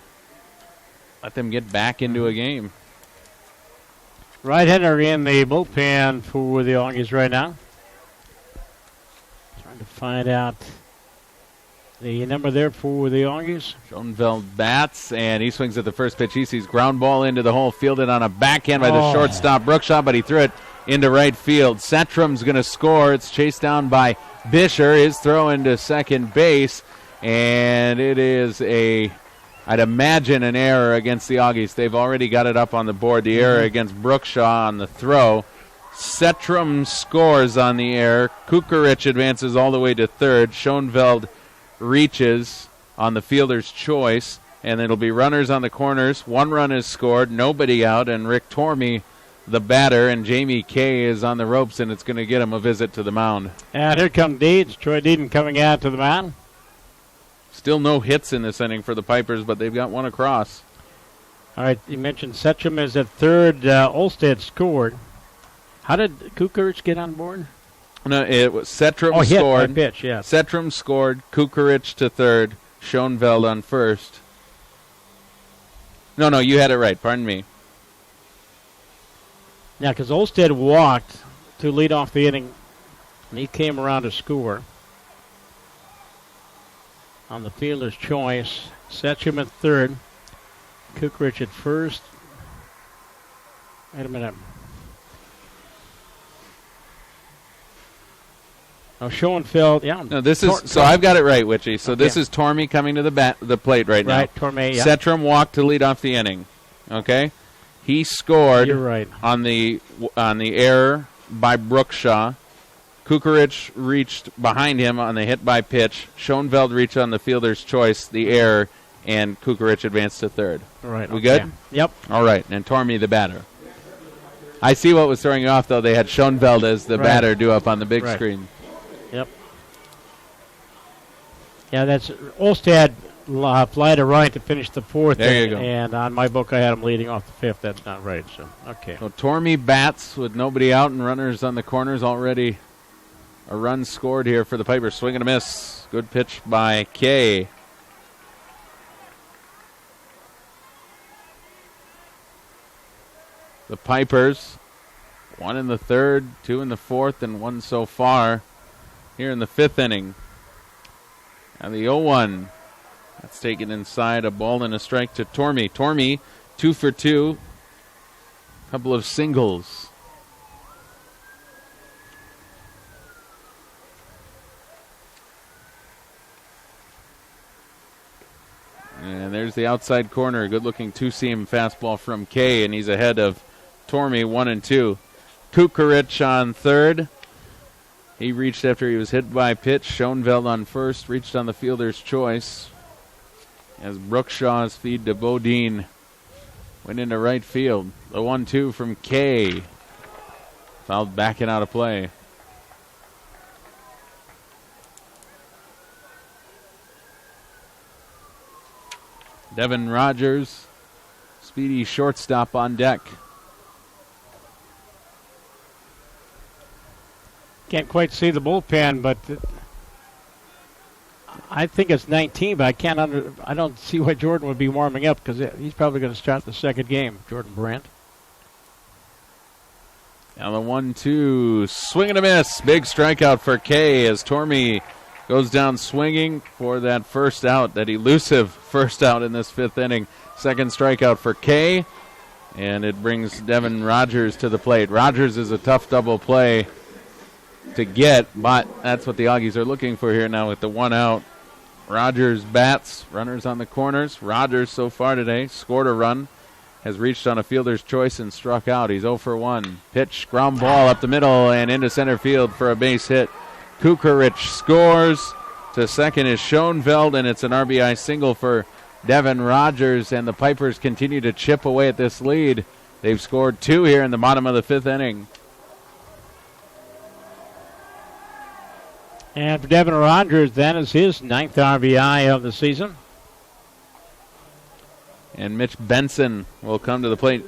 them get back into a game. Right-hander in the bullpen for the Auggies right now. Trying to find out the number there for the Auggies. Schoenfeld bats, and he swings at the first pitch. He sees ground ball into the hole, fielded on a backhand by the shortstop Brookshaw, but he threw it into right field. Setram's going to score. It's chased down by Bisher. His throw into second base, and it is I'd imagine an error against the Auggies. They've already got it up on the board. The error against Brookshaw on the throw. Setram scores on the error. Kukarich advances all the way to third. Schoenfeld reaches on the fielder's choice, and it'll be runners on the corners. One run is scored, nobody out, and Rick Tormey, the batter, and Jamie Kay is on the ropes, and it's going to get him a visit to the mound. And here comes Deeds. Troy Deeden coming out to the mound. Still no hits in this inning for the Pipers, but they've got one across. All right, you mentioned Setram is at third. Olstead scored. How did Kukarich get on board? No, it was Setram scored. Hit by pitch, yes. Setram scored. Kukarich to third. Schoenfeld on first. No, you had it right. Pardon me. Yeah, because Olstead walked to lead off the inning, and he came around to score. On the fielder's choice, Setram at third, Kukarich at first. Wait a minute. Oh, Schoenfeld, yeah. No, this is so I've got it right, Witchy. So this is Tormey coming to the plate right now. Right, Tormey, yeah. Setram walked to lead off the inning. Okay, he scored. You're right. On the error by Brookshaw. Kukarich reached behind him on the hit by pitch. Schoenfeld reached on the fielder's choice, the error, and Kukarich advanced to third. All right. We good? Yep. All right, and Tormey the batter. I see what was throwing you off, though. They had Schoenfeld as the batter due up on the big screen. Yep. Yeah, that's Olstead fly to right to finish the fourth. There you go. And on my book, I had him leading off the fifth. That's not right. So, okay. So Tormey bats with nobody out and runners on the corners already. A run scored here for the Pipers. Swing and a miss. Good pitch by Kay. The Pipers, one in the third, two in the fourth, and one so far here in the fifth inning. And the 0-1. That's taken inside, a ball and a strike to Tormey. Tormey, 2 for 2. Couple of singles. And there's the outside corner. Good-looking two-seam fastball from Kay, and he's ahead of Tormey, 1-2. Kukarich on third. He reached after he was hit by pitch. Schoenfeld on first, reached on the fielder's choice. As Brookshaw's feed to Bodine went into right field. The 1-2 from Kay. Fouled backing out of play. Devin Rogers, speedy shortstop on deck. Can't quite see the bullpen, but I think it's 19. But I don't see why Jordan would be warming up because he's probably going to start the second game. Jordan Brandt. Now the 1-2, swing and a miss. Big strikeout for Kay as Tormey goes down swinging for that first out, that elusive first out in this fifth inning. Second strikeout for Kay, and it brings Devin Rogers to the plate. Rogers is a tough double play to get, but that's what the Auggies are looking for here now with the one out. Rogers bats, runners on the corners. Rogers so far today scored a run, has reached on a fielder's choice and struck out. He's 0 for 1. Pitch, ground ball up the middle and into center field for a base hit. Kukarich scores. To second is Schoenfeld, and it's an RBI single for Devin Rogers, and the Pipers continue to chip away at this lead. They've scored 2 here in the bottom of the fifth inning. And for Devin Rogers, that is his 9th RBI of the season. And Mitch Benson will come to the plate.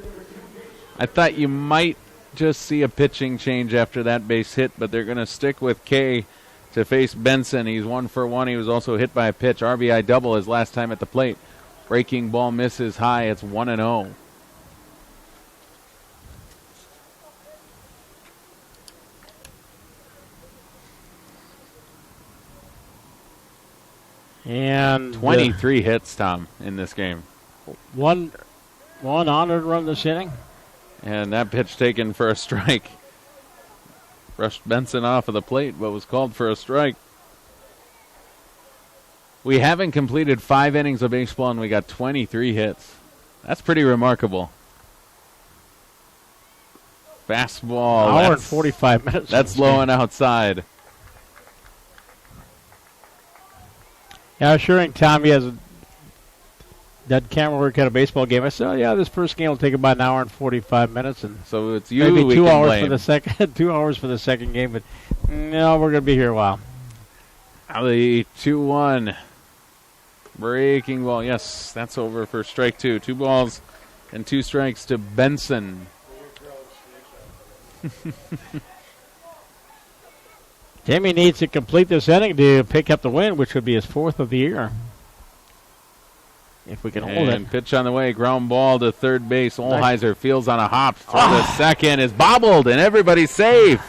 I thought you might just see a pitching change after that base hit, but they're going to stick with Kay to face Benson. He's 1 for 1. He was also hit by a pitch. RBI double his last time at the plate. Breaking ball misses high. It's 1-0. And 23 hits, Tom, in this game. One honored run this inning. And that pitch taken for a strike. Rushed Benson off of the plate, but was called for a strike. We haven't completed 5 innings of baseball, and we got 23 hits. That's pretty remarkable. Fastball. Hour and 45 minutes. That's low and outside. Yeah, I was assuring Tom he has that camera work at a baseball game. I said, oh, yeah, this first game will take about an hour and 45 minutes. And so it's you maybe we 2 can hours blame. for the second 2 hours for the second game, but no, we're going to be here a while. The 2-1. Breaking ball. Yes, that's over for strike 2. 2 balls and 2 strikes to Benson. Jamie needs to complete this inning to pick up the win, which would be his 4th of the year. If we can hold it. And pitch on the way. Ground ball to third base. Olheiser fields on a hop. Throw to second is bobbled, and everybody's safe.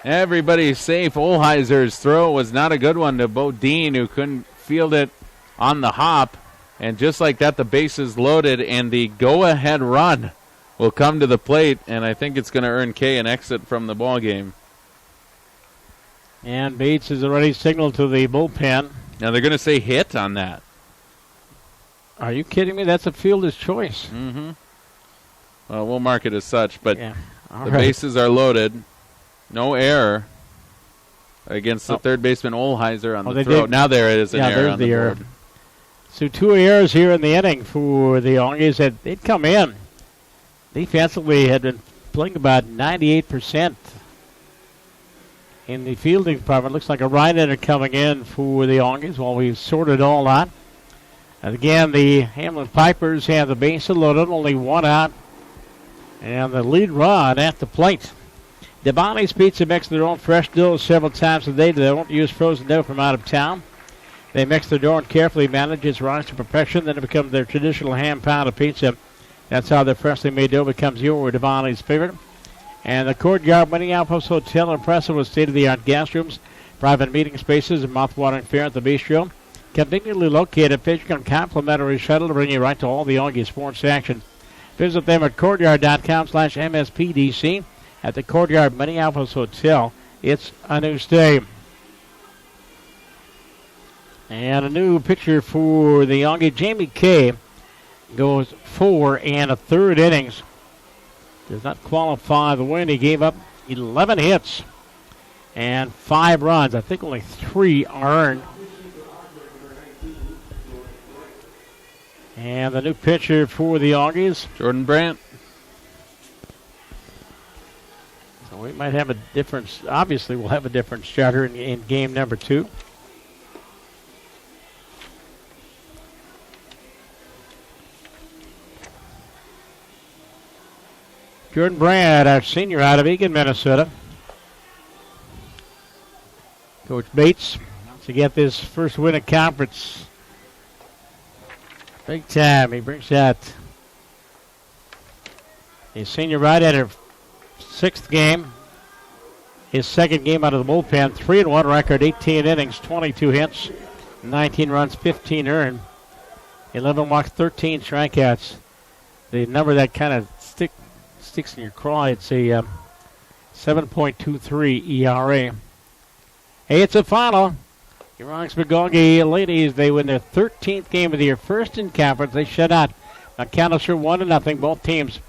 Everybody's safe. Olheiser's throw was not a good one to Bodine, who couldn't field it on the hop. And just like that, the base is loaded, and the go-ahead run will come to the plate, and I think it's going to earn Kay an exit from the ball game. And Bates has already signaled to the bullpen. Now they're going to say hit on that. Are you kidding me? That's a fielder's choice. Mm-hmm. Well, we'll mark it as such, but yeah. The bases are loaded. No error against the third baseman Olheiser on the throw. Now there is an error on the board. So 2 errors here in the inning for the Auggies. They'd come in. Defensively had been playing about 98%. In the fielding department, looks like a right-hander coming in for the Auggies while we sort it all out. And again, the Hamline Pipers have the bases loaded, only 1 out, and the lead run at the plate. Devani's Pizza makes their own fresh dough several times a day. They don't use frozen dough from out of town. They mix their dough and carefully manage its rise to perfection. Then it becomes their traditional hand-pounded pizza. That's how their freshly made dough becomes your Devani's favorite. And the Courtyard Minneapolis Hotel impressive with state-of-the-art guest rooms, private meeting spaces, and mouth-watering fare at the bistro. Conveniently located, featuring a complimentary shuttle to bring you right to all the Auggie sports action. Visit them at courtyard.com/MSPDC at the Courtyard Minneapolis Hotel. It's a new stay. And a new pitcher for the Auggie. Jamie Kay goes 4 1/3 innings. Does not qualify the win. He gave up 11 hits and 5 runs. I think only 3 are earned. And the new pitcher for the Auggies, Jordan Brandt. We might have a difference. Obviously, we'll have a different starter in game number 2. Jordan Brand, our senior out of Eagan, Minnesota. Coach Bates to get this first win at conference. Big time. He brings out his senior right at her 6th game. His 2nd game out of the bullpen. 3-1 record, 18 innings, 22 hits, 19 runs, 15 earned, 11 walks, 13 strikeouts. The number that kind of sticks in your craw, it's a 7.23 ERA. Hey, it's a final. Your Augsburg Auggie ladies, they win their 13th game of the year, first in conference. They shut out McAllister 1-0. Both teams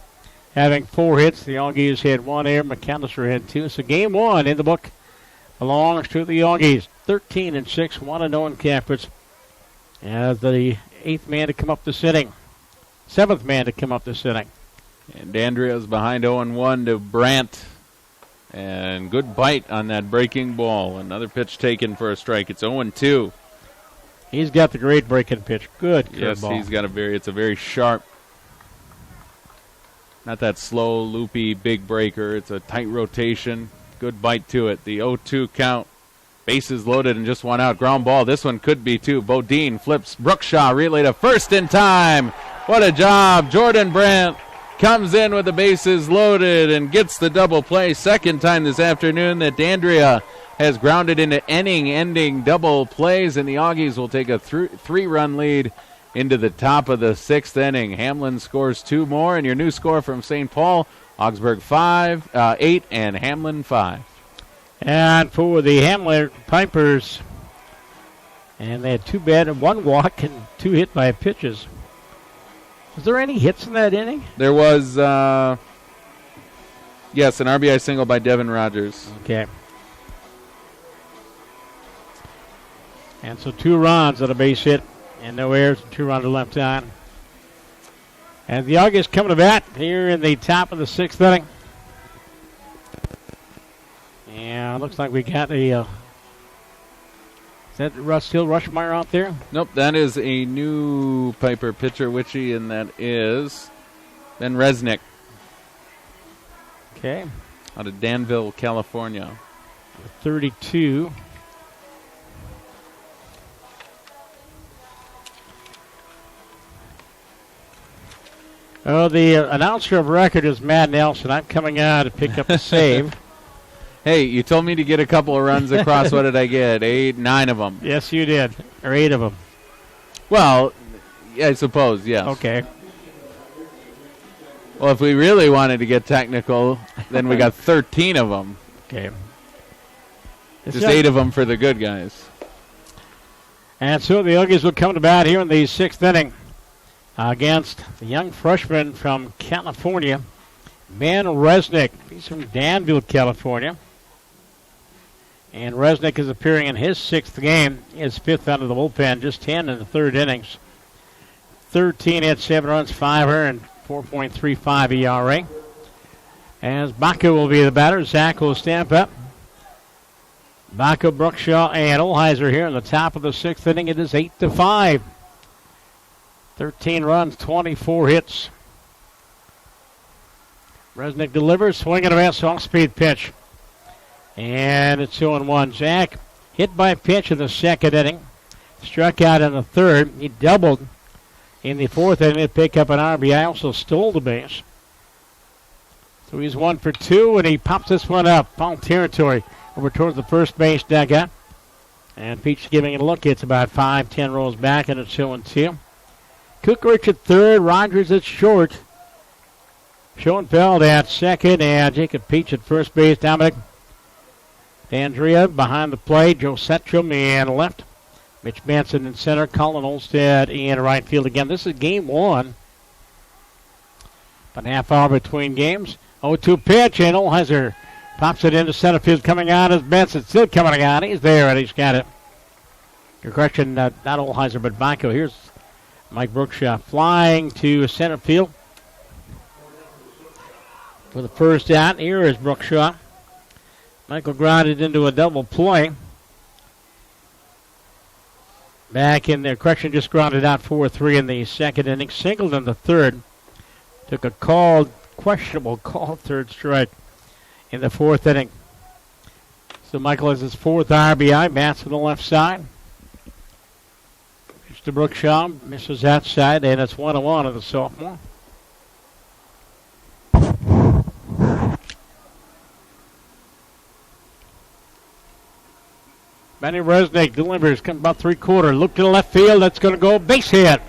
having 4 hits. The Auggies had 1 error. McAllister had 2. So game 1 in the book belongs to the Auggies. 13-6, 1-0 in conference. As the 8th man to come up this inning. 7th man to come up this inning. And Andrea's behind 0-1 to Brandt. And good bite on that breaking ball. Another pitch taken for a strike. It's 0-2. He's got the great breaking pitch. Good Yes, ball. he's got it's a very sharp, not that slow, loopy, big breaker. It's a tight rotation. Good bite to it. The 0-2 count. Bases loaded and just 1 out. Ground ball. This one could be 2. Bodine flips. Brookshaw relay to first in time. What a job. Jordan Brandt comes in with the bases loaded and gets the double play. Second time this afternoon that D'Andrea has grounded into inning-ending double plays, and the Auggies will take a 3-run lead into the top of the 6th inning. Hamline scores 2 more, and your new score from St. Paul, Augsburg 8 and Hamline 5. And for the Hamline Pipers, and they had 2 bad and 1 walk and 2 hit by pitches. Was there any hits in that inning? There was, yes, an RBI single by Devin Rogers. Okay. And so 2 runs on a base hit and no errors, 2 runs left on. And the Auggies coming to bat here in the top of the 6th inning. Yeah, looks like we got a... is that still Rushmeyer out there? Nope, that is a new Piper pitcher, Witchy, and that is Ben Resnick. Okay. Out of Danville, California. 32. Oh, the announcer of record is Matt Nelson. I'm coming out to pick up the save. Hey, you told me to get a couple of runs across. What did I get? 8, 9 of them. Yes, you did. Or 8 of them. Well, yeah, I suppose, yes. Okay. Well, if we really wanted to get technical, then we got 13 of them. Okay. Just 8 of them for the good guys. And so the Auggies will come to bat here in the 6th inning against the young freshman from California, Ben Resnick. He's from Danville, California. And Resnick is appearing in his 6th game, his 5th out of the bullpen, just 10 in the 3rd innings. 13 hits, 7 runs, 5 earned, 4.35 ERA. As Baco will be the batter, Zach will stamp up. Baco, Brookshaw, and Olheiser here in the top of the 6th inning. It is 8-5. 13 runs, 24 hits. Resnick delivers, swing and a miss, off-speed pitch. And it's 2-1. Zach hit by pitch in the 2nd inning. Struck out in the 3rd. He doubled in the 4th inning to pick up an RBI. Also stole the base. So he's 1 for 2, and he pops this one up. Foul territory over towards the first base dugout. And Peach giving it a look. It's about 5-10 rows back, and it's 2-2. Kukrich at 3rd. Rogers at short. Schoenfeld at 2nd, and Jacob Peach at first base. Dominic D'Andrea behind the plate. Joe Setchum in left. Mitch Benson in center. Colin Olstead in right field again. This is game 1. About a half hour between games. 0-2 pitch, and Olheiser pops it into center field. Coming out is Benson. Still coming out. He's there, and he's got it. Your correction, not Olheiser, but Baco. Here's Mike Brookshaw flying to center field. For the first out, here is Brookshaw. Michael grounded into a double play. Back in there. Correction, just grounded out 4-3 in the second inning. Singled in the third. Took a questionable call, third strike in the fourth inning. So Michael has his fourth RBI. Bats to the left side. Pitch to Brookshaw. Misses outside, and it's 1-1 of the sophomore. Benny Resnick delivers, comes about three-quarter. Look to the left field. That's going to go base hit.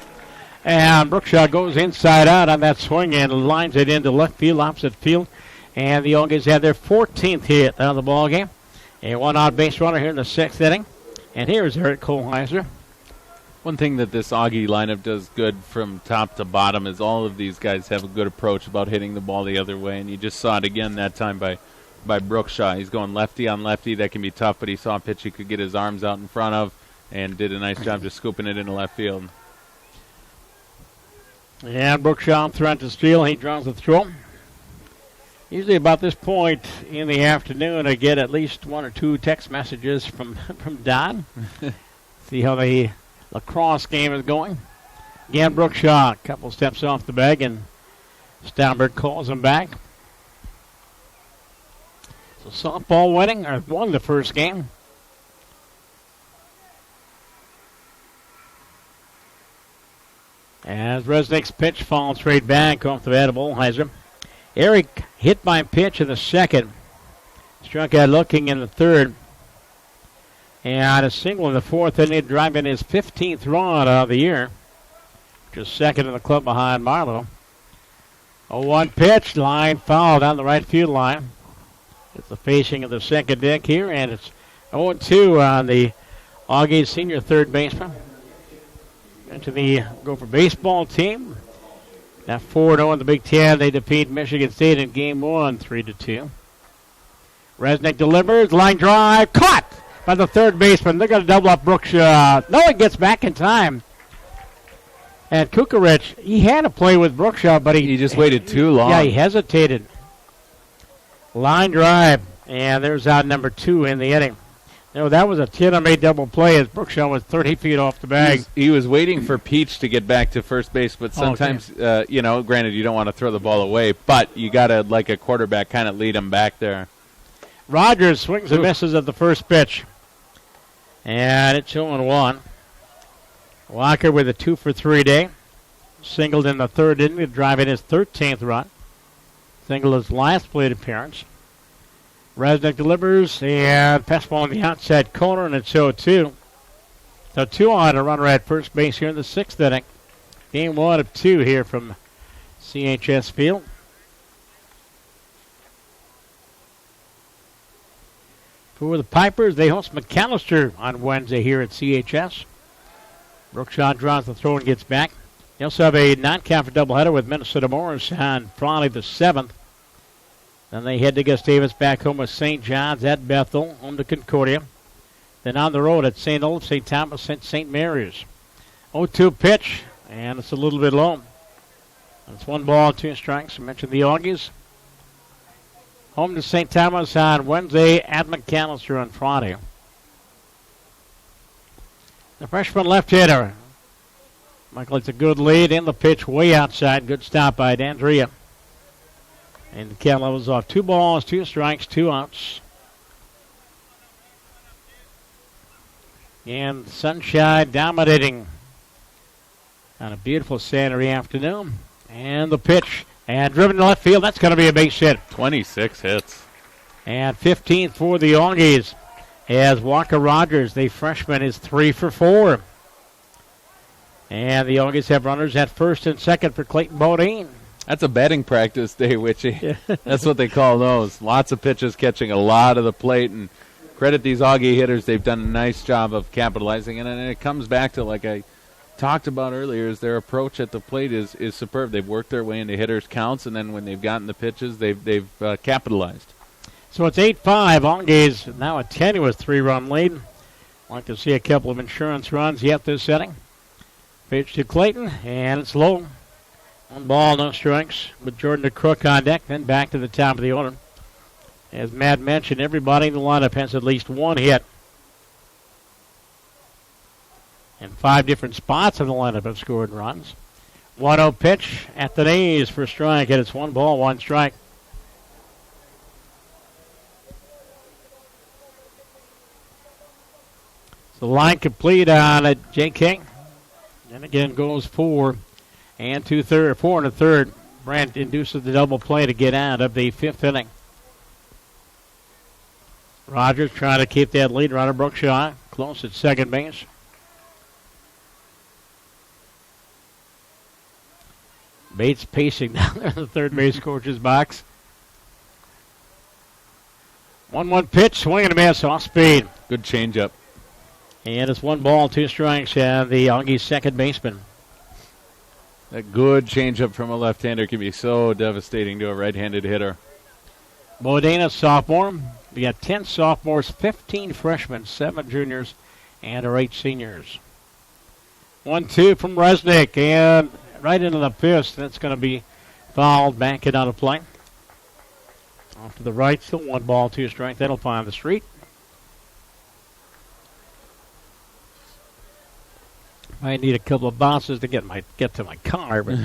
And Brookshaw goes inside out on that swing and lines it into left field, opposite field. And the Auggies had their 14th hit of the ball game. A one-out base runner here in the sixth inning. And here's Eric Kohlheiser. One thing that this Augie lineup does good from top to bottom is all of these guys have a good approach about hitting the ball the other way. And you just saw it again that time by Brookshaw. He's going lefty on lefty. That can be tough, but he saw a pitch he could get his arms out in front of and did a nice job just scooping it into left field. And Brookshaw threatened to steal. He draws the throw. Usually about this point in the afternoon, I get at least one or two text messages from Don. See how the lacrosse game is going. Again, Brookshaw, a couple steps off the bag, and Steinberg calls him back. So softball winning, or won the first game. As Resnick's pitch falls straight back off the bat of Olheiser. Eric hit by pitch in the second. Struck out looking in the third. And a single in the fourth inning, driving his 15th run of the year. Just second in the club behind Marlowe. 0-1 pitch, line foul down the right field line. It's the facing of the second deck here, and it's 0-2 on the Auggies senior third baseman. Into the Gopher baseball team. Now 4-0 in the Big Ten. They defeat Michigan State in game one, 3-2. Resnick delivers, line drive, caught by the third baseman. They're going to double up Brookshaw. No one gets back in time. And Kukarich, he had to play with Brookshaw, but he just waited too long. Yeah, he hesitated. Line drive, and there's out number 2 in the inning. No, that was a 10-8 double play as Brookshaw was 30 feet off the bag. He was waiting for Peach to get back to first base, but sometimes, granted, you don't want to throw the ball away, but you got to, like a quarterback, kind of lead him back there. Rogers swings and misses at the first pitch. And it's 0-1. Walker with a 2-for-3 day. Singled in the third inning, driving his 13th run. Singled his last plate appearance. Resnick delivers, and fastball on the outside corner, and it's 0-2. So 2 on a runner at first base here in the sixth inning. Game 1 of 2 here from CHS Field. For the Pipers, they host McAllister on Wednesday here at CHS. Brookshaw draws the throw and gets back. They also have a non-conference doubleheader with Minnesota Morris on Friday the 7th. Then they head to Gustavus, back home with St. John's at Bethel, home to Concordia. Then on the road at St. Olaf, St. Thomas, and St. Mary's. 0-2 pitch, and it's a little bit low. It's 1 ball, 2 strikes. I mentioned the Auggies. Home to St. Thomas on Wednesday, at McAllister on Friday. The freshman left hitter. Michael, it's a good lead in the pitch, way outside. Good stop by D'Andrea. And the count levels off 2 balls, 2 strikes, 2 outs. And sunshine dominating on a beautiful Saturday afternoon. And the pitch, and driven to left field. That's going to be a base hit. 26 hits. And 15th for the Auggies. As Walker Rogers, the freshman, is 3 for 4. And the Auggies have runners at first and second for Clayton Bodine. That's a batting practice day, Witchy. That's what they call those. Lots of pitches catching a lot of the plate. And credit these Augie hitters. They've done a nice job of capitalizing. And it comes back to, like I talked about earlier, is their approach at the plate is superb. They've worked their way into hitters' counts, and then when they've gotten the pitches, they've capitalized. So it's 8-5. Auggies now a tenuous 3-run lead. Like to see a couple of insurance runs yet this inning. Pitch to Clayton, and it's low. 1 ball, no strikes, with Jordan DeCrook on deck, then back to the top of the order. As Matt mentioned, everybody in the lineup has at least one hit. And 5 different spots in the lineup have scored runs. 1-0 pitch at the knees for a strike, and it's 1 ball, 1 strike. The line complete on J.K. And again goes 4 and 2/3, 4 and a third. Brandt induces the double play to get out of the 5th inning. Rogers trying to keep that lead runner, Brookshaw, close at second base. Bates pacing down there in the third base coach's box. 1-1 pitch, swing and a miss, off speed. Good changeup. And it's 1 ball, 2 strikes, and the Auggies second baseman. That good changeup from a left-hander can be so devastating to a right-handed hitter. Modena, sophomore. We got 10 sophomores, 15 freshmen, 7 juniors, and our 8 seniors. 1-2 from Resnick, and right into the fist. That's going to be fouled back and out of play. Off to the right, still 1 ball, 2 strikes. That'll find the street. I need a couple of bounces to get to my car, but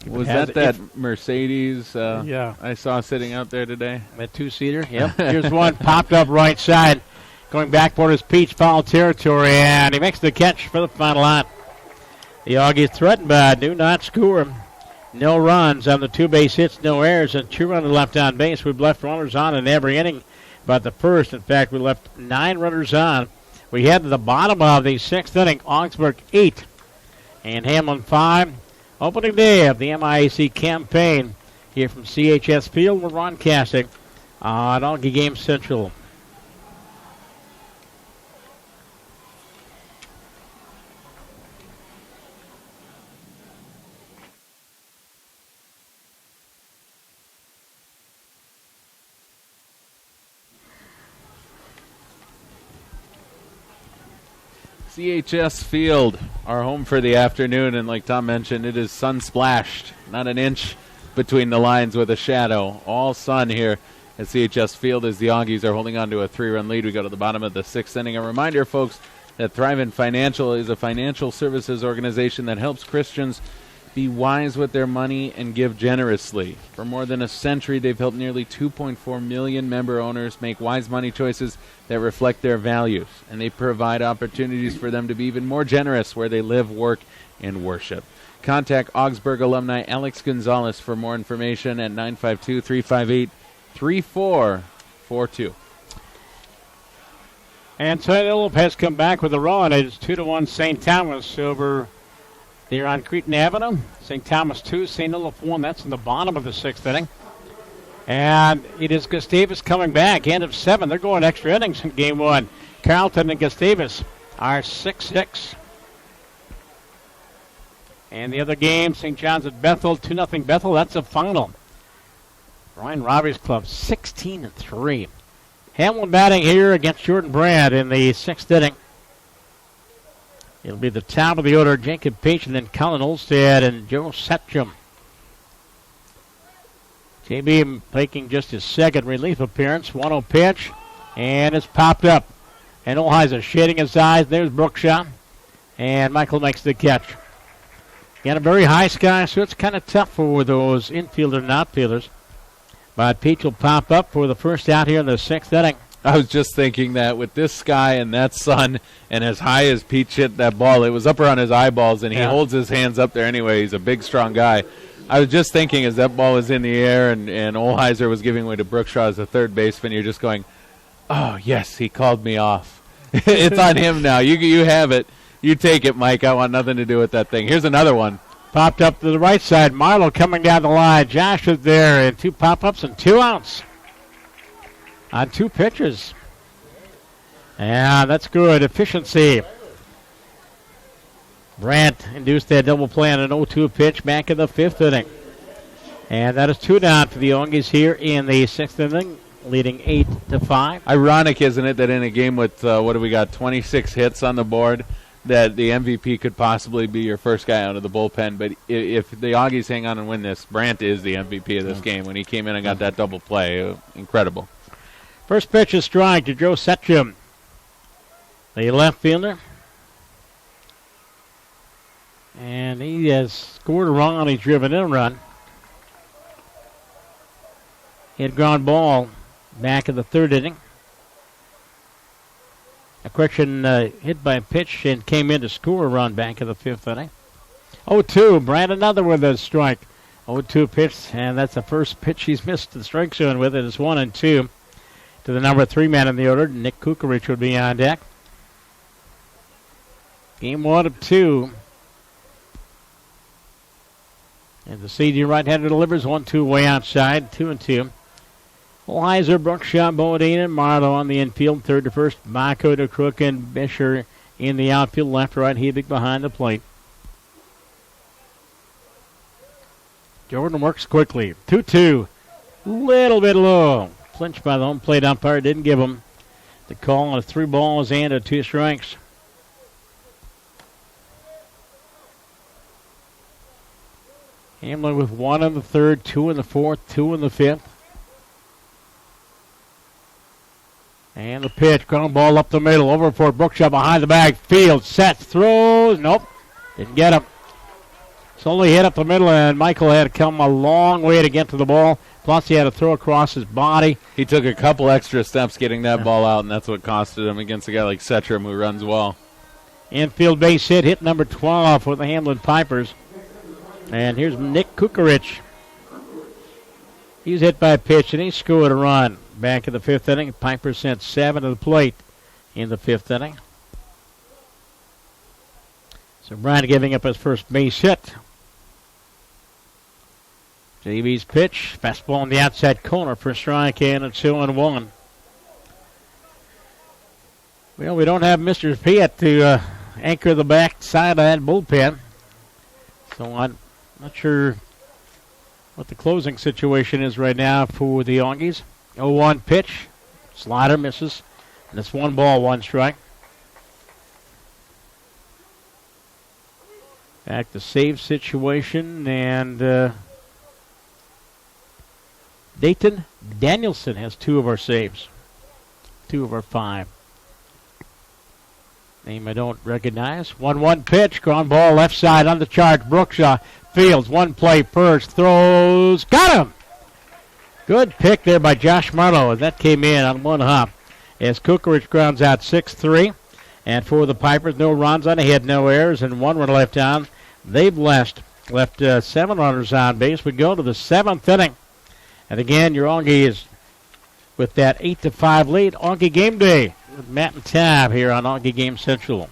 was that Mercedes yeah. I saw sitting out there today? That 2-seater, yep. Here's one popped up right side. Going back for his Peach foul territory, and he makes the catch for the final out. The Auggies threatened but do not score. No runs on the 2 base hits, no errors, and 2 runners left on base. We've left runners on in every inning but the first. In fact, we left 9 runners on. We head to the bottom of the 6th inning. Augsburg 8 and Hamline 5. Opening day of the MIAC campaign here from CHS Field. We're broadcasting on Augie Game Central. CHS Field, our home for the afternoon, and like Tom mentioned, it is sun-splashed. Not an inch between the lines with a shadow. All sun here at CHS Field as the Auggies are holding on to a 3-run lead. We go to the bottom of the 6th inning. A reminder, folks, that Thrivent Financial is a financial services organization that helps Christians be wise with their money and give generously. For more than a century, they've helped nearly 2.4 million member owners make wise money choices that reflect their values, and they provide opportunities for them to be even more generous where they live, work, and worship. Contact Augsburg alumni Alex Gonzalez for more information at 952-358-3442. And St. has come back with a run. It's 2-1 St. Thomas over there on Cretin Avenue. St. Thomas 2, St. Olaf 1. That's in the bottom of the 6th inning. And it is Gustavus coming back. End of 7. They're going extra innings in game 1. Carlton and Gustavus are 6-6. And the other game, St. John's at Bethel, 2-0 Bethel. That's a final. Ryan Robbie's club, 16-3. Hamline batting here against Jordan Brand in the 6th inning. It'll be the top of the order, Jacob Peach, and then Colin Olstead and Joe Septium. JB making just his 2nd relief appearance. 1-0 pitch, and it's popped up. And Olheiser shading his eyes. There's Brookshaw, and Michael makes the catch. Got a very high sky, so it's kind of tough for those infielders and outfielders. But Peach will pop up for the first out here in the 6th inning. I was just thinking that with this sky and that sun and as high as Peach hit that ball, it was up around his eyeballs, and he holds his hands up there anyway. He's a big, strong guy. I was just thinking as that ball was in the air and Olheiser was giving way to Brookshaw as the third baseman, you're just going, oh, yes, he called me off. It's on him now. You have it. You take it, Mike. I want nothing to do with that thing. Here's another one. Popped up to the right side. Marlowe coming down the line. Josh is there, and 2 pop-ups and 2 outs on 2 pitches. And that's good efficiency. Brandt induced that double play on an 0-2 pitch back in the 5th inning. And that is 2 down for the Auggies here in the 6th inning, leading 8-5. Ironic, isn't it, that in a game with, 26 hits on the board, that the MVP could possibly be your first guy out of the bullpen. But if the Auggies hang on and win this, Brandt is the MVP of this game. When he came in and got that double play, incredible. First pitch is strike to Joe Setchum, the left fielder. And he has scored a run. He's driven in a run. Hit ground ball back in the third inning. A correction, hit by a pitch and came in to score a run back in the fifth inning. 0-2. Brad another with a strike. 0-2 pitch, and that's the first pitch he's missed the strike zone with. It is 1-2 to the number 3 man in the order. Nick Kukarich would be on deck. Game 1 of 2. And the CD right-hander delivers 1-2 way outside, 2-2. Weiser, Brookshot, Bodine, and Marlowe on the infield. Third to first, Mako to Crook and Bisher in the outfield. Left, right, Hebig behind the plate. Jordan works quickly. 2-2. Little bit low. Clinched by the home plate umpire. Didn't give him the call on 3 balls and 2 strikes. Hamline with 1 in the third, 2 in the fourth, 2 in the fifth. And the pitch, ground ball up the middle, over for Brookshot behind the bag. Fields, sets, throws. Nope, didn't get him. Slowly hit up the middle, and Michael had to come a long way to get to the ball. Plus, he had to throw across his body. He took a couple extra steps getting that ball out, and that's what costed him against a guy like Setchum who runs well. Infield base hit number 12 for the Hamline Pipers. And here's Nick Kukarich. He's hit by a pitch, and he scored a run. Back in the fifth inning, Pipers sent 7 to the plate in the fifth inning. So Bryant giving up his first base hit. JV's pitch, fastball on the outside corner for a strike and a 2-1. Well, we don't have Mr. Piet to anchor the back side of that bullpen. So I'm not sure what the closing situation is right now for the Auggies. 0-1 pitch. Slider misses. And it's 1 ball, 1 strike. Back to save situation. And Dayton Danielson has 2 of our saves. 2 of our 5. Name I don't recognize. 1-1 pitch. Ground ball left side on the charge. Brookshaw. Fields. 1 play first. Throws. Got him! Good pick there by Josh Marlowe, and that came in on 1 hop. As Kukarich grounds out 6-3. And for the Pipers, no runs on a hit, no errors, and 1 run left on. They've left 7 runners on base. We go to the 7th inning. And again, your Auggies with that 8-5 lead. Auggie Game Day with Matt and Tab here on Auggie Game Central.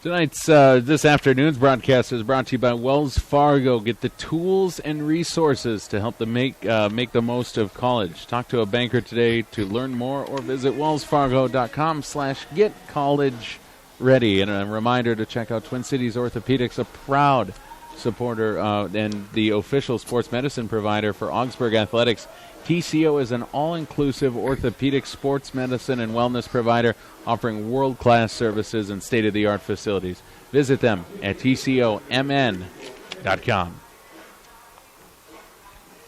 This afternoon's broadcast is brought to you by Wells Fargo. Get the tools and resources to help them make the most of college. Talk to a banker today to learn more or visit wellsfargo.com/getcollegeready. And a reminder to check out Twin Cities Orthopedics, a proud supporter and the official sports medicine provider for Augsburg Athletics. TCO is an all-inclusive orthopedic sports medicine and wellness provider offering world-class services and state-of-the-art facilities. Visit them at tcomn.com.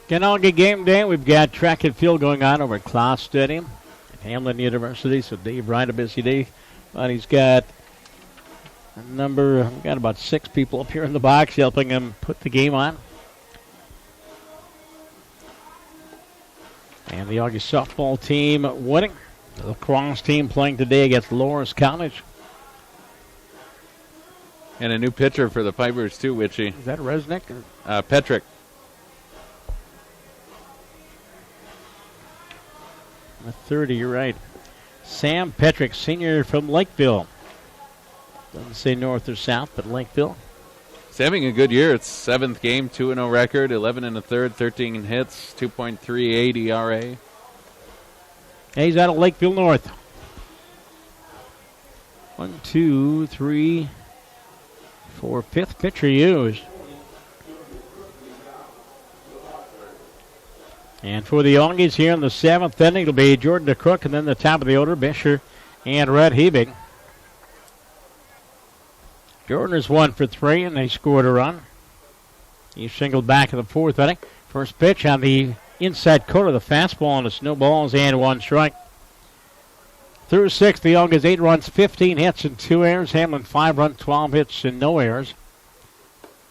Auggie Game Day. We've got track and field going on over at Klaus Stadium at Hamline University. So Dave Wright, a busy day. But he's got we've got about 6 people up here in the box helping him put the game on. And the Auggie softball team winning. The lacrosse team playing today against Loras College. And a new pitcher for the Pipers, too, Witchy. Is that Resnick? Petrick. The 30, you're right. Sam Petrick, senior from Lakeville. Doesn't say north or south, but Lakeville. He's having a good year. It's 7th game, 2-0 record, 11 in the third, 13 hits, 2.38 ERA. He's out of Lakeville North. 1, 2, 3, 4, 5th pitcher used. And for the Auggies here in the 7th inning, it'll be Jordan DeCrook, and then the top of the order, Bisher and Red Hebing. Jordan is 1 for 3, and they scored a run. He singled back in the 4th inning. First pitch on the inside corner, the fastball, and the snowballs, and 1 strike. Through 6, the Auggies 8 runs, 15 hits, and 2 errors. Hamline 5 runs, 12 hits, and no errors.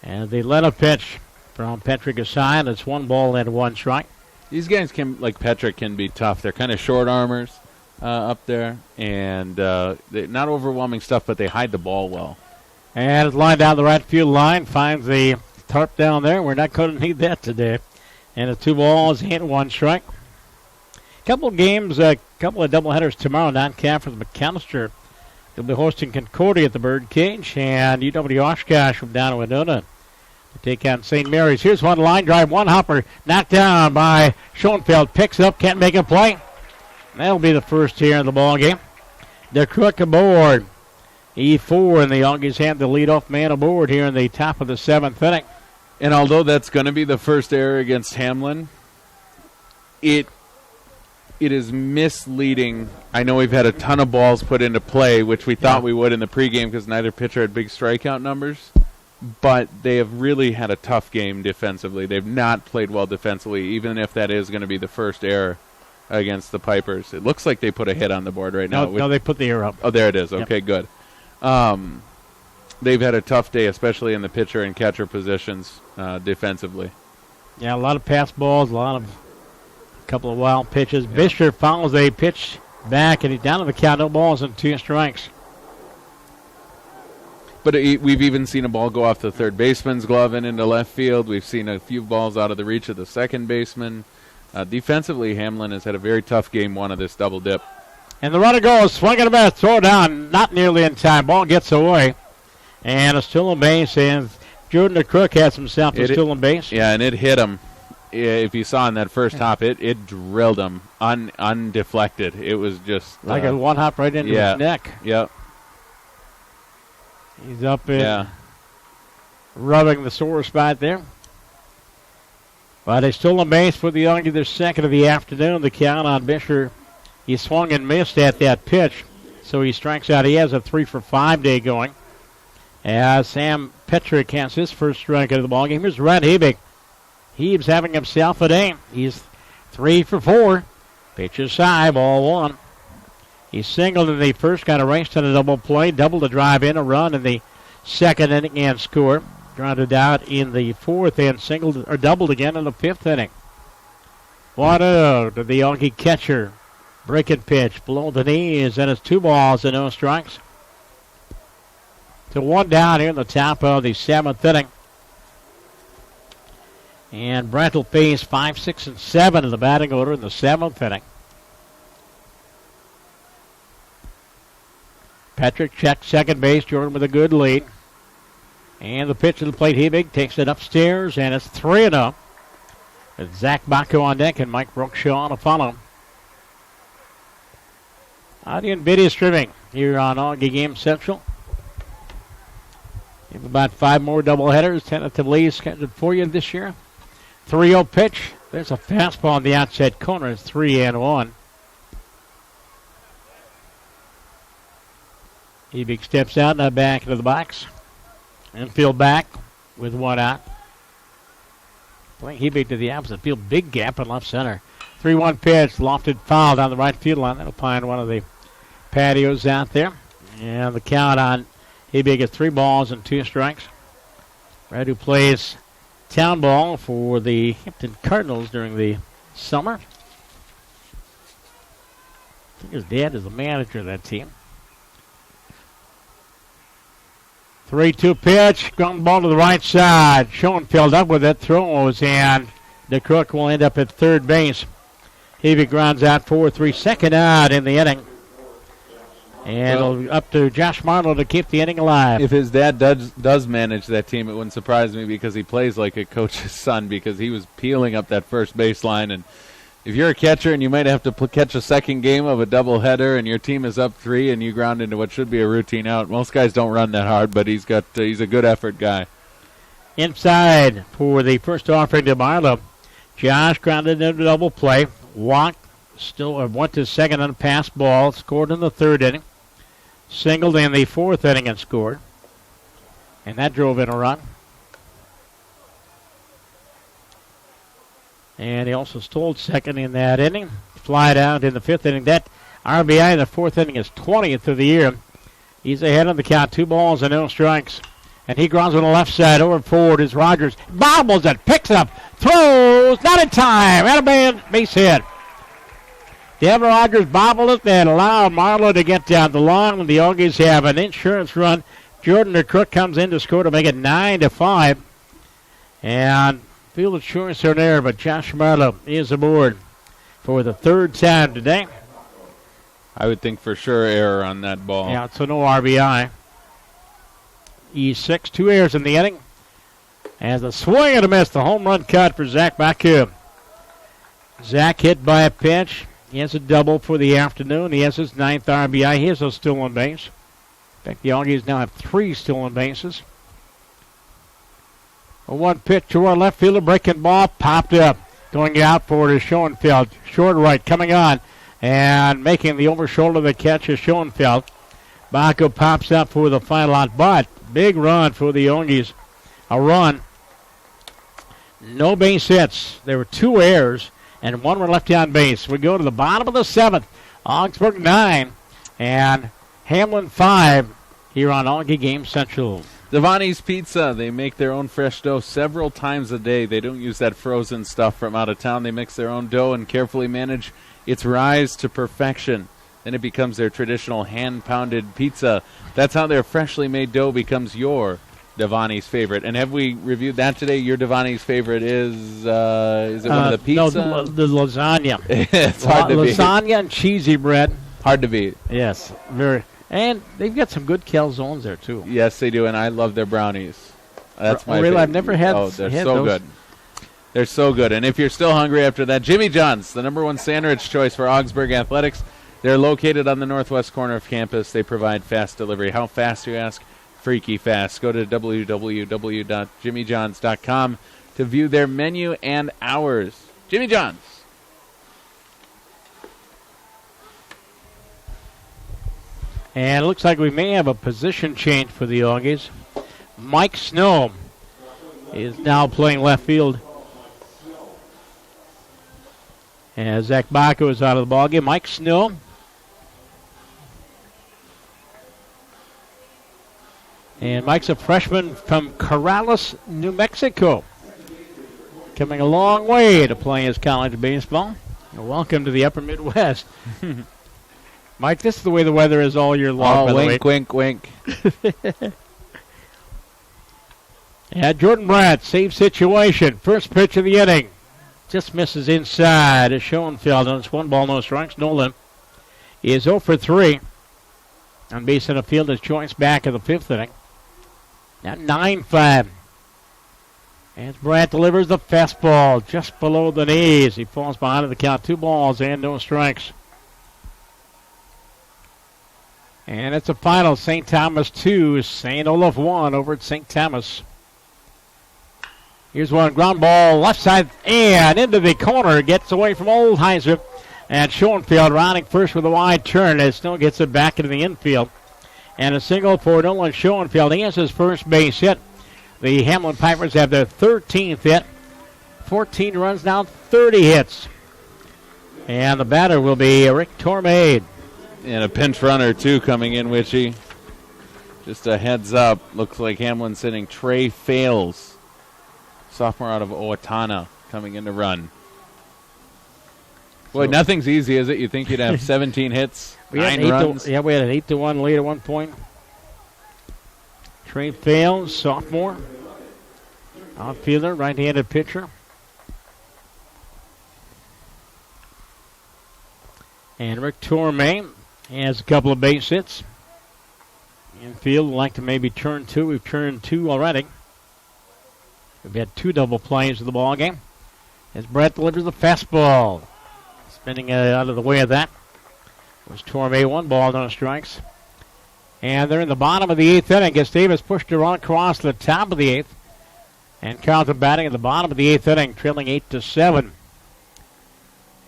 And the let-up pitch from Petrick aside, it's 1 ball and 1 strike. These guys can, like Petrick, can be tough. They're kind of short armors up there, and not overwhelming stuff, but they hide the ball well. And it's lined down the right field line, finds the tarp down there. We're not going to need that today. And the 2 balls and 1 strike. Couple of games, a couple of doubleheaders tomorrow. Non-conference McAllister will be hosting Concordia at the Birdcage, and UW Oshkosh from down in Winona to take on St. Mary's. Here's one line drive, 1 hopper, knocked down by Schoenfeld. Picks it up, can't make a play. That'll be the first here in the ball game. The Crook aboard. E4, and the Auggies have the leadoff man aboard here in the top of the 7th inning. And although that's going to be the first error against Hamline, it is misleading. I know we've had a ton of balls put into play, which we thought we would in the pregame because neither pitcher had big strikeout numbers, but they have really had a tough game defensively. They've not played well defensively, even if that is going to be the first error against the Pipers. It looks like they put a hit on the board right now. No, they put the error up. Oh, there it is. Okay, good. They've had a tough day, especially in the pitcher and catcher positions defensively. Yeah, a lot of pass balls, a couple of wild pitches. Yeah. Bisher fouls a pitch back, and he's down to the count. No balls and 2 strikes. But we've even seen a ball go off the third baseman's glove and into left field. We've seen a few balls out of the reach of the second baseman. Defensively, Hamline has had a very tough game 1 of this double dip. And the runner goes, swing and a miss, throw down, not nearly in time. Ball gets away. And a stolen base, and Jordan the Crook has himself a stolen base. Yeah, and it hit him. If you saw in that first hop, it drilled him undeflected. It was just like a 1 hop right into his neck. Yep. He's up in rubbing the sore spot there. But a stolen base for the Auggies, their second of the afternoon. The count on Bisher, he swung and missed at that pitch, so he strikes out. He has a 3 for 5 day going. As Sam Petrick has his first strike of the ballgame. Here's Red Hebig. He's having himself a day. He's 3 for 4. Pitches high, ball 1. He singled in the first, got a race to the double play, double to drive in, a run in the second inning and score. Grounded out in the 4th and singled or doubled again in the 5th inning. 1-0 to the Augie catcher. Breaking pitch below the knees, and it's 2 balls and no strikes. To 1 down here in the top of the 7th inning. And Brent will face 5, 6, and 7 in the batting order in the 7th inning. Petrick checks second base. Jordan with a good lead. And the pitch to the plate. Hebig takes it upstairs, and it's 3-0. With Zach Bacco on deck and Mike Brookshaw to follow. Audio and video streaming here on Augie Game Central. We have about 5 more doubleheaders tentatively scheduled for you this year. 3-0 pitch. There's a fastball on the outside corner. It's 3-1. Hebig steps out, now back into the box. Infield back with 1 out. Playing Hebig to the opposite field. Big gap in left center. 3-1 pitch. Lofted foul down the right field line. That'll find one of the patios out there. And the count on Hebig is 3 balls and 2 strikes. Brad, who plays town ball for the Hampton Cardinals during the summer. I think his dad is the manager of that team. 3-2 pitch. Ground ball to the right side. Schoenfeld up with it. Throws, and the Crook will end up at third base. Hebig grounds out 4-3. Second out in the inning. And up to Josh Marlowe to keep the inning alive. If his dad does manage that team, it wouldn't surprise me because he plays like a coach's son because he was peeling up that first baseline. And if you're a catcher and you might have to catch a second game of a doubleheader and your team is up 3 and you ground into what should be a routine out, most guys don't run that hard, but he's a good effort guy. Inside for the first offering to Marlowe. Josh grounded into double play. Went to second on a pass ball. Scored in the 3rd inning. Singled in the 4th inning and scored. And that drove in a run. And he also stole second in that inning. Fly out in the 5th inning. That RBI in the 4th inning is 20th of the year. He's ahead on the count. 2 balls and no strikes. And he grounds on the left side. Over forward is Rogers. Bobbles it. Picks it up. Throws. Not in time. And a base hit. Devin Rogers bobbled it and allowed Marlowe to get down the line. The Auggies have an insurance run. Jordan DeCrook comes in to score to make it 9-5. And field insurance are there, but Josh Marlowe is aboard for the 3rd time today. I would think for sure error on that ball. Yeah, so no RBI. E6, 2 errors in the inning. As a swing and a miss, the home run cut for Zach Baku. Zach hit by a pitch. He has a double for the afternoon. He has his 9th RBI. He has a stolen base. In fact, the Auggies now have 3 stolen bases. A 1 pitch to our left fielder. Breaking ball popped up. Going out for it is Schoenfeld. Short right coming on. And making the over shoulder the catch is Schoenfeld. Baku pops up for the final out. But big run for the Auggies. A run. No base hits. There were 2 errors. And 1 were left on base. We go to the bottom of the 7th. Augsburg 9 and Hamline 5 here on Augie Game Central. Devani's Pizza. They make their own fresh dough several times a day. They don't use that frozen stuff from out of town. They mix their own dough and carefully manage its rise to perfection. Then it becomes their traditional hand-pounded pizza. That's how their freshly made dough becomes your Devani's favorite. And have we reviewed that today? Your Devani's favorite is it one of the pizza? No, the lasagna. It's hard to beat. Lasagna and cheesy bread. Hard to beat. Yes, very. And they've got some good calzones there, too. Yes, they do, and I love their brownies. That's my really? favorite. I've never had. Oh, they're had so those. good. They're so good. And if you're still hungry after that, Jimmy John's, the #1 sandwich choice for Augsburg Athletics. They're located on the northwest corner of campus. They provide fast delivery. How fast, you ask? Freaky fast. Go to www.jimmyjohns.com to view their menu and hours. Jimmy John's. And it looks like we may have a position change for the Auggies. Mike Snow is now playing left field. As Zach Baku is out of the ballgame. Mike Snow. And Mike's a freshman from Corrales, New Mexico. Coming a long way to play his college baseball. Welcome to the upper Midwest. Mike, this is the way the weather is all year long. Oh, wink, wink, wink. Yeah, Jordan Brandt, save situation. First pitch of the inning. Just misses inside to Schoenfeld. And it's 1 ball, no strikes. Nolan is 0 for 3. On base in the field is Joyce back in the 5th inning. Now 9-5. As Brandt delivers the fastball just below the knees. He falls behind the count. 2 balls and no strikes. And it's a final. St. Thomas 2, St. Olaf 1 over at St. Thomas. Here's one ground ball left side and into the corner. Gets away from Oldheiser. And Schoenfeld rounding first with a wide turn as Snow gets it back into the infield. And a single for Nolan Schoenfeld. He has his first base hit. The Hamline Pipers have their 13th hit. 14 runs now, 30 hits. And the batter will be Rick Tormade. And a pinch runner, too, coming in, Witchy. Just a heads up. Looks like Hamlin's sitting Trey Fales, sophomore out of Owatonna, coming in to run. Boy, nothing's easy, is it? You think you'd have 17 hits, 9 runs? We had an 8-1 lead at one point. Trey Fales, sophomore. Outfielder, right-handed pitcher. And Rick Tormay has a couple of base hits. Infield would like to maybe turn 2. We've turned 2 already. We've had 2 double plays of the ball game. As Brett delivers the fastball. Spinning out of the way of that was Tormay. 1 ball, no strikes. And they're in the bottom of the 8th inning. Gustavus pushed it on across the top of the 8th. And Carlton batting at the bottom of the 8th inning, trailing 8-7.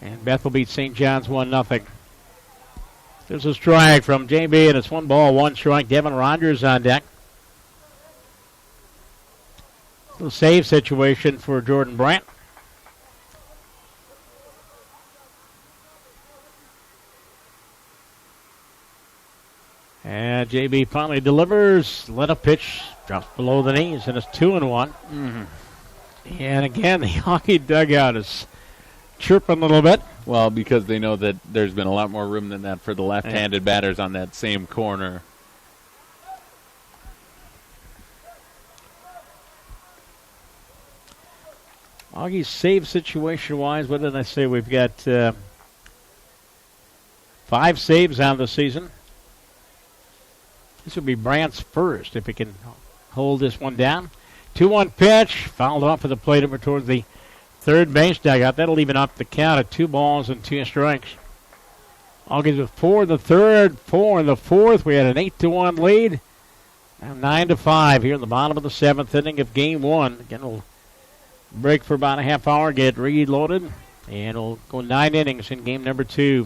And Bethel beats St. John's 1-0. There's a strike from JB, and it's 1 ball, 1 strike. Devin Rogers on deck. Little save situation for Jordan Brandt. And JB finally delivers. Let a pitch. Drops below the knees, and it's 2-1. Mm-hmm. And again, the hockey dugout is chirping a little bit. Well, because they know that there's been a lot more room than that for the left-handed batters on that same corner. Auggies save situation-wise, what did I say? We've got 5 saves on the season. This would be Brandt's first if he can hold this one down. 2-1 pitch, fouled off of the plate over towards the third base dugout. That'll even up the count at 2 balls and 2 strikes. Auggies with 4 in the third, 4 in the fourth. We had an 8-1 lead. Now 9-5 here in the bottom of the 7th inning of Game 1. Again, we'll break for about a half hour, get reloaded, and we'll go 9 innings in game number 2.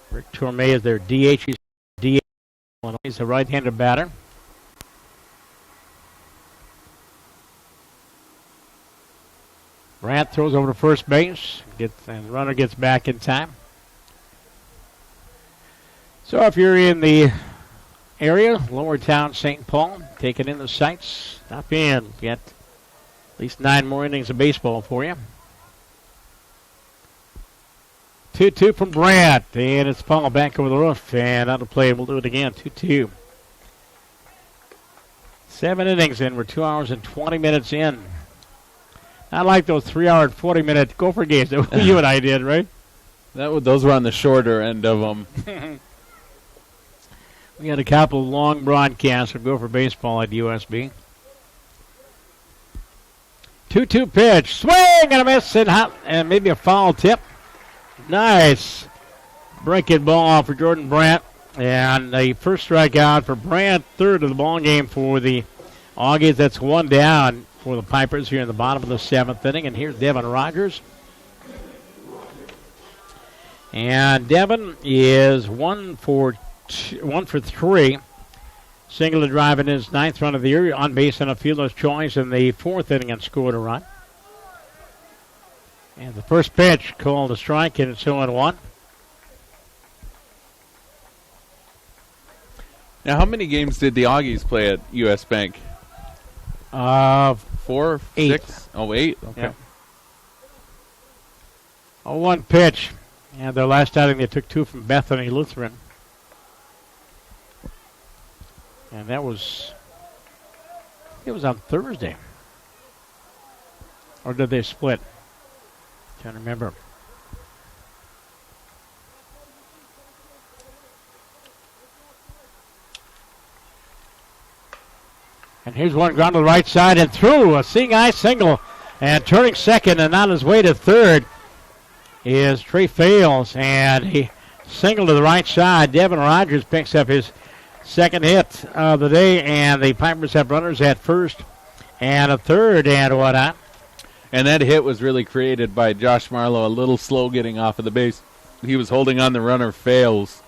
Rick Tormey is their DH. He's a right-handed batter. Brandt throws over to first base, and the runner gets back in time. So if you're in the area, Lower Town, St. Paul, taking in the sights, stop in. Get at least 9 more innings of baseball for you. 2-2 from Brandt, and it's Paul back over the roof, and out of play. We'll do it again, 2-2. 7 innings in. We're 2 hours and 20 minutes in. Not like those 3-hour and 40-minute Gopher games that you and I did, right? Those were on the shorter end of them. We had a couple of long broadcasts from Gopher baseball at USB. 2-2 pitch, swing and a miss, and maybe a foul tip. Nice breaking ball for Jordan Brandt, and the first strikeout for Brandt, third of the ball game for the Auggies. That's 1 down for the Pipers here in the bottom of the 7th inning. And here's Devin Rogers, and Devin is 1 for 3. Single to drive in his 9th run of the year, on base on a fielder's choice in the 4th inning and scored a run. And the first pitch called a strike, and it's 0-1. Now, how many games did the Auggies play at U.S. Bank? 4, 8. 6? Oh, 8? Okay. Yeah. 0-1 pitch. And their last outing, they took 2 from Bethany Lutheran. And it was on Thursday. Or did they split? Can't remember. And here's one ground to the right side and through. A seeing eye single. And turning second and on his way to third is Trey Fales. And he singled to the right side. Devin Rogers picks up his second hit of the day. And the Pipers have runners at first and a third and whatnot. And that hit was really created by Josh Marlowe, a little slow getting off of the base. He was holding on the runner, Fales,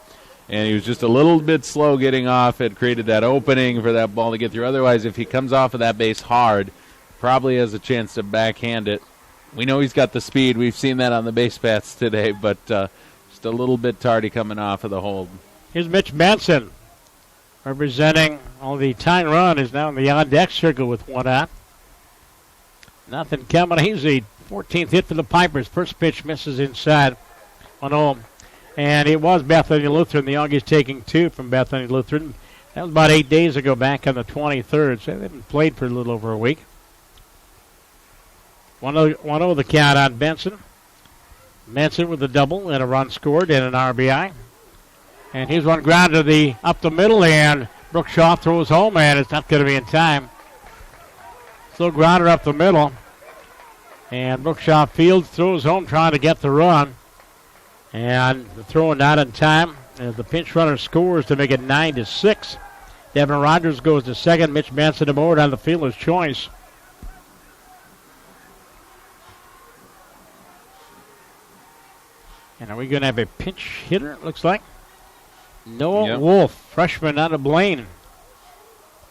and he was just a little bit slow getting off. It created that opening for that ball to get through. Otherwise, if he comes off of that base hard, probably has a chance to backhand it. We know he's got the speed. We've seen that on the base paths today, but just a little bit tardy coming off of the hold. Here's Mitch Benson, representing the tying run, is now in the on-deck circle with 1 out. Nothing coming. He's the 14th hit for the Pipers. First pitch misses inside 1-0. And it was Bethany Lutheran. The Auggies taking 2 from Bethany Lutheran. That was about 8 days ago, back on the 23rd. So they haven't played for a little over a week. 1-0 the count on Benson. Benson with a double and a run scored and an RBI. And here's one ground to up the middle, and Brookshaw throws home, and it's not going to be in time. Slow grounder up the middle. And Brookshaw fields, throws home, trying to get the run. And the throw not in time. As the pinch runner scores to make it 9-6. Devin Rogers goes to second. Mitch Benson aboard on the fielder's choice. And are we going to have a pinch hitter, it looks like? Noah Wolf, freshman out of Blaine.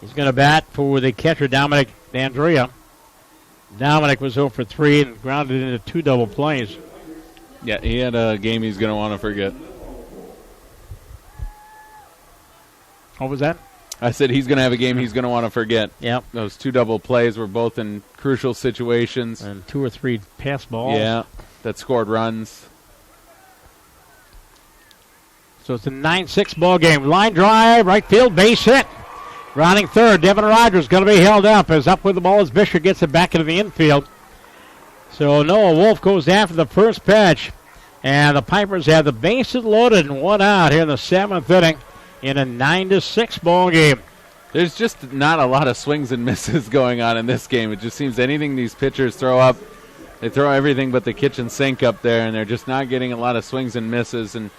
He's going to bat for the catcher, Dominic D'Andrea. Dominic was 0 for 3 and grounded into 2 double plays. Yeah, he had a game he's going to want to forget. What was that? I said he's going to have a game he's going to want to forget. Yep. Those 2 double plays were both in crucial situations. And 2 or 3 pass balls. Yeah, that scored runs. So it's a 9-6 ball game. Line drive, right field, base hit. Rounding third, Devin Rogers going to be held up. As up with the ball as Bishop gets it back into the infield. So Noah Wolf goes after the first pitch. And the Pipers have the bases loaded and 1 out here in the 7th inning in a 9-6 ball game. There's just not a lot of swings and misses going on in this game. It just seems anything these pitchers throw up, they throw everything but the kitchen sink up there, and they're just not getting a lot of swings and misses. And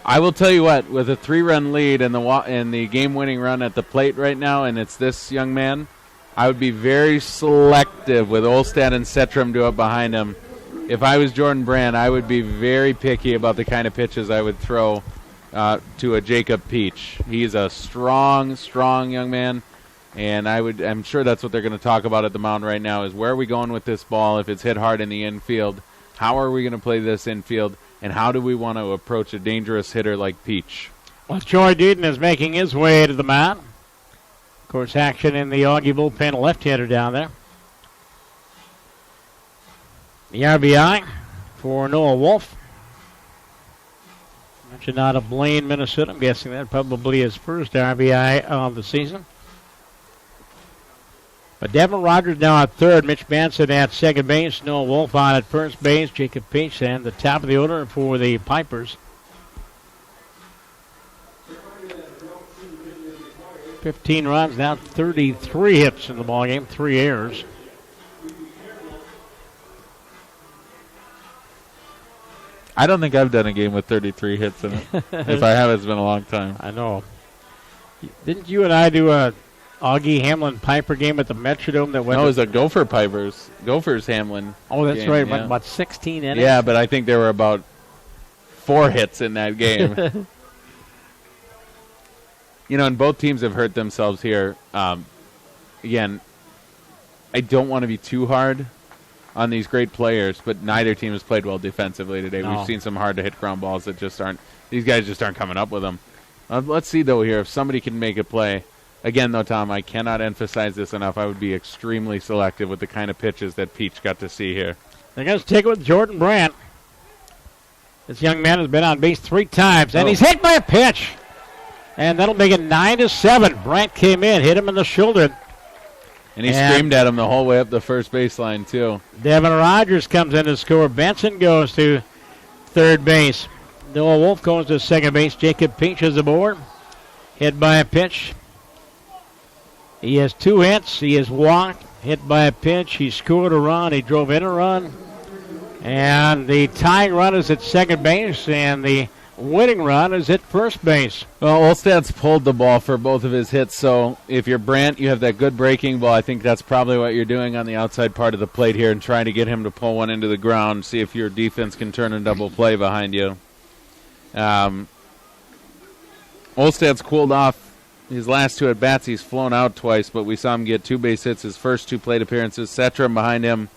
I will tell you what, with a 3-run lead and the game-winning run at the plate right now, and it's this young man, I would be very selective with Olstad and Setrum up behind him. If I was Jordan Brand, I would be very picky about the kind of pitches I would throw to a Jacob Peach. He's a strong young man, and I'm sure that's what they're going to talk about at the mound right now is where are we going with this ball if it's hit hard in the infield? How are we going to play this infield? And how do we want to approach a dangerous hitter like Peach? Well, Troy Deaton is making his way to the mound. Of course, action in the Augie bullpen, a left-hander down there. The RBI for Noah Wolf. Mentioned out of Blaine, Minnesota. I'm guessing that probably his first RBI of the season. But Devin Rogers now at third. Mitch Benson at second base. Noah Wolf on at first base. Jacob Peach and the top of the order for the Pipers. 15 runs, now 33 hits in the ballgame, 3 errors. I don't think I've done a game with 33 hits in it. If I have, it's been a long time. I know. Didn't you and I do a Augie-Hamline Piper game at the Metrodome that went? No, it was a Gophers-Hamline. Oh, that's game, right. yeah. About 16 innings. Yeah, but I think there were about 4 hits in that game. And both teams have hurt themselves here. Again, I don't want to be too hard on these great players, but neither team has played well defensively today. No. We've seen some hard-to-hit ground balls that just aren't – these guys just aren't coming up with them. Let's see, though, here, if somebody can make a play. Again, though, Tom, I cannot emphasize this enough. I would be extremely selective with the kind of pitches that Peach got to see here. They're going to take it with Jordan Brandt. This young man has been on base 3 times, and he's hit by a pitch. And that'll make it 9-7. Brandt came in, hit him in the shoulder. And he screamed at him the whole way up the first baseline, too. Devin Rogers comes in to score. Benson goes to third base. Noah Wolf goes to second base. Jacob Peach is aboard. Hit by a pitch. He has 2 hits. He has walked, hit by a pitch. He scored a run. He drove in a run. And the tying run is at second base, and the winning run is at first base. Well, Olstad's pulled the ball for both of his hits, so if you're Brandt, you have that good breaking ball. I think that's probably what you're doing on the outside part of the plate here and trying to get him to pull one into the ground, see if your defense can turn a double play behind you. Olstad's cooled off his last 2 at-bats. He's flown out twice, but we saw him get 2 base hits his first 2 plate appearances. Setrum behind him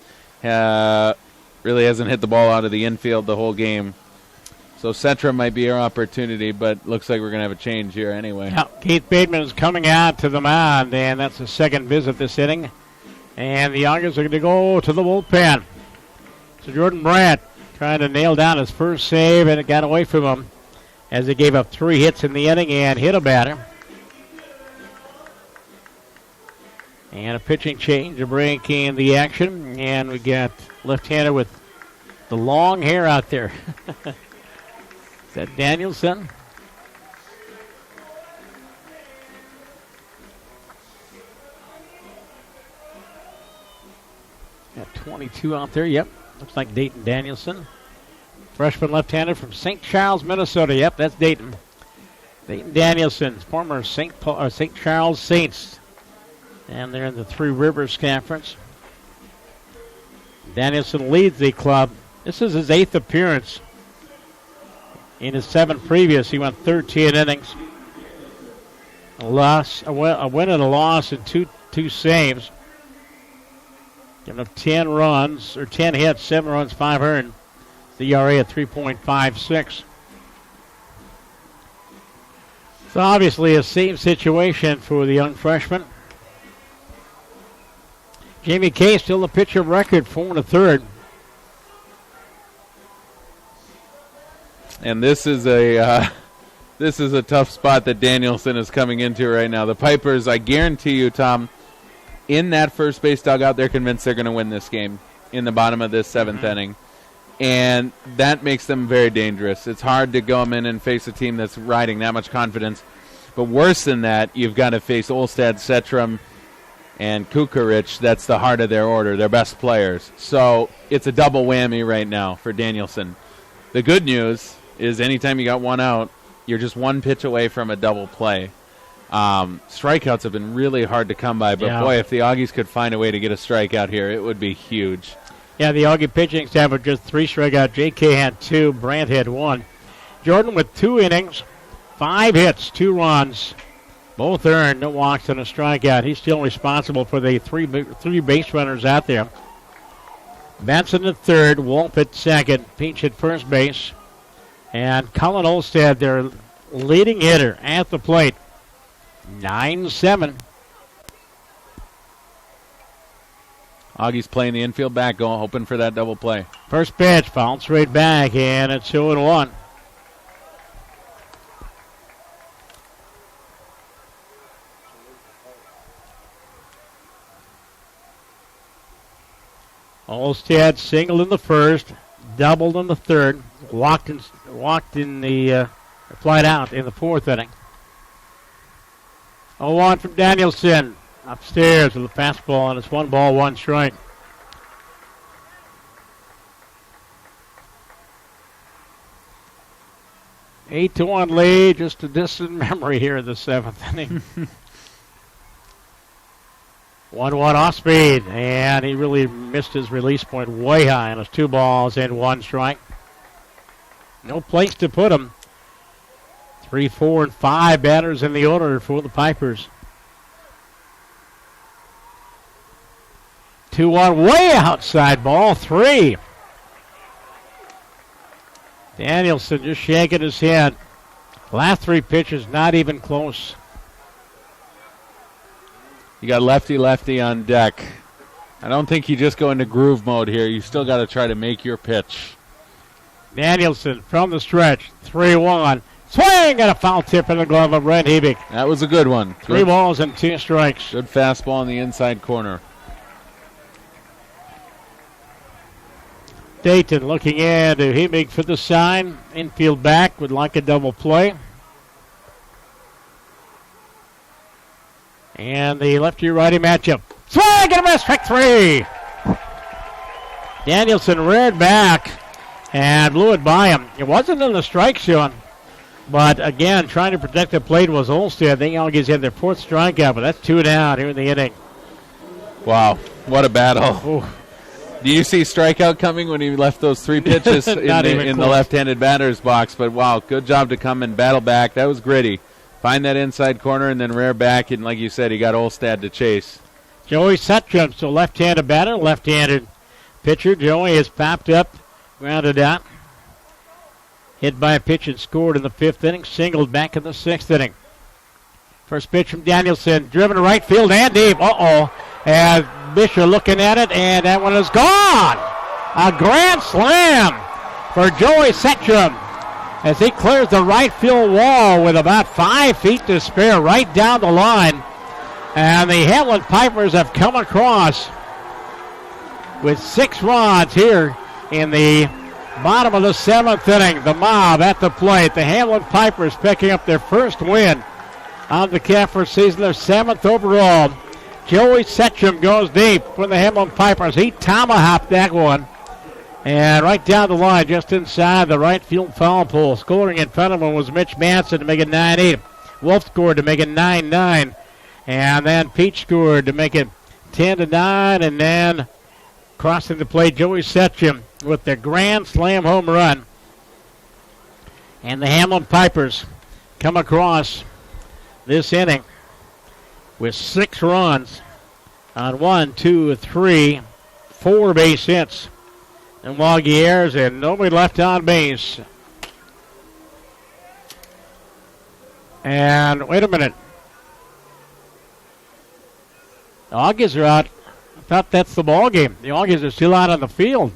really hasn't hit the ball out of the infield the whole game. So Setrum might be our opportunity, but looks like we're going to have a change here anyway. Now, Keith Bateman is coming out to the mound, and that's the second visit this inning. And the Auggies are going to go to the bullpen. So Jordan Brandt trying to nail down his first save, and it got away from him as he gave up 3 hits in the inning and hit a batter. And a pitching change to break in the action. And we got left-hander with the long hair out there. Is that Danielson? Got 22 out there. Yep. Looks like Dayton Danielson. Freshman left-hander from St. Charles, Minnesota. Yep, that's Dayton. Dayton Danielson, former St. Charles Saints. And they're in the Three Rivers Conference. Danielson leads the club. This is his 8th appearance In his 7 previous, he went 13 innings. A win and a loss and two saves. Giving up 10 runs, or 10 hits, 7 runs, 5 earned. The ERA at 3.56. It's obviously a same situation for the young freshman. Jamie Kay still the pitcher of record, 4 1/3. And this is a tough spot that Danielson is coming into right now. The Pipers, I guarantee you, Tom, in that first base dugout, they're convinced they're going to win this game in the bottom of this 7th inning. And that makes them very dangerous. It's hard to go in and face a team that's riding that much confidence. But worse than that, you've got to face Olstad, Setram, and Kukarich. That's the heart of their order, their best players. So it's a double whammy right now for Danielson. The good news is anytime you got one out, you're just one pitch away from a double play. Strikeouts have been really hard to come by, but boy, if the Auggies could find a way to get a strikeout here, it would be huge. Yeah, the Augie pitching staff with just 3 strikeouts. J.K. had 2, Brandt had 1. Jordan with 2 innings, 5 hits, 2 runs, both earned, no walks and a strikeout. He's still responsible for the three base runners out there. Benson at third, Wolf at second, Peach at first base, and Colin Olstad, their leading hitter, at the plate. 9-7. Augie's playing the infield back, hoping for that double play. First pitch, bounce right back, and it's 2-1. Olstad singled in the first, doubled in the third, walked in the flight out in the 4th inning. 0-1 from Danielson. Upstairs with a fastball, and it's 1 ball, 1 strike. Eight to 1 lead, just a distant memory here in the 7th inning. 1-1 off speed, and he really missed his release point way high, and it's 2 balls and 1 strike. No place to put him. 3, 4, and 5 batters in the order for the Pipers. 2-1 way outside, ball 3. Danielson just shaking his head. Last 3 pitches not even close. You got lefty on deck. I don't think you just go into groove mode here. You still got to try to make your pitch. Danielson from the stretch, 3-1. Swing and a foul tip in the glove of Red Hebig. That was a good one. 3 balls and 2 strikes. Good fastball in the inside corner. Dayton looking into Hebig for the sign. Infield back would like a double play. And the lefty-righty matchup. Swing and a miss, strike 3. Danielson reared back and blew it by him. It wasn't in the strike zone, but again, trying to protect the plate was Olstad. The Auggies had their 4th strikeout, but that's 2 down here in the inning. Wow, what a battle. Ooh. Do you see strikeout coming when he left those 3 pitches in the left-handed batter's box? But wow, good job to come and battle back. That was gritty. Find that inside corner and then rear back, and like you said, he got Olstad to chase. Joey Setram, so left-handed batter, left-handed pitcher. Joey has popped up, grounded out. Hit by a pitch and scored in the 5th inning, singled back in the 6th inning. First pitch from Danielson, driven to right field and deep. And Bishop looking at it, and that one is gone. A grand slam for Joey Setram as he clears the right field wall with about 5 feet to spare right down the line. And the Hamline Pipers have come across with 6 runs here in the bottom of the 7th inning. The Mob at the plate. The Hamline Pipers picking up their first win of the Caffrey season, their 7th overall. Joey Setram goes deep for the Hamline Pipers. He tomahawked that one. And right down the line, just inside the right field foul pole. Scoring in front of him was Mitch Manson to make it 9-8. Wolf scored to make it 9-9. And then Peach scored to make it 10-9. And then crossing the plate, Joey Setram with the grand slam home run. And the Hamline Pipers come across this inning with 6 runs on 1, 2, 3, 4 base hits. And Auggies, and nobody left on base. And wait a minute. The Auggies are out. I thought that's the ball game. The Auggies are still out on the field.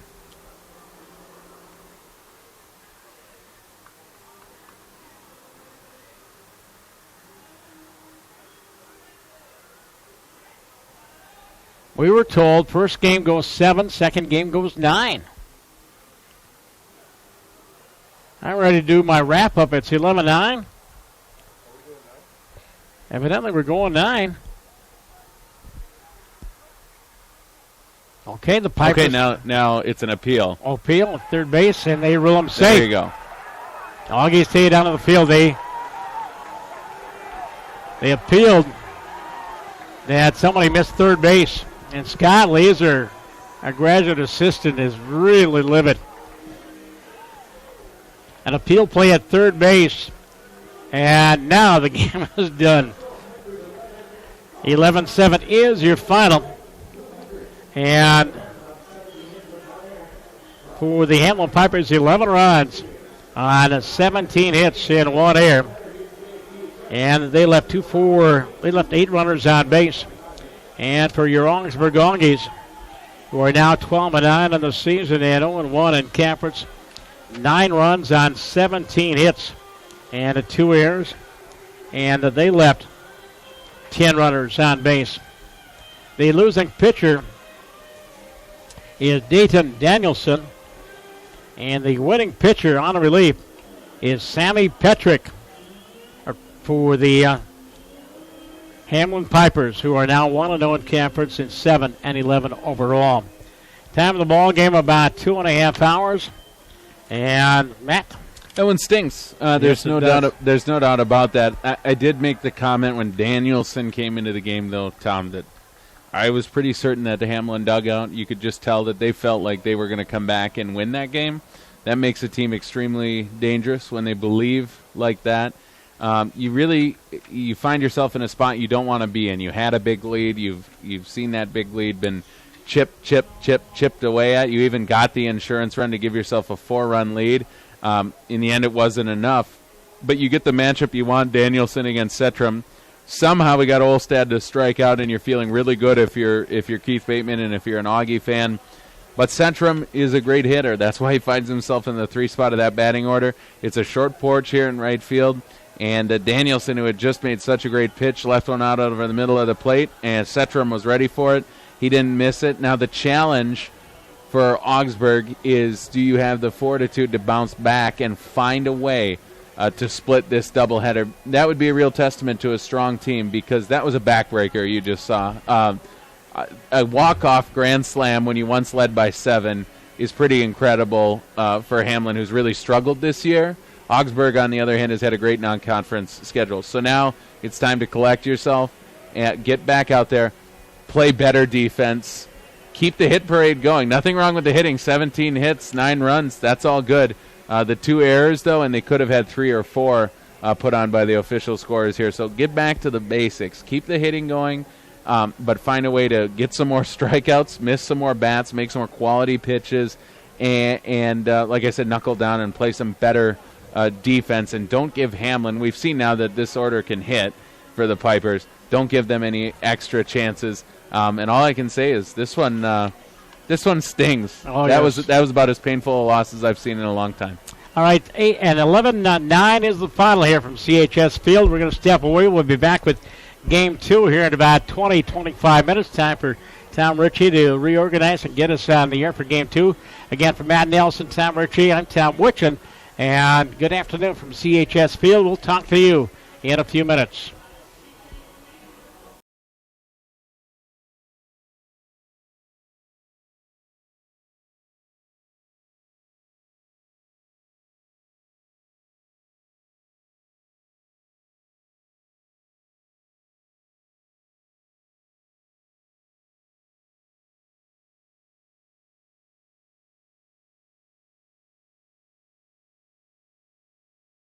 We were told first game goes 7, second game goes 9. I'm ready to do my wrap-up. It's 11-9. Evidently, we're going 9. Okay, the Pipers. Okay, now it's an appeal. Appeal at third base, and they rule them safe. There you go. Auggies stay down to the field. They appealed that somebody missed third base. And Scott Laser, our graduate assistant, is really livid. An appeal play at third base. And now the game is done. 11-7 is your final. And for the Hamline Pipers, 11 runs on 17 hits in 1 error. And they left 8 runners on base. And for your Augsburg Auggies, who are now 12-9 in the season and 0-1 in conference, 9 runs on 17 hits and 2 errors. And they left 10 runners on base. The losing pitcher is Dayton Danielson. And the winning pitcher on relief is Sammy Petrick for the Hamline Pipers, who are now 1-0 in conference and 7-11 overall. Time of the ball game about 2.5 hours. And Matt, that one stinks. There's no doubt about that. I did make the comment when Danielson came into the game, though, Tom, that I was pretty certain that the Hamline dugout, you could just tell that they felt like they were going to come back and win that game. That makes a team extremely dangerous when they believe like that. You find yourself in a spot you don't want to be in. You had a big lead. You've seen that big lead been chipped away at. You even got the insurance run to give yourself a 4-run lead. In the end, it wasn't enough. But you get the matchup you want, Danielson against Setram. Somehow we got Olstad to strike out, and you're feeling really good if you're Keith Bateman and if you're an Augie fan. But Setram is a great hitter. That's why he finds himself in the 3 spot of that batting order. It's a short porch here in right field. And Danielson, who had just made such a great pitch, left one out over the middle of the plate, and Setram was ready for it. He didn't miss it. Now the challenge for Augsburg is, do you have the fortitude to bounce back and find a way to split this doubleheader? That would be a real testament to a strong team, because that was a backbreaker you just saw. A walk-off grand slam when you once led by 7 is pretty incredible for Hamline, who's really struggled this year. Augsburg, on the other hand, has had a great non-conference schedule. So now it's time to collect yourself and get back out there, play better defense, keep the hit parade going. Nothing wrong with the hitting. 17 hits, 9 runs, that's all good. The 2 errors, though, and they could have had 3 or 4 put on by the official scorers here. So get back to the basics. Keep the hitting going, but find a way to get some more strikeouts, miss some more bats, make some more quality pitches, and like I said, knuckle down and play some better defense. And don't give Hamline, we've seen now that this order can hit for the Pipers, don't give them any extra chances. And all I can say is this one stings. Oh, that yes. was about as painful a loss as I've seen in a long time. All right, 11-9 is the final here from CHS Field. We're going to step away. We'll be back with Game 2 here in about 20-25 minutes. Time for Tom Ritchie to reorganize and get us on the air for Game 2. Again, for Matt Nelson, Tom Ritchie, I'm Tom Witchen. And good afternoon from CHS Field. We'll talk to you in a few minutes.